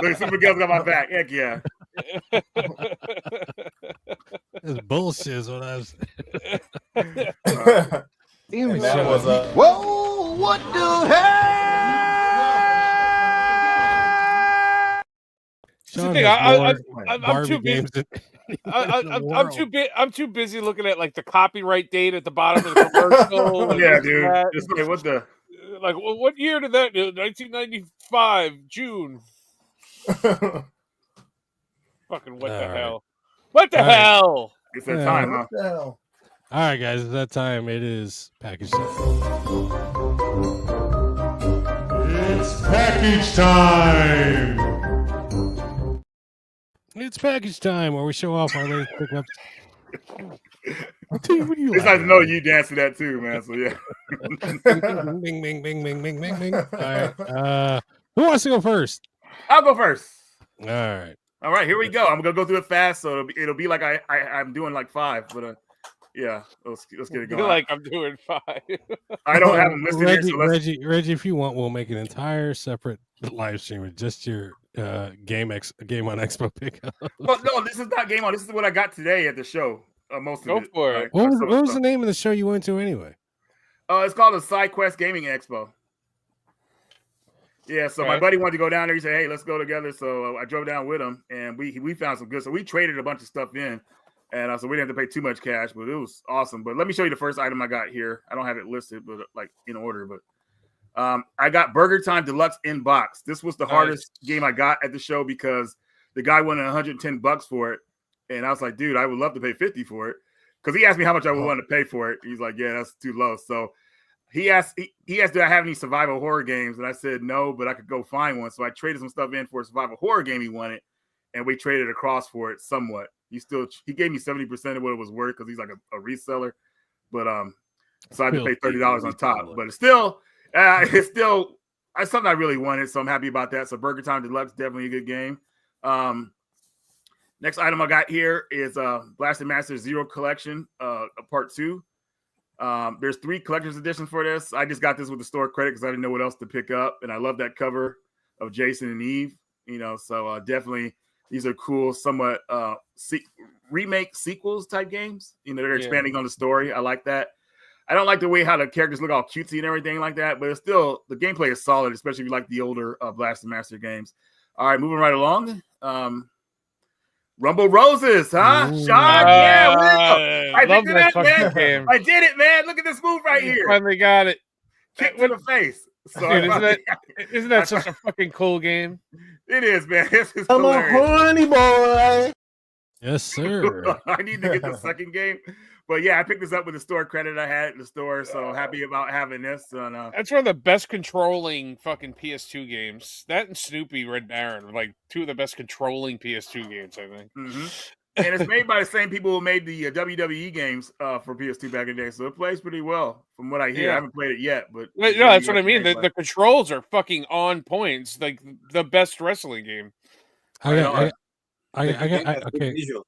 Look, Super Miguel's got my back. Heck yeah. This bullshit is what I was. Whoa, what the hell? Sean I'm too busy looking at like the copyright date at the bottom of the commercial. Yeah, dude. Just like what the what year did that do? 1995 June. Fucking what the hell? What the hell? It's that time, huh? What the hell? All right, guys, it's that time. It is package time. It's package time. It's package time where we show off our latest pickups. Dude, what are you it's nice to know you dance to that too, man. So yeah. Bing, bing, bing, bing, bing, bing, bing. All right. Who wants to go first? I'll go first. All right. All right, here we go. I'm gonna go through it fast, so it'll be like I'm doing like 5, but yeah, let's get it going. Like I'm doing 5. I don't have them listed Reggie, here, so Reggie, if you want, we'll make an entire separate live stream with just your game on Expo pickup. Well, no, this is not Game On. This is what I got today at the show. Most of it. For it. What was the name of the show you went to anyway? It's called the SideQuest Gaming Expo. Yeah, so my buddy wanted to go down there. He said, "Hey, let's go together." So I drove down with him, and we found some good. So we traded a bunch of stuff in, and so we didn't have to pay too much cash, but it was awesome. But let me show you the first item I got here. I don't have it listed, but like in order. But I got Burger Time Deluxe in box. This was the hardest game I got at the show because the guy wanted $110 for it, and I was like, "Dude, I would love to pay $50 for it," because he asked me how much I would want to pay for it. He's like, "Yeah, that's too low." So he asked, "Do I have any survival horror games?" And I said, "No, but I could go find one." So I traded some stuff in for a survival horror game he wanted, and we traded across for it somewhat. He gave me 70% of what it was worth because he's like a reseller. But so I had to pay $30 on top. But it's still something I really wanted, so I'm happy about that. So Burger Time Deluxe, definitely a good game. Next item I got here is Blaster Master Zero Collection, Part 2. There's 3 collector's editions for this. I just got this with the store credit because I didn't know what else to pick up, and I love that cover of Jason and Eve. So definitely these are cool, somewhat remake sequels type games. They're expanding on the story. I like that. I don't like the way how the characters look all cutesy and everything like that, but it's still the gameplay is solid, especially if you like the older Blaster Master games. All right, moving right along. Rumble Roses, huh? Sean, yeah, I love did that it, fucking man. game. I did it, man. Look at this move right here. Finally got it. Kick to the face. So Dude, isn't that such a fucking cool game? It is, man. This is I'm hilarious. a horny boy. Yes, sir. I need to get the second game. But yeah, I picked this up with the store credit I had at the store, so happy about having this. And, that's one of the best controlling fucking PS2 games. That and Snoopy Red Baron are like 2 of the best controlling PS2 games, I think. Mm-hmm. And it's made by the same people who made the WWE games for PS2 back in the day, so it plays pretty well from what I hear. I haven't played it yet, but no, that's what I mean. The controls are fucking on point. It's like the best wrestling game. Okay. Visuals.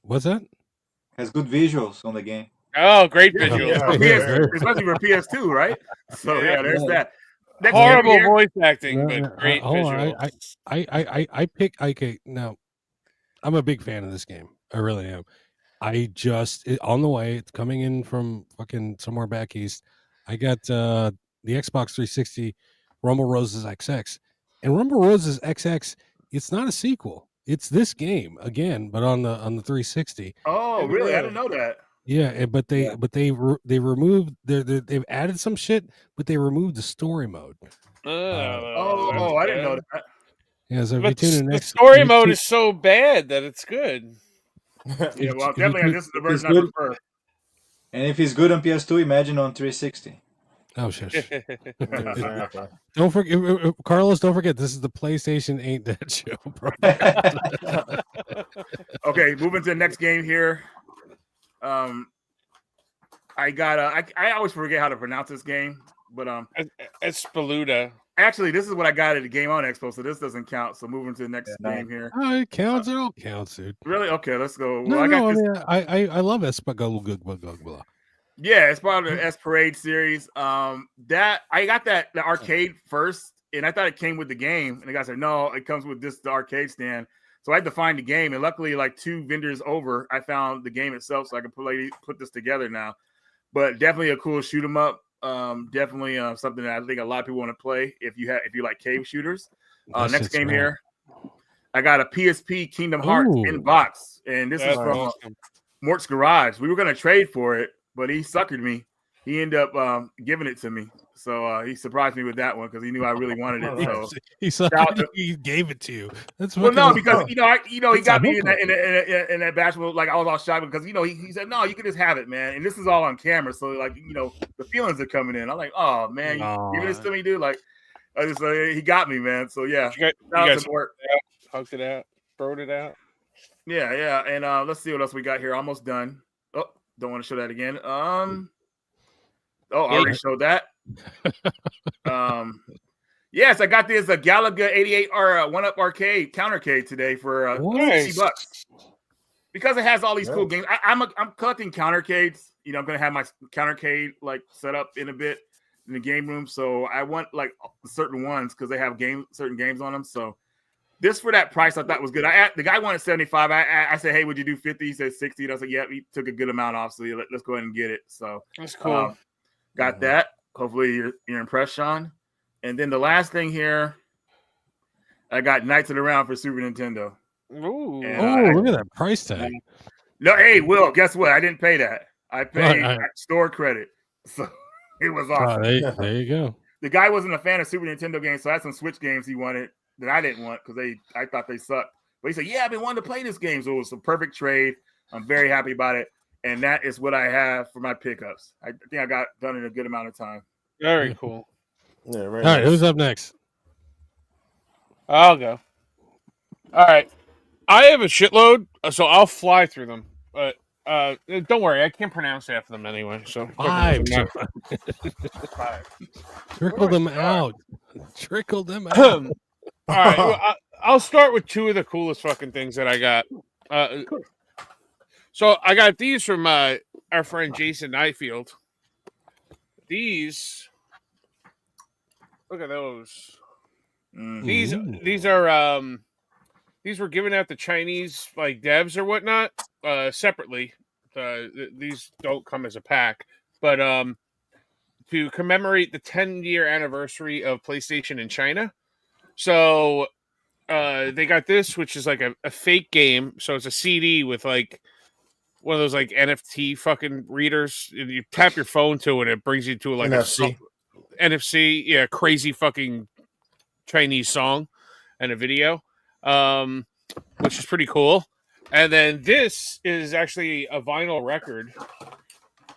What's that? Has good visuals on the game. Oh, great visuals. Especially for PS2, right? So yeah, there's that. Next horrible voice acting, but great hold visuals. I pick. Okay, now I'm a big fan of this game. I really am. On the way, it's coming in from fucking somewhere back east. I got the Xbox 360 Rumble Roses XX, and Rumble Roses XX. It's not a sequel. It's this game again, but on the 360. Oh, really? I didn't know that. Yeah, but they removed they've added some shit, but they removed the story mode. I didn't know that. Yeah, so but the story mode is so bad that it's good. Yeah, well, definitely this is the version I prefer. And if it's good on PS2, imagine on 360. Oh shit! Don't forget, Carlos. Don't forget, this is the PlayStation Ain't Dead show, bro. Okay, moving to the next game here. I got I always forget how to pronounce this game, but Espeluna. Actually, this is what I got at the Game On Expo, so this doesn't count. So moving to the next game here. Oh, it counts. It all counts, dude. Really? Okay, let's go. No, I love Espeluna. Yeah, it's part of the S Parade series. That I got the arcade first, and I thought it came with the game. And the guy said, "No, it comes with the arcade stand." So I had to find the game, and luckily, like 2 vendors over, I found the game itself, so I can put this together now. But definitely a cool shoot 'em up. Definitely something that I think a lot of people want to play if you like cave shooters. Next game here, I got a PSP Kingdom Hearts in box, and this is from Mort's Garage. We were gonna trade for it, but he suckered me. He ended up giving it to me, so he surprised me with that one because he knew I really wanted it. So he gave it to you. That's well, no, because he got me in that bashful. Like I was all shy because he said no, you can just have it, man. And this is all on camera, so like the feelings are coming in. I'm like, oh man, you giving this to me, dude? Like I just he got me, man. So yeah, you guys hugged it out, throwed it out. Yeah, and let's see what else we got here. Almost done. Oh, don't want to show that again. I already showed that. Yes, I got this Galaga 88 or 1-Up arcade countercade today for $60 because it has all these cool games. I'm collecting countercades. I'm gonna have my countercade like set up in a bit in the game room. So I want like certain ones because they have certain games on them. So this for that price I thought was good. The guy wanted 75. I said, hey, would you do 50? He said 60. And I was like, yeah, he took a good amount off. So let's go ahead and get it. So that's cool. Got that. Hopefully you're impressed, Sean. And then the last thing here, I got Knights of the Round for Super Nintendo. Ooh. And look at that price tag. No, hey, Will, guess what? I didn't pay that. I paid Right. store credit. So it was awesome. There you go. The guy wasn't a fan of Super Nintendo games, so I had some Switch games he wanted that I didn't want because I thought they sucked. But he said, yeah, I've been wanting to play this game. So it was a perfect trade. I'm very happy about it. And that is what I have for my pickups. I think I got done in a good amount of time. Very cool. Yeah, All right, who's up next? I'll go. All right. I have a shitload, so I'll fly through them. But don't worry, I can't pronounce half of them anyway. So Five. Trickle them out. Trickle them out. All right. Well, I'll start with two of the coolest fucking things that I got. So I got these from our friend Jason Nyfield. These, look at those. These are these were given out to Chinese like devs or whatnot separately. These don't come as a pack, but to commemorate the 10-year anniversary of PlayStation in China. So they got this, which is like a fake game. So it's a CD with like one of those like NFT fucking readers. You tap your phone to it, it brings you to like NFC. NFC, yeah, crazy fucking Chinese song and a video, which is pretty cool. And then this is actually a vinyl record,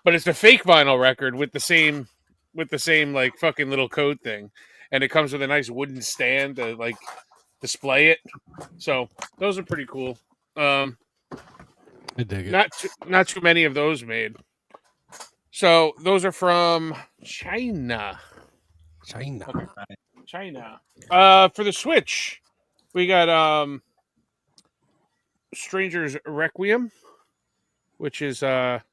but it's a fake vinyl record with the same like fucking little code thing, and it comes with a nice wooden stand to like display it. So those are pretty cool. I dig it. Not too many of those made. So those are from China. China. For the Switch, we got Stranger's Requiem, which is sort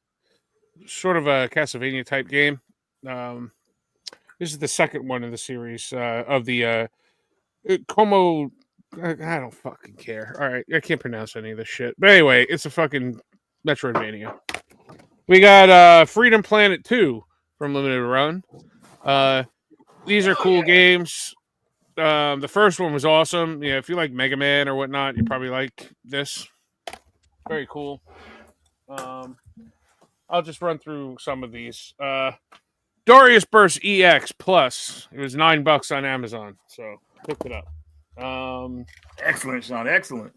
of a Castlevania type game. This is the second one in the series of the Como. I don't fucking care. All right, I can't pronounce any of this shit. But anyway, it's a fucking Metroidvania. We got Freedom Planet 2 from Limited Run. These are cool games. The first one was awesome. Yeah, if you like Mega Man or whatnot, you probably like this. Very cool. I'll just run through some of these. Darius Burst EX Plus. It was $9 on Amazon, so picked it up. Excellent, Sean. Excellent.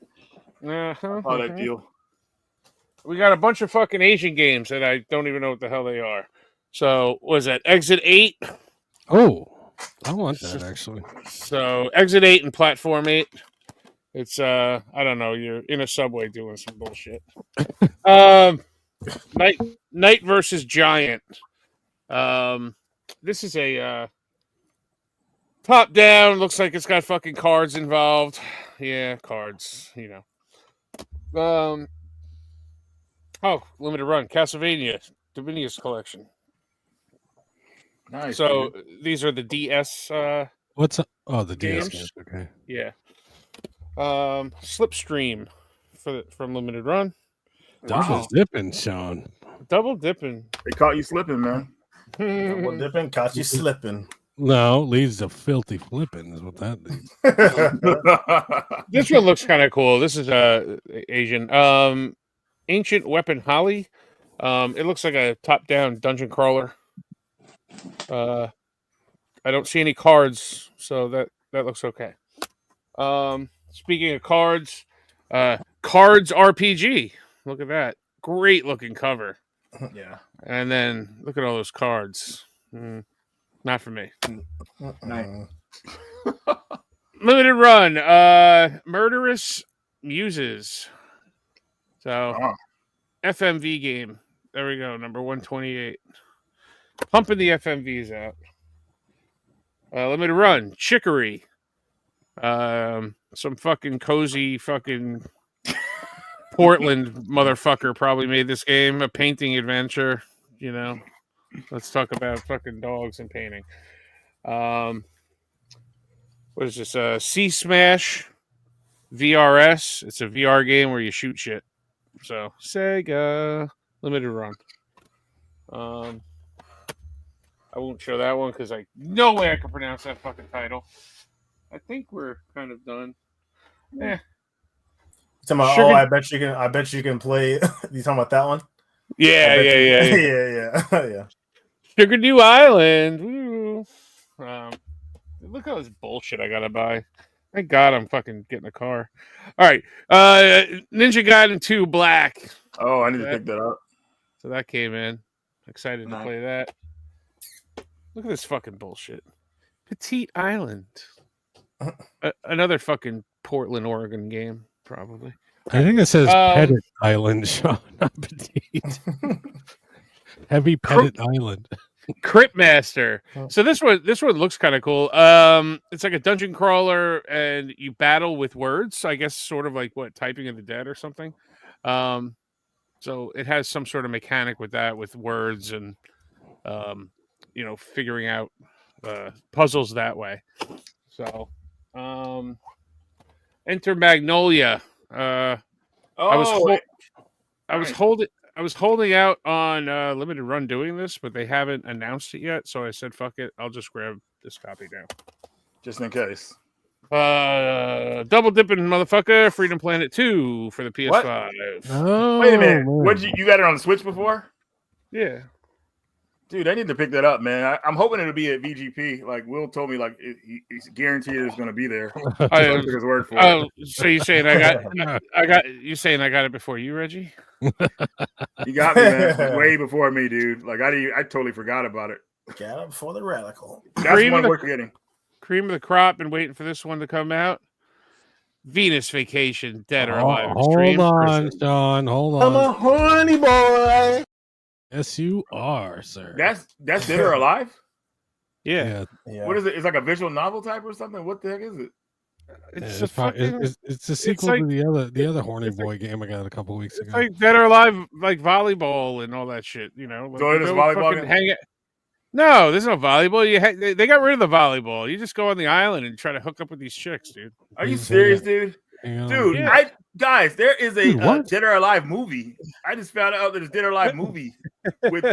All that deal. We got a bunch of fucking Asian games that I don't even know what the hell they are. So, was that Exit 8? Oh, I want that actually. So, Exit 8 and Platform 8. It's, I don't know, you're in a subway doing some bullshit. Knight versus Giant. This is a top down. Looks like it's got fucking cards involved. Yeah, cards. You know. Limited run. Castlevania, Divinius Collection. Nice. So these are the DS. What's up? Oh, the DS games. games. Okay. Yeah. Slipstream from Limited Run. Double dipping, Sean. Double dipping. They caught you slipping, man. Double dipping, caught you slipping. No, leads to filthy flipping is what that leads. This one looks kind of cool. This is Asian. Ancient Weapon Holly. It looks like a top-down dungeon crawler. I don't see any cards, so that looks okay. Speaking of cards, Cards RPG. Look at that. Great looking cover. Yeah. And then look at all those cards. Not for me. Nice. Limited run. Murderous Muses. So FMV game. There we go. Number 128. Pumping the FMVs out. Limited run. Chicory. Some fucking cozy fucking Portland motherfucker probably made this game. A painting adventure. You know. Let's talk about fucking dogs and painting. What is this? Sea Smash VRS. It's a VR game where you shoot shit. So Sega Limited Run. I won't show that one because no way I can pronounce that fucking title. I think we're kind of done. Yeah. I bet you can play. You talking about that one? Yeah. Yeah. Sugar Dew Island. Woo. Look at all this bullshit I gotta buy. Thank God I'm fucking getting a car. All right. Ninja Gaiden 2 Black. Oh, I need to pick that up. So that came in. Excited to play that. Look at this fucking bullshit. Petite Island. Another fucking Portland, Oregon game, probably. I think it says Pettit Island, Sean, not Petite. Heavy Pettit Island. Crypt Master. So this one looks kind of cool. It's like a dungeon crawler, and you battle with words. I guess sort of like Typing of the Dead or something. So it has some sort of mechanic with that, with words and figuring out puzzles that way. So, enter Magnolia. I was holding out on limited run doing this, but they haven't announced it yet. So I said, "Fuck it, I'll just grab this copy now, just in case." Double dipping, motherfucker! Freedom Planet 2 for the PS5. Oh, wait a minute! You got it on the Switch before? Yeah. Dude, I need to pick that up, man. I'm hoping it'll be at VGP. Like Will told me, like he's guaranteed it's going to be there. I took his word for it. So you saying I got it before you, Reggie? You got me, man. Way before me, dude. Like I totally forgot about it. Got it before the Radical. That's one we're getting. Cream of the crop. Been waiting for this one to come out. Venus Vacation, Dead or Alive. Hold on, Sean. Hold on. I'm a horny boy. Yes, you are, sir. That's Dead or Alive? Yeah. What is it? It's like a visual novel type or something? What the heck is it? It's a sequel to the other horny boy game I got a couple weeks ago. It's like Dead or Alive, like volleyball and all that shit. Like, so it is volleyball game? No, there's no volleyball. They got rid of the volleyball. You just go on the island and try to hook up with these chicks, dude. Are you serious, dude? Dude, yeah. Guys, there is a Dead or Alive movie. I just found out there's a Dead or Alive movie with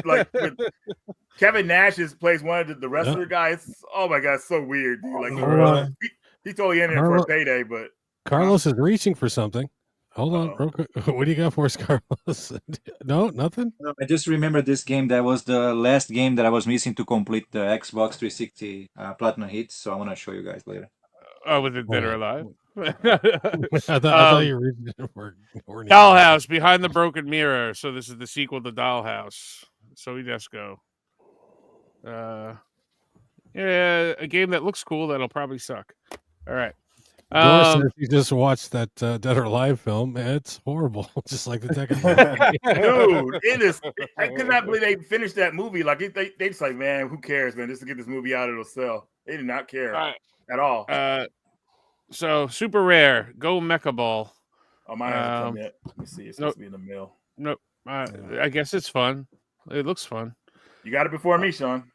Kevin Nash plays one of the wrestler guys. Oh my god, it's so weird, dude. Like he's totally in it for a payday, but Carlos is reaching for something. Hold on, real quick. What do you got for us, Carlos? No, nothing. No, I just remember this game. That was the last game that I was missing to complete the Xbox 360 Platinum hits. So I want to show you guys later. Oh, with the Dead or Alive? I thought you were reading it for Dollhouse, Behind the Broken Mirror. So this is the sequel to Dollhouse. So we just go. Yeah, a game that looks cool that'll probably suck. All right. If you just watched that Dead or Alive film, it's horrible. Just like the second dude, it is. I could not believe they finished that movie. Like they just like, man, who cares, man? Just to get this movie out, it'll sell. They did not care at all. So super rare. Go Mecha Ball. Oh, mine hasn't come yet. Let me see. It's supposed to be in the mail. Nope. I guess it's fun. It looks fun. You got it before me, Sean.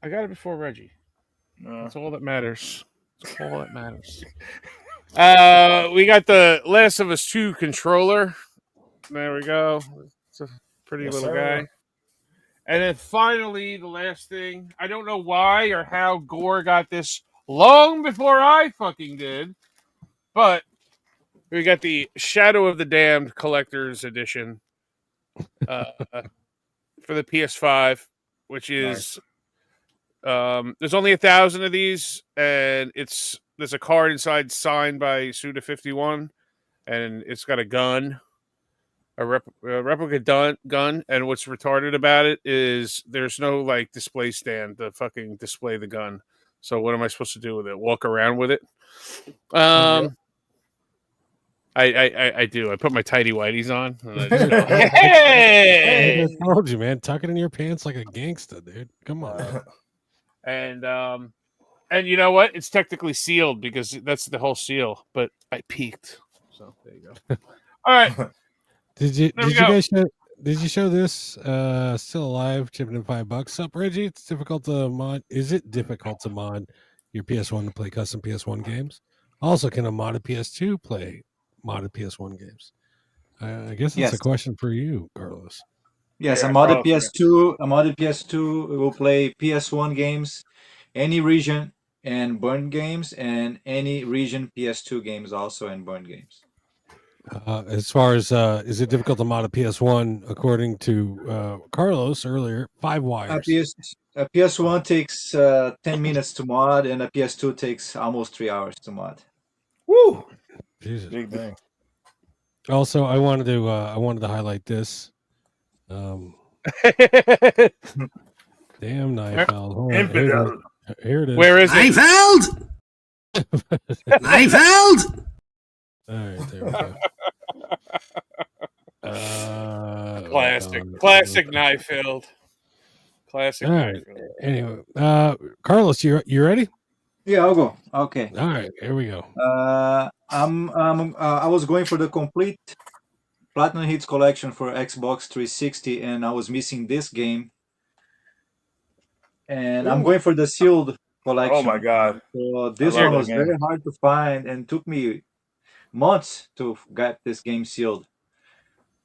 I got it before Reggie. That's all that matters. That's all that matters. We got the Last of Us 2 controller. There we go. It's a pretty little guy. And then finally, the last thing. I don't know why or how Gore got this long before I fucking did, but we got the Shadow of the Damned Collector's Edition for the PS5, which is there's only 1,000 of these, and there's a card inside signed by Suda51, and it's got a gun, a replica gun, and what's retarded about it is there's no display stand to fucking display the gun. So what am I supposed to do with it? Walk around with it? I do. I put my tighty whities on. And I just go, hey! I told you, man. Tuck it in your pants like a gangsta, dude. Come on. And you know what? It's technically sealed because that's the whole seal. But I peeked. So there you go. All right. Did you show this? Still alive, chipping in $5 up, Reggie. It's difficult to mod. Is it difficult to mod your PS1 to play custom PS1 games? Also, can a modded PS2 play modded PS1 games? I guess that's a question for you, Carlos. Yes, Yeah, I'm modded Carlos, yeah. PS2. I'm modded PS2. We will play PS1 games, any region, and burn games, and any region PS2 games also, and burn games. As far as is it difficult to mod a PS1? According to Carlos earlier, 5 wires. A PS1 takes 10 minutes to mod, and a PS2 takes almost 3 hours to mod. Woo! Jesus. Big thing. Also, I wanted to highlight this. Damn Neifeld. Hold on. Infidel. Here it is. Where is it? Neifeld! Neifeld! All right, there we go. Classic Neifeld. Classic All right. Neifeld. Anyway, Carlos, you ready? Yeah, I'll go. Okay. All right, here we go. I was going for the complete Platinum Hits collection for Xbox 360, and I was missing this game. And I'm going for the sealed collection. Oh my god! So this love one that was game. very hard to find, and took me months to get this game sealed.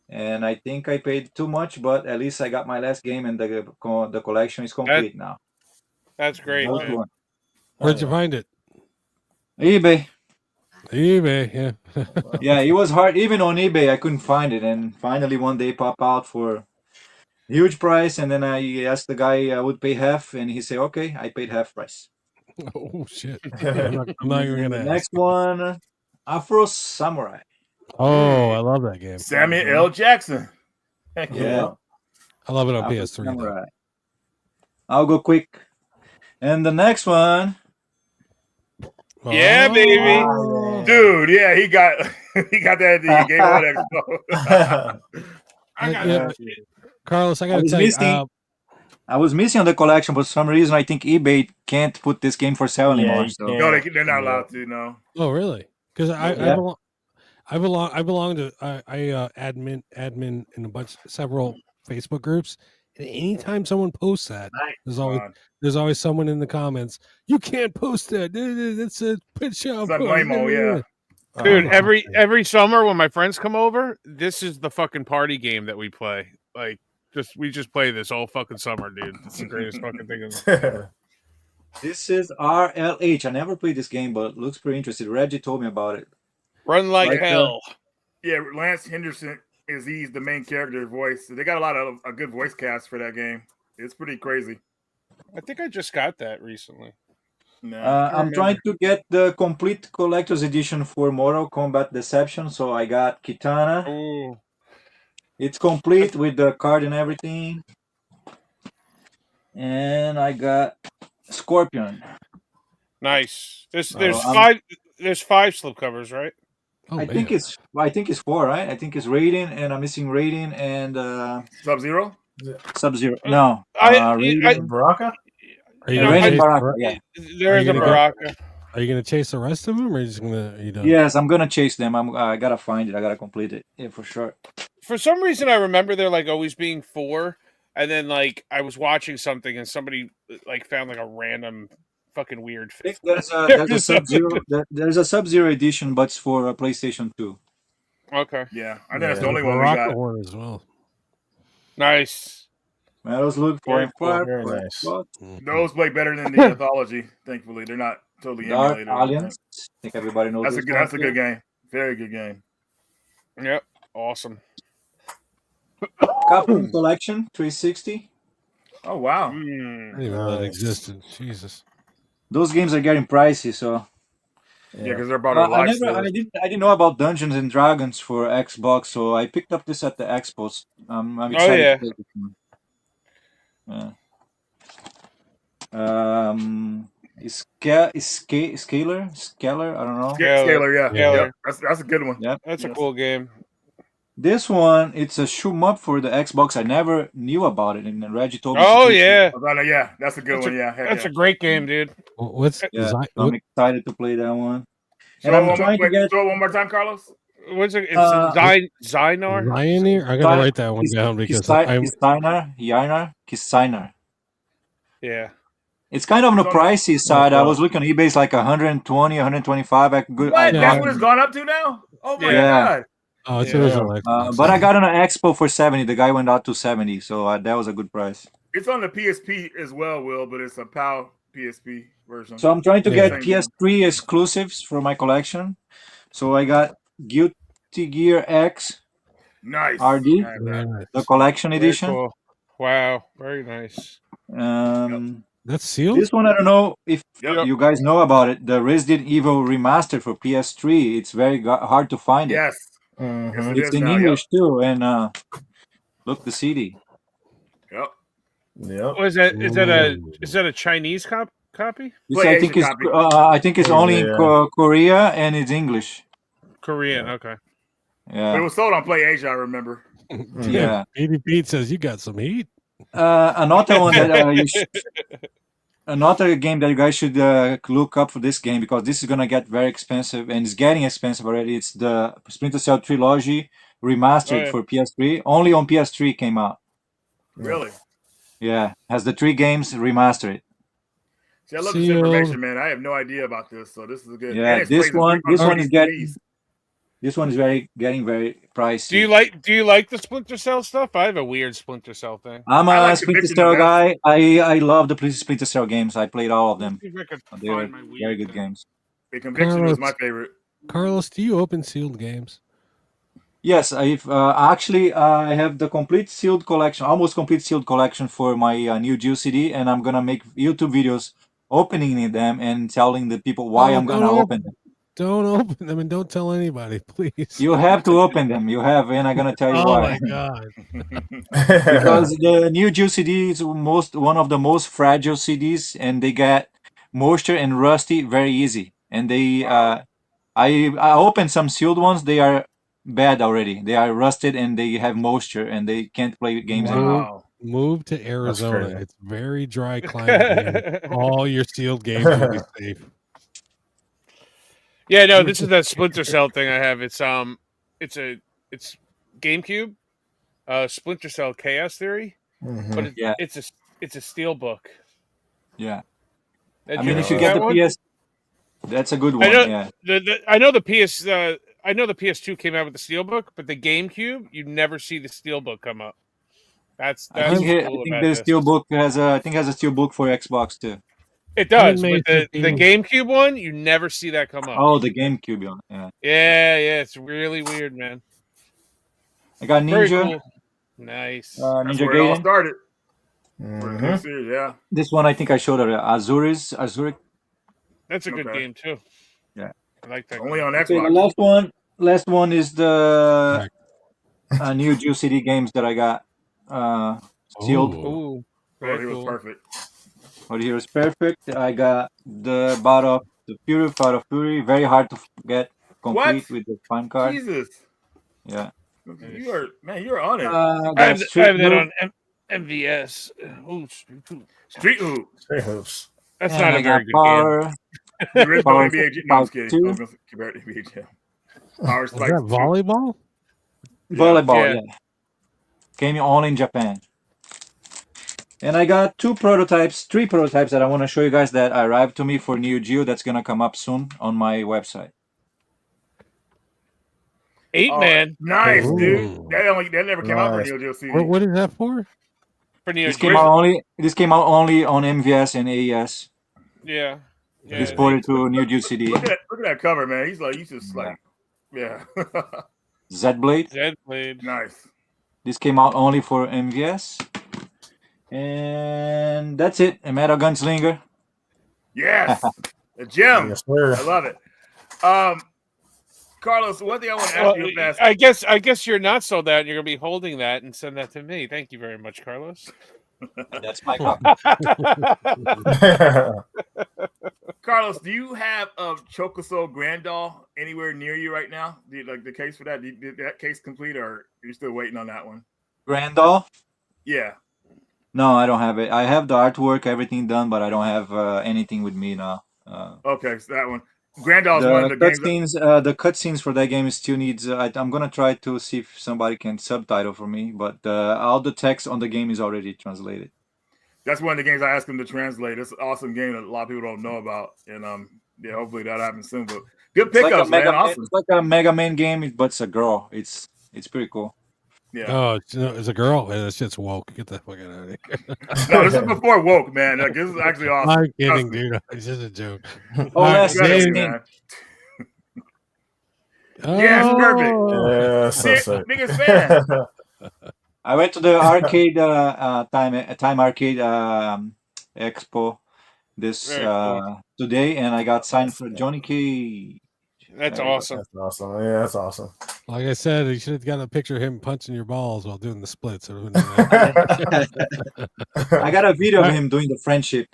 And I think I paid too much, but at least I got my last game, and the collection is complete now. That's great. Those Man. one. Where'd you find it? eBay. eBay, yeah. Yeah, it was hard. Even on eBay, I couldn't find it, and finally one day pop out for huge price, and then I asked the guy I would pay half, and he said, "Okay, I paid half price." Oh shit! I'm not even And gonna the ask. next one, Afro Samurai. Oh, I love that game. Samuel L. Jackson. Heck Yeah. I love it on Afro PS3. though. Samurai. I'll go quick. And the next one. Yeah, baby. Dude, yeah, he got that at the Game On Expo. Carlos, I I gotta was tell you, missing. I was missing on the collection for some reason. I think eBay can't put this game for sale anymore. you So. can't. No, they're not allowed to. No. oh really? Because I Yeah. belong to admin in several Facebook groups, and anytime someone posts that, there's always someone in the comments. You can't post that. It's a picture. It's unblamable, yeah. Dude, every summer when my friends come over, this is the fucking party game that we play. Like, we just play this all fucking summer, dude. It's the greatest fucking thing ever. This is RLH. I never played this game, but looks pretty interesting. Reggie told me about it. Run like hell. Yeah, Lance Henderson he's the main character voice. So they got a lot of a good voice cast for that game. It's pretty crazy. I think I just got that recently. No, I'm trying to get the complete collector's edition for Mortal Kombat Deception, so I got Kitana. Ooh. It's complete with the card and everything. And I got Scorpion. Nice. There's I'm- five slipcovers, right? Oh, I think it's 4, right? I think it's Raiden, and I'm missing Raiden and Sub-Zero. Sub-Zero. No, Raiden. Baraka? Are you Raiden gonna chase, Baraka, yeah. There is a Baraka. Are you gonna chase the rest of them, or are you just gonna? You know? Yes, I'm gonna chase them. I gotta find it. I gotta complete it. Yeah, for sure. For some reason, I remember there like always being 4, and then like I was watching something and somebody like found like a random fucking weird. There's a Sub-Zero. There's a Sub-Zero edition, but it's for PlayStation 2. Okay. Yeah, I think that's the only one we Baraka got. one as well. Nice. I was looking for Very cool. Very nice. Those play better than the Anthology. Thankfully, they're not totally Dark emulated. Alliance. I think everybody knows this That's a one, good too. game. Very good game. Yep. Awesome. Capcom Collection 360. Oh wow. I didn't even know that existed. Jesus. Those games are getting pricey, so. Yeah, because they're about a life I didn't know about Dungeons and Dragons for Xbox, so I picked up this at the Expos. I'm excited yeah. to play this one. Scalar, I don't know. Scalar, yeah. Scalar. Yep. That's a good one. Yep. That's a cool game. This one, it's a shoot 'em up for the Xbox. I never knew about it, and Reggie told me. Oh yeah. Yeah, that's a good one. Yeah, heck That's yeah. a great game, dude. What's Yeah, I'm excited to play that one. Throw And I'm it trying to get. throw it one more time, Carlos. What's it? It's Uh, Zynar. Pioneer? I gotta write that one down because I'm. Kisainar. Yeah. It's kind of on the So- pricey side. I was looking on eBay, it's like 120, 125. I could. What? I That's got- what it's gone up to now? Oh my Yeah. god. Oh, it's Yeah. original Xbox. But I got it on Expo for 70. The guy went out to 70, so that was a good price. It's on the PSP as well, Will, but it's a PAL PSP version. So I'm trying to get Same game. PS3 exclusives for my collection. So I got Guilty Gear X Nice. RD, I have that. the collection Very edition. cool. Wow, very nice. That's sealed. This one I don't know if Yep. you guys know about it. The Resident Evil remastered for PS3. It's very hard to find it. Yes. Yes, it It's is in now. English too, and look the CD. Yep. Yep. Was that is that a Chinese copy? This, I think it's only in Korea and it's English. Korean, okay. Yeah. But it was sold on Play Asia, I remember. Yeah. Baby Pete says you got some heat. Another one that another game that you guys should look up for this game, because this is gonna get very expensive and it's getting expensive already. It's the Splinter Cell Trilogy remastered for PS3. Only on PS3 came out. Really? Yeah, has the 3 games remastered. See, I love this information, man. I have no idea about this, so this is a good. Yeah, and it's this plays one on is 30 getting CDs. this one is getting very pricey. Do you like the Splinter Cell stuff? I have a weird Splinter Cell thing. I'm I a like Splinter Conviction Cell the best. guy. I love the Splinter Cell games. I played all of them. See if I could They were find my weird very good thing. games. The Conviction was my favorite. Carlos, do you open sealed games? Yes, actually I have the complete sealed collection, almost complete sealed collection for my new Geo CD, and I'm gonna make YouTube videos opening them and telling the people why I'm gonna open them. Don't open them and don't tell anybody, please. You have to open them. You have, and I'm gonna tell you Oh why. my god! Because the new Geo CD is one of the most fragile CDs, and they get moisture and rusty very easy. And they, I opened some sealed ones. They are bad already. They are rusted and they have moisture and they can't play games anymore. Move to Arizona. crazy. It's very dry climate here. All your sealed games will be safe. Yeah, no, this is that Splinter Cell thing I have. It's GameCube, Splinter Cell Chaos Theory, but it's a steel book. Yeah. Did I you mean, ever if you see get that the one? PS, that's a good one. I know, Yeah. I know the PS2 came out with the Steelbook, but the GameCube, you never see the Steelbook come up. That's I think cool the about this. Steelbook has a Steelbook for Xbox too. It does, but the GameCube one, you never see that come up. Oh, the GameCube one. Yeah. Yeah, it's really weird, man. I got Very Ninja. cool. Nice. That's Ninja where it all Gaiden. started. Mhm. Yeah. This one I think I showed her. Azuric. That's a good Okay. game too. Yeah. I like that. Only on Okay, Xbox. the last one is the new Geo CD games that I got sealed. Ooh, Oh, he was perfect. But here is perfect. I got the Part of Fury. Very hard to get complete with the fun card. Jesus. Yeah. You're on it. I have that on MVS. Ooh, Street Hoop. Street Hoops. That's And not I a very got good Power. game. The original Power NBA Jam. No, I'm just kidding. I Two. was going to compare it to NBA Jam. Power Is Spike. that volleyball? Volleyball, Yeah. yeah. Came only in Japan. And I got three prototypes that I want to show you guys that arrived to me for Neo Geo that's gonna come up soon on my website. 8-Man. Nice, Ooh. dude. That never came out for Nice. Neo Geo CD. What is that for? For Neo This Geo. came out only on MVS and AES. Yeah. It's ported to Neo Geo CD. Look at that cover, man. He's just like, yeah. Z-Blade. Z-Blade. Nice. This came out only for MVS. And that's it. A Metal Gunslinger. Yes. A gem. Yes, sir. I love it. Carlos, one thing I want to ask Well, you real fast. I guess you're not sold out. And you're gonna be holding that and send that to me. Thank you very much, Carlos. That's my copy. Carlos, do you have a Chocoso Grandal anywhere near you right now? Like the case for that? Did that case complete, or are you still waiting on that one? Grandal? Yeah. No, I don't have it. I have the artwork, everything done, but I don't have anything with me now. Okay, so that one. Grandal's one of the games. The cutscenes for that game still needs. I'm gonna try to see if somebody can subtitle for me, but all the text on the game is already translated. That's one of the games I asked him to translate. It's an awesome game that a lot of people don't know about, and yeah, hopefully that happens soon. But Good It's like a pickups, Mega man. Man. Awesome. It's like a Mega Man game, but it's a girl. It's pretty cool. Yeah. Oh, it's a girl. That shit's woke. Get the fuck out of here. No, this is before woke, man. Like, this is actually awesome. I'm kidding, Trust me. dude. It's just a joke. Oh, All right, last Trust me, James. man. Yes, perfect. Oh, Yeah, so Big- sick. biggest fan. I went to the arcade time arcade expo this Very cool. today, and I got signed for Johnny Cage. That's There you go. awesome. That's awesome. Yeah, that's awesome. like I said, you should have got a picture of him punching your balls while doing the splits. It would've been nice. I got a video of him doing the friendship.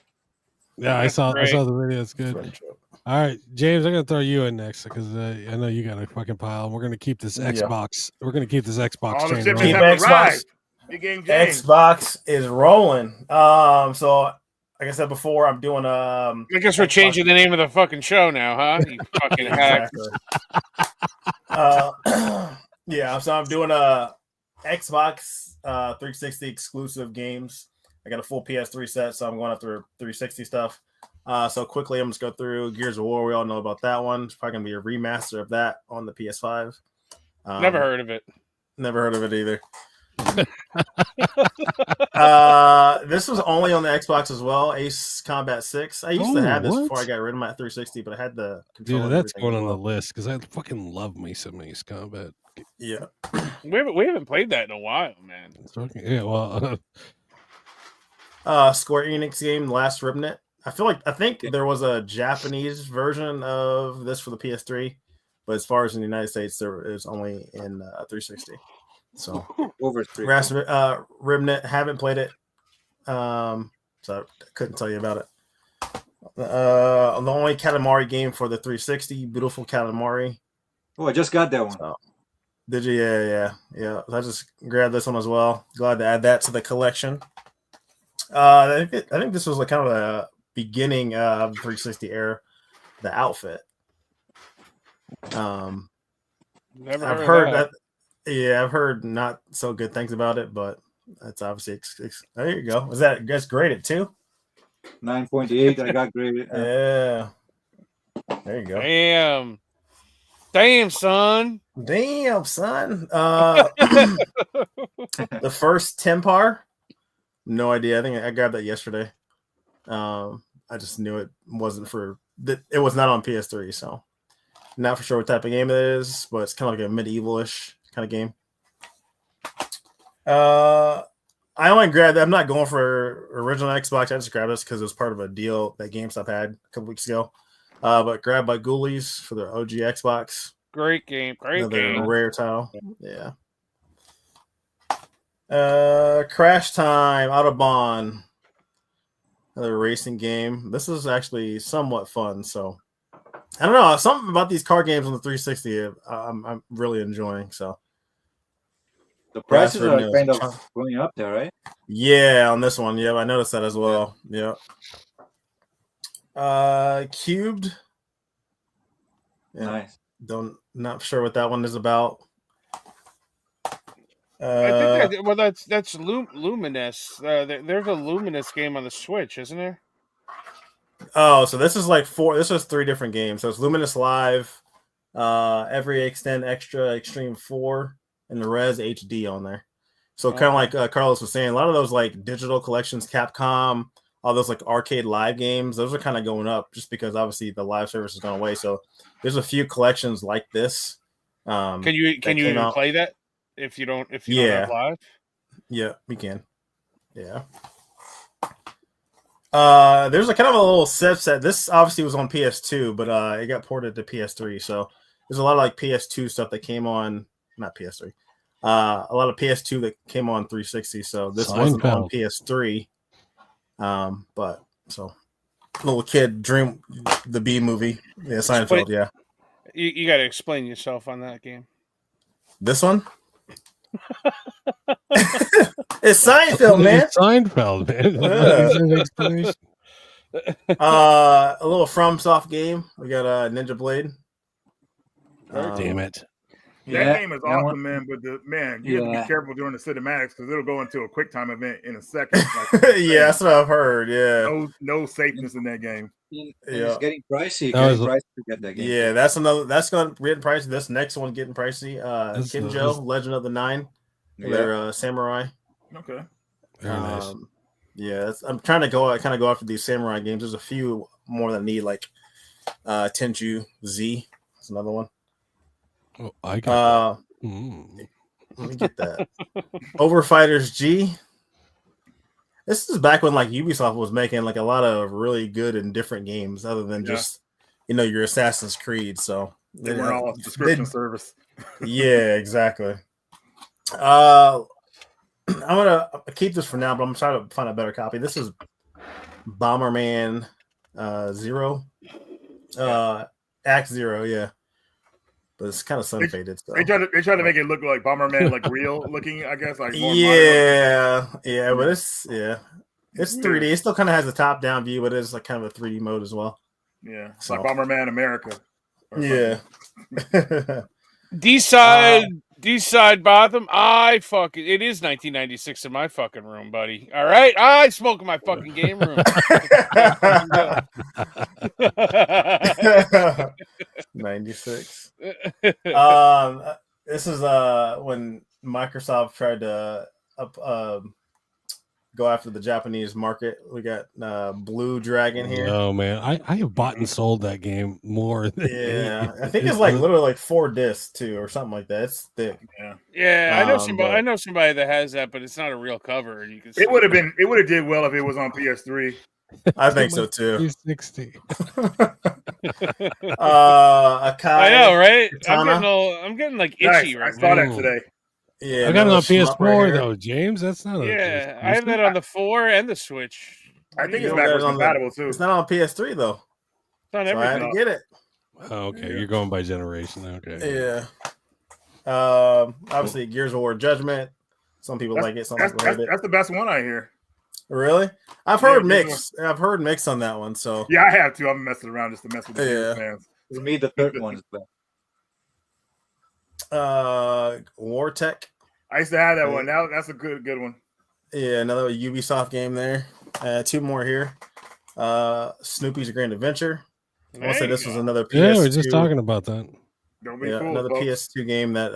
Yeah, I saw Great. the video. It's good. All right, James, I'm gonna throw you in next because I know you got a fucking pile. And we're gonna keep this Xbox. We're gonna keep this Xbox All the chain shipments rolling. have Xbox. arrived. Big game James. Xbox is rolling. So like I said before, I'm doing I guess we're changing the name of the fucking show now, huh? You fucking hack. Exactly. Yeah, so I'm doing a Xbox 360 exclusive games. I got a full PS3 set, so I'm going after 360 stuff. So quickly, I'm just go through Gears of War. We all know about that one. It's probably gonna be a remaster of that on the PS5. Never heard of it. Never heard of it either. This was only on the Xbox as well. Ace Combat 6. I used to have this before I got rid of my 360, but I had the controller. Dude, and that's everything going as on the well. list because I fucking love me some Ace Combat. Yeah. We haven't played that in a while, man. Yeah, well, Square Enix game, Last Remnant. I think there was a Japanese version of this for the PS3, but as far as in the United States, there is only in 360. So Over 3. Remnant, haven't played it, so I couldn't tell you about it. The only Katamari game for the 360, Beautiful Katamari. Oh, I just got that one. So, did you? Yeah. I just grabbed this one as well. Glad to add that to the collection. I think this was like kind of a beginning of the 360 era. The outfit. Never I've heard heard of that. Yeah, I've heard not so good things about it, but that's obviously there you go. Was that's graded too? 9.8. I got graded. Yeah. There you go. Damn, son. Damn, son. The first Tempar. No idea. I think I grabbed that yesterday. I just knew it wasn't for it was not on PS3, so not for sure what type of game it is, but it's kind of like a medieval-ish kind of game. I only grabbed. I'm not going for original Xbox. I just grabbed this because it was part of a deal that GameStop had a couple weeks ago. But grabbed by Ghoulies for their OG Xbox. Great game. Great Another game. rare title. Yeah. Crash Time, Autobahn. Another racing game. This is actually somewhat fun. So I don't know. Something about these car games on the 360 I'm really enjoying. So the prices are kind of going up there, right? Yeah, on this one. Yeah, I noticed that as well. Yeah. Cubed. Yeah. Nice. Not sure what that one is about. I think that's Luminous. There's a Luminous game on the Switch, isn't there? Oh, so this is like this is 3 different games. So it's Luminous Live, Every Extend Extra, Extreme 4, and the Res HD on there. So kind of like Carlos was saying, a lot of those like digital collections, Capcom, all those like arcade live games, those are kind of going up just because obviously the live service has gone away. So there's a few collections like this. Can you even play that if you don't don't have live? Yeah, we can. Yeah. There's a kind of a little subset. This obviously was on PS2, but it got ported to PS3. So there's a lot of like PS2 stuff that came on, not PS3. A lot of PS2 that came on 360. So this wasn't on PS3. But so little kid dream the B movie. Yeah, Seinfeld. Yeah. You got to explain yourself on that game. This one. It's Seinfeld, man. It's Seinfeld, man. A little FromSoft game. We got Ninja Blade. Damn it. That game is that awesome, one. man. But you have to Yeah. be careful during the cinematics because it'll go into a quick time event in a second. Yeah, that's what I've heard. Yeah. No safeness in that game. And Yeah. it's getting pricey. That was Getting pricey to get that game. Yeah, that's another. That's going to get pricey. This next one getting pricey. Kinjo, Legend of the Nine. They're samurai. Okay. Very nice. Yeah, I'm trying to go after these samurai games. There's a few more that need like Tenju Z. That's another one. Oh, I got Let me get that. Overfighters G. This is back when like Ubisoft was making like a lot of really good and different games, other than just your Assassin's Creed. So they weren't all subscription service. Yeah, exactly. I'm gonna keep this for now, but I'm trying to find a better copy. This is Bomberman Zero, Act Zero, yeah. But it's kind of sun faded. So. They try to make it look like Bomberman, like real looking, I guess. Like more but it's 3D. It still kind of has a top down view, but it's like kind of a 3D mode as well. Yeah, it's like Bomberman America. Yeah. D-side bottom. It is 1996 in my fucking room, buddy. All right, I smoke in my fucking game room. 96. This is when Microsoft tried to go after the Japanese market. We got Blue Dragon here. Oh man, I have bought and sold that game more than I think it's like literally like 4 discs too, or something like that. It's thick. I know somebody that has that, but it's not a real cover. You can. It would have did well if it was on PS3. I think so too. 360. I know, right? I'm getting like itchy right I saw that today. Yeah, I got it on PS4 though, James. That's not. I have that on the 4 and the Switch. I think it's backwards compatible too. It's not on PS3 though. It's on so I had to get it. Oh, okay, you're going by generation. Okay. Yeah. Obviously, Gears of War Judgment. Some people like it. Some people hate it. That's the best one I hear. Really? I've heard mixed. I've heard mixed on that one. So yeah, I have to. I'm messing around just to mess with the fans. For me, the third one is best. War Tech. I used to have that one. Now that's a good one. Yeah, another Ubisoft game there. 2 more here. Snoopy's Grand Adventure. I want to say this was another PS2. Yeah, we were just talking about that. Don't be fooled, another folks. PS2 game that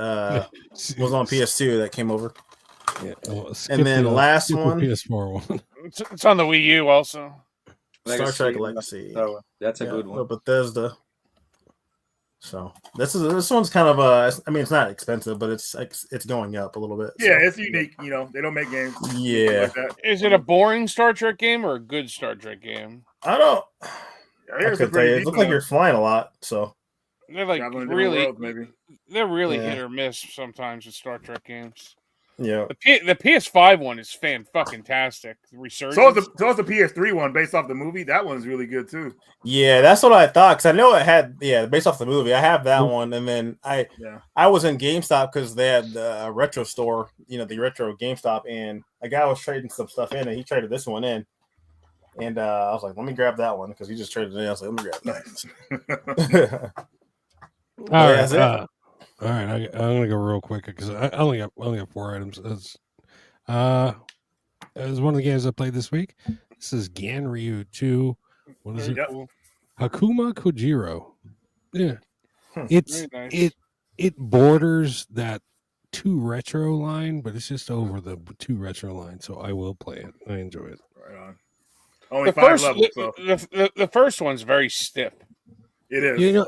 was on PS2 that came over. Yeah, and then the last one, PS4 one. It's on the Wii U also. Star Trek Legacy. Oh, that's a good one. Bethesda. So this one's kind of I mean, it's not expensive, but it's going up a little bit. So. Yeah, it's unique. They don't make games. Yeah. Like that. Is it a boring Star Trek game or a good Star Trek game? I don't. I could tell you. It looks like you're flying a lot. So they're like really, worlds, maybe. They're really hit or miss sometimes with Star Trek games. Yeah, the PS5 one is fan-fucking-tastic. Resurgence. So is the PS3 one based off the movie. That one's really good too. Yeah, that's what I thought because I know it had based off the movie. I have that one, and then I was in GameStop because they had a retro store, the retro GameStop, and a guy was trading some stuff in, and he traded this one in, and I was like, let me grab that one because he just traded it in. I was like, let me grab that. All right, I'm gonna go real quick because I only got 4 items. As one of the games I played this week. This is Ganryu 2. What is it? Hakuma Kojiro. Yeah, it's nice. it borders that 2 retro line, but it's just over the 2 retro line. So I will play it. I enjoy it. Right on. Only 5 levels. So. The first one's very stiff. It is.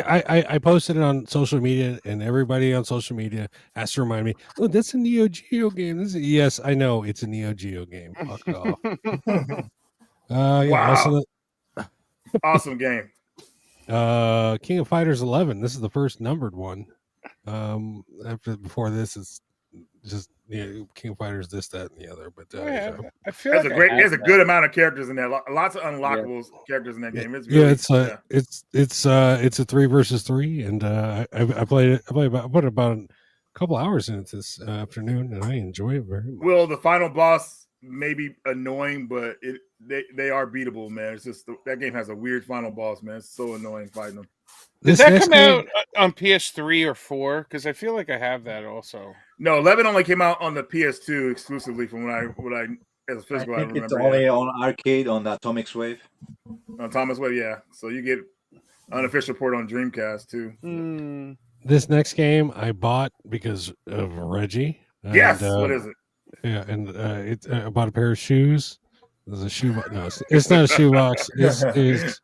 I posted it on social media, and everybody on social media has to remind me, oh, that's a Neo Geo game. Yes, I know it's a Neo Geo game. Fuck off. Wow. Awesome game. King of Fighters 11. This is the first numbered one. Before this is just King of Fighters, this, that, and the other. But I feel there's a good amount of characters in there. Lots of unlockables characters in that game. It's really, it's a 3 versus 3, and I played it. I put about a couple hours in it this afternoon, and I enjoy it very much. Well, the final boss may be annoying, but they are beatable, man. It's just that game has a weird final boss, man. It's so annoying fighting them. Did that come out on PS3 or 4? Because I feel like I have that also. No, 11 only came out on the PS2 exclusively from what I as a physical. I think it's remember. only on arcade on the Atomic Wave. On Thomas Wave, yeah. So you get unofficial port on Dreamcast too. This next game I bought because of Reggie. Yes. What is it? Yeah, and I bought a pair of shoes. There's a shoe box. No, it's not a shoe box. This is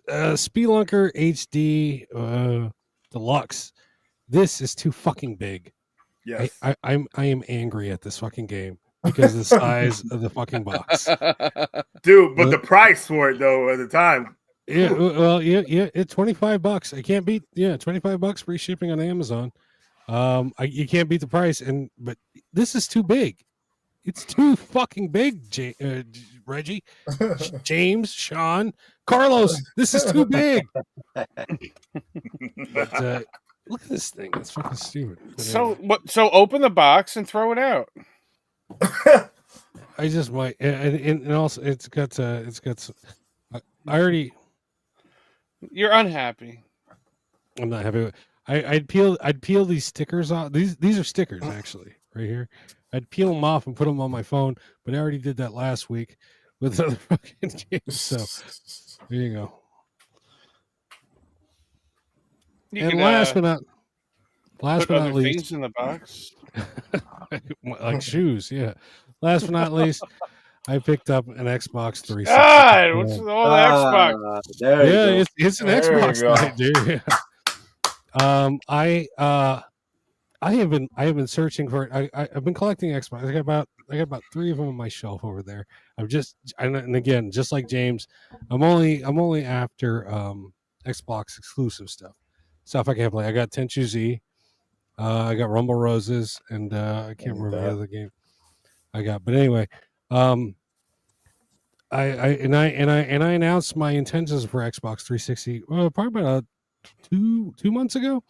Spelunker HD Deluxe. This is too fucking big. Yes. I am angry at this fucking game because of the size of the fucking box. Dude, but the price for it though at the time. Yeah, well, yeah, it's $25. I can't beat $25 free shipping on Amazon. You can't beat the price, but this is too big. It's too fucking big, Reggie, James, Sean, Carlos. This is too big. But look at this thing. It's fucking stupid. So what? So open the box and throw it out. I just might, and also it's got. I already. You're unhappy. I'm not happy with. I'd peel these stickers off. These are stickers actually, right here. I'd peel them off and put them on my phone, but I already did that last week with other fucking games. So there you go. Last but not least, things in the box, like shoes. Yeah. Last but not least, I picked up an Xbox 360. God, what's with all the Xbox? Yeah, it's an Xbox night, dude. Yeah. I have been searching for it. I've been collecting Xbox. I got about 3 of them on my shelf over there. And again, just like James, I'm only after Xbox exclusive stuff I can play. I got Tenchu Z, I got Rumble Roses, and I can't remember the other game I got. But anyway, I announced my intentions for Xbox 360 probably about 2 months ago,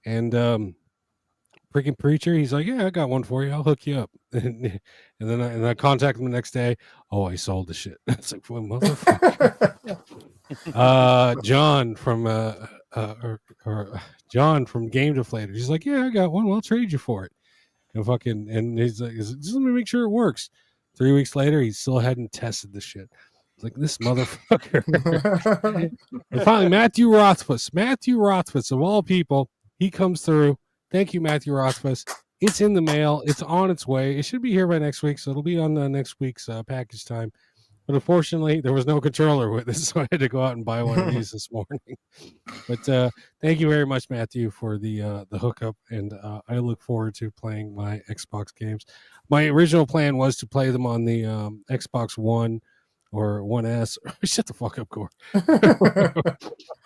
and freaking preacher, he's like, yeah, I got one for you, I'll hook you up. And then I contacted him the next day. Oh, I sold the shit. It's like, well, motherfucker. John from Game Deflator, he's like, yeah, I got one, I'll trade you for it. And he's like, just let me make sure it works. 3 weeks later, he still hadn't tested the shit. It's like, this motherfucker. And finally, Matthew Rothfuss of all people, he comes through. Thank you, Matthew Rothfuss. It's in the mail. It's on its way. It should be here by next week, so it'll be on next week's package time. But unfortunately, there was no controller with it, so I had to go out and buy one of these this morning. But thank you very much, Matthew, for the hookup, and I look forward to playing my Xbox games. My original plan was to play them on the Xbox One or 1S. Shut the fuck up, Gore.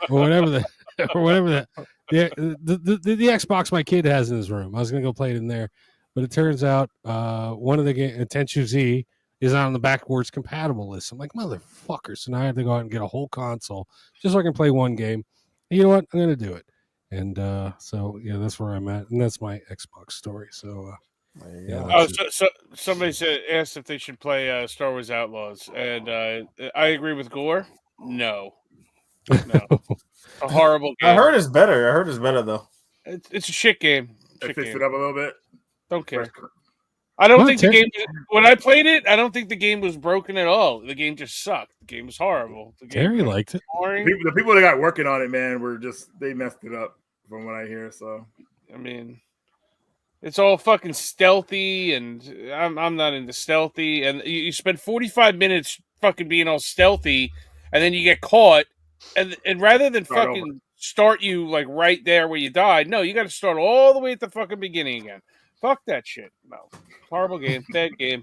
or whatever that. The Xbox my kid has in his room. I was gonna go play it in there, but it turns out one of the game, Tenchu Z, is on the backwards compatible list. I'm like, motherfucker. So now I have to go out and get a whole console just so I can play one game. And you know what? I'm gonna do it. And so yeah, that's where I'm at, and that's my Xbox story. So yeah. So somebody asked if they should play Star Wars Outlaws, and I agree with Gore. No. A horrible game. I heard it's better though. It's a shit game. They fixed it up a little bit. Don't care. I don't think the game. When I played it, I don't think the game was broken at all. The game just sucked. The game was horrible. The game Terry liked it. The people that got working on it, man, they messed it up from what I hear. So I mean, it's all fucking stealthy, and I'm not into stealthy. And you spend 45 minutes fucking being all stealthy, and then you get caught. And rather than start you like right there where you died, no, you got to start all the way at the fucking beginning again. Fuck that shit. No, horrible game, bad game,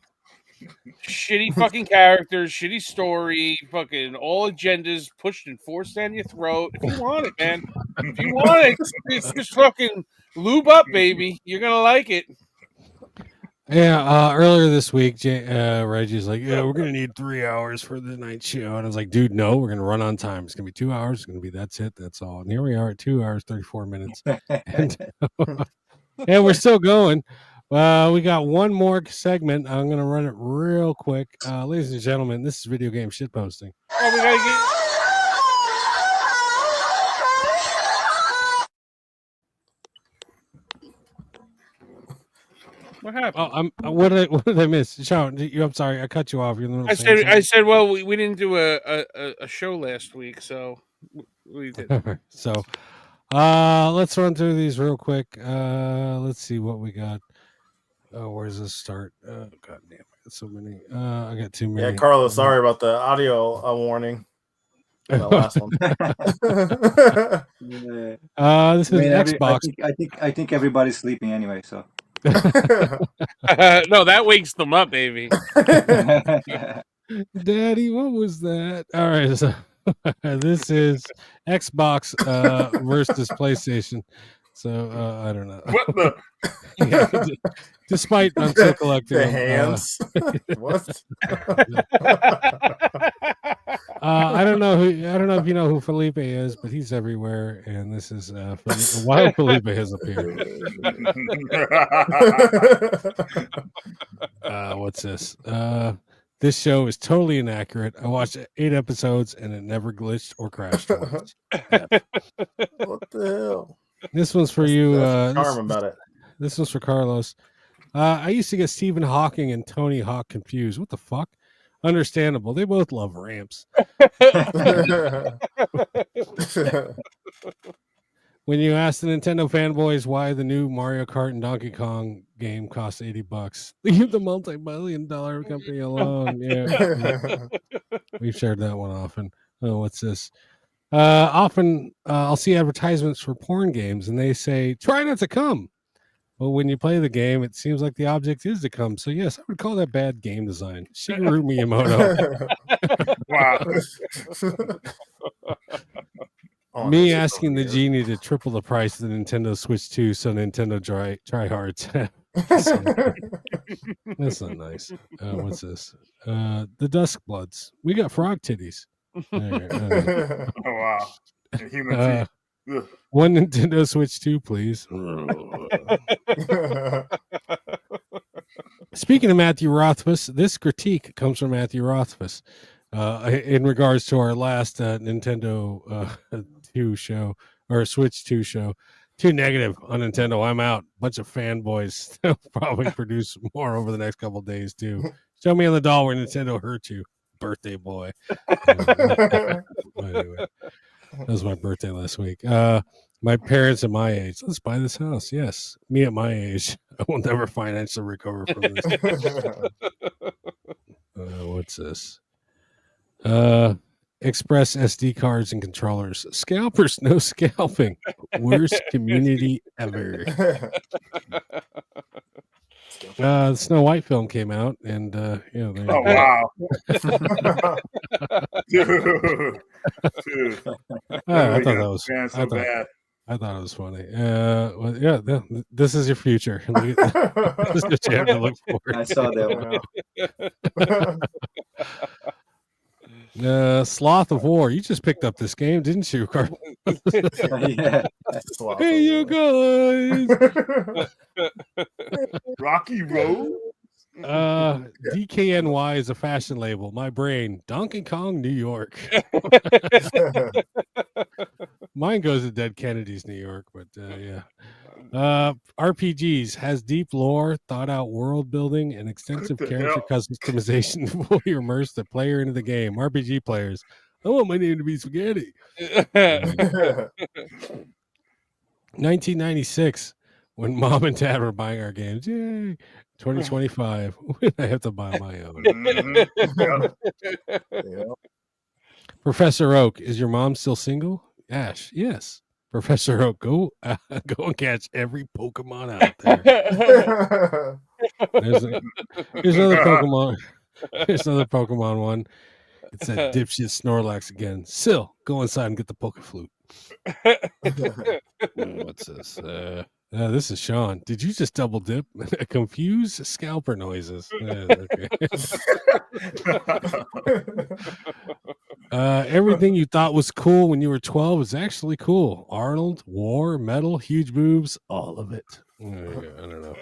shitty fucking characters, shitty story, fucking all agendas pushed and forced down your throat. If you want it, man, if you want it, it's just fucking lube up, baby. You're gonna like it. Yeah, earlier this week, Reggie's like, yeah, we're going to need 3 hours for the night show. And I was like, dude, no, we're going to run on time. It's going to be 2 hours. It's going to be, that's it. That's all. And here we are at 2 hours, 34 minutes. And we're still going. We got one more segment. I'm going to run it real quick. Ladies and gentlemen, this is video game shitposting. Oh, we got to get... What happened? What did I miss? Sean, I'm sorry, I cut you off. You're in the middle I of saying said, something. well, we didn't do a show last week, so we did. So, let's run through these real quick. Let's see what we got. Oh, where's this start? God damn, I got so many. I got too many. Yeah, Carlos, sorry about the audio warning. The last one. This is Xbox. I think everybody's sleeping anyway. So. No, that wakes them up, baby. Daddy, what was that? All right, so this is Xbox versus PlayStation. So I don't know. What the? Yeah, despite I'm still collecting the them, hands. What? I don't know if you know who Felipe is, but he's everywhere, and this is why Felipe has appeared. What's this? This show is totally inaccurate. I watched 8 episodes and it never glitched or crashed once. What the hell? This one's for you. Charm about it. This one's for Carlos. I used to get Stephen Hawking and Tony Hawk confused. What the fuck? Understandable. They both love ramps. When you ask the Nintendo fanboys why the new Mario Kart and Donkey Kong game costs $80, leave the multi-billion-dollar company alone. Yeah, we've shared that one often. Oh, what's this? Often I'll see advertisements for porn games, and they say, "Try not to come." But when you play the game, it seems like the object is to come. So yes, I would call that bad game design. Shigeru Miyamoto. Wow. Me asking the genie to triple the price of the Nintendo Switch 2 so Nintendo tryhards. That's not nice. What's this? The Dusk Bloods. We got frog titties. Oh, wow. And human teeth. Ugh. One Nintendo Switch 2, please. Speaking of Matthew Rothfuss, this critique comes from Matthew Rothfuss in regards to our last Nintendo 2 show or Switch 2 show. Too negative on Nintendo. I'm out. Bunch of fanboys. They'll probably produce more over the next couple of days too. Show me on the doll where Nintendo hurt you, birthday boy. Anyway, that was my birthday last week. My parents at my age, let's buy this house. Yes, me at my age, I will never financially recover from this. What's this? Express SD cards and controllers. Scalpers, no scalping. Worst community ever. The Snow White film came out, and oh wow, dude. I thought that was bad. I thought it was funny. Well, yeah, this is your future. This is what you have to look for. I saw that one. Sloth of War. You just picked up this game, didn't you, Carl? Yeah. Hey, you guys. Rocky Road. DKNY is a fashion label. My brain, Donkey Kong, New York. Mine goes to Dead Kennedys, New York, but yeah. RPGs has deep lore, thought out world building, and extensive character customization to fully immerse the player into the game. RPG players, I want my name to be Spaghetti. 1996, when mom and dad were buying our games. Yay. 2025, when I have to buy my own. Professor Oak, is your mom still single? Ash, yes. Professor Oak, go and catch every Pokemon out there. Here's another Pokemon. Here's another Pokemon one. It's that dipshit Snorlax again. Sil, go inside and get the Poke Flute. What's this? This is Sean. Did you just double dip? Confuse scalper noises. Everything you thought was cool when you were 12 is actually cool. Arnold, war, metal, huge boobs, all of it. I don't know.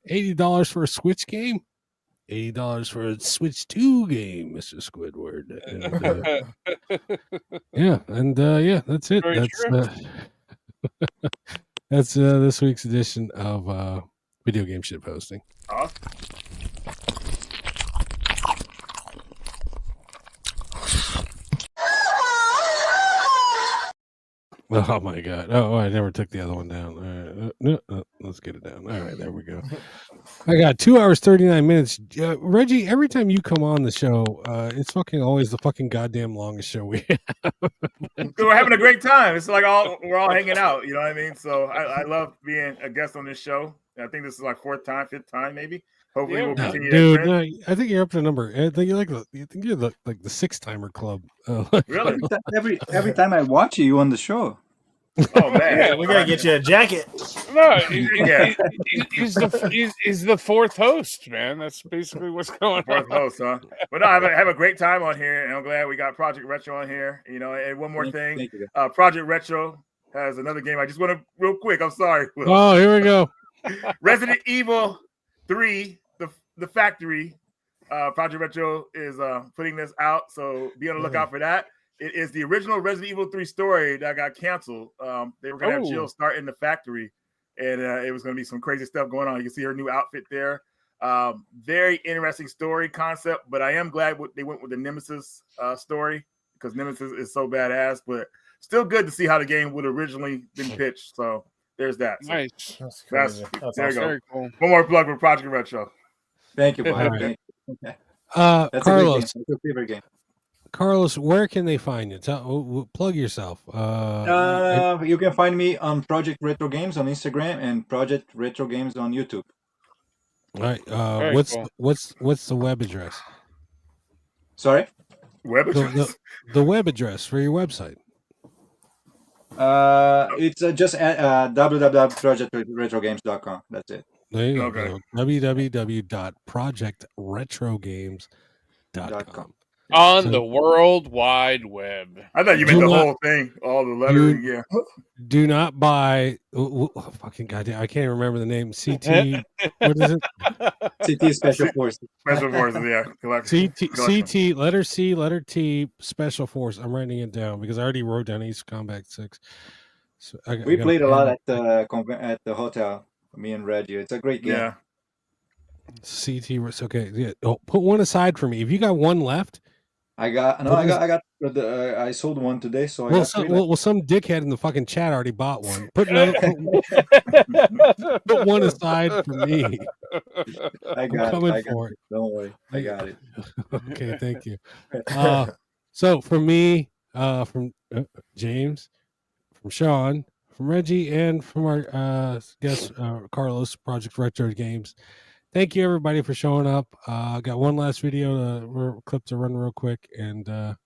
$80 for a Switch game? $80 for a Switch 2 game, Mr. Squidward. And, yeah, that's it. That's this week's edition of Video game shit posting. Awesome. Oh my god! Oh, I never took the other one down. All right. No, let's get it down. All right, there we go. I got 2 hours 39 minutes. Reggie, every time you come on the show, it's fucking always the fucking goddamn longest show we have. So we're having a great time. It's like we're all hanging out. You know what I mean? So I love being a guest on this show. I think this is like 4th time, 5th time, maybe. Hopefully we'll continue. Dude, that trend. no, I think you're up to the number. I think you're the 6-timer club. Really? Every time I watch you on the show. Oh man, yeah, we gotta get you a jacket. No, he's the 4th host, man. That's basically what's going on. 4th host, huh? But no, I have a great time on here, and I'm glad we got Project Retro on here. You know, and one more thing, Project Retro has another game. I just want to real quick. I'm sorry. Oh, here we go. Resident Evil 3, the Factory. Project Retro is putting this out, so be on the lookout for that. It is the original Resident Evil 3 story that got canceled. They were going to have Jill start in the factory, and it was going to be some crazy stuff going on. You can see her new outfit there. Very interesting story concept, but I am glad they went with the Nemesis story because Nemesis is so badass, but still good to see how the game would originally been pitched. So there's that. So nice. That's there you go. Very cool. One more plug for Project Retro. Thank you, All buddy. right. Thank you. That's Carlos. That's your favorite game. Carlos, where can they find you? Plug yourself. You can find me on Project Retro Games on Instagram and Project Retro Games on YouTube. All right. What's the web address? Sorry? Web address? The web address for your website. It's just at www.projectretrogames.com. That's it. There you go. www.projectretrogames.com. On the World Wide Web. I thought you meant the whole thing, all the lettering. Yeah. Do not buy. Fucking goddamn! I can't remember the name. CT. What is it? CT Special Forces. Special Forces. Yeah. CT. Letter C. Letter T. Special Force. I'm writing it down because I already wrote down Ace Combat 6. So we played a lot at the hotel. Me and Reggie. It's a great game. Yeah. CT was okay. Yeah. Oh, put one aside for me. If you got one left. I sold one today, so some dickhead in the fucking chat already bought one. Put one aside for me. I got it. Don't worry, I got it. Okay, thank you. So from me, from James, from Sean, from Reggie, and from our guest Carlos, Project Retro Games. Thank you, everybody, for showing up. Got one last clip to run real quick. And yeah,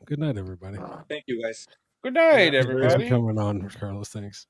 good night, everybody. Thank you, guys. Good night, Thanks everybody. for coming on, Carlos. Thanks.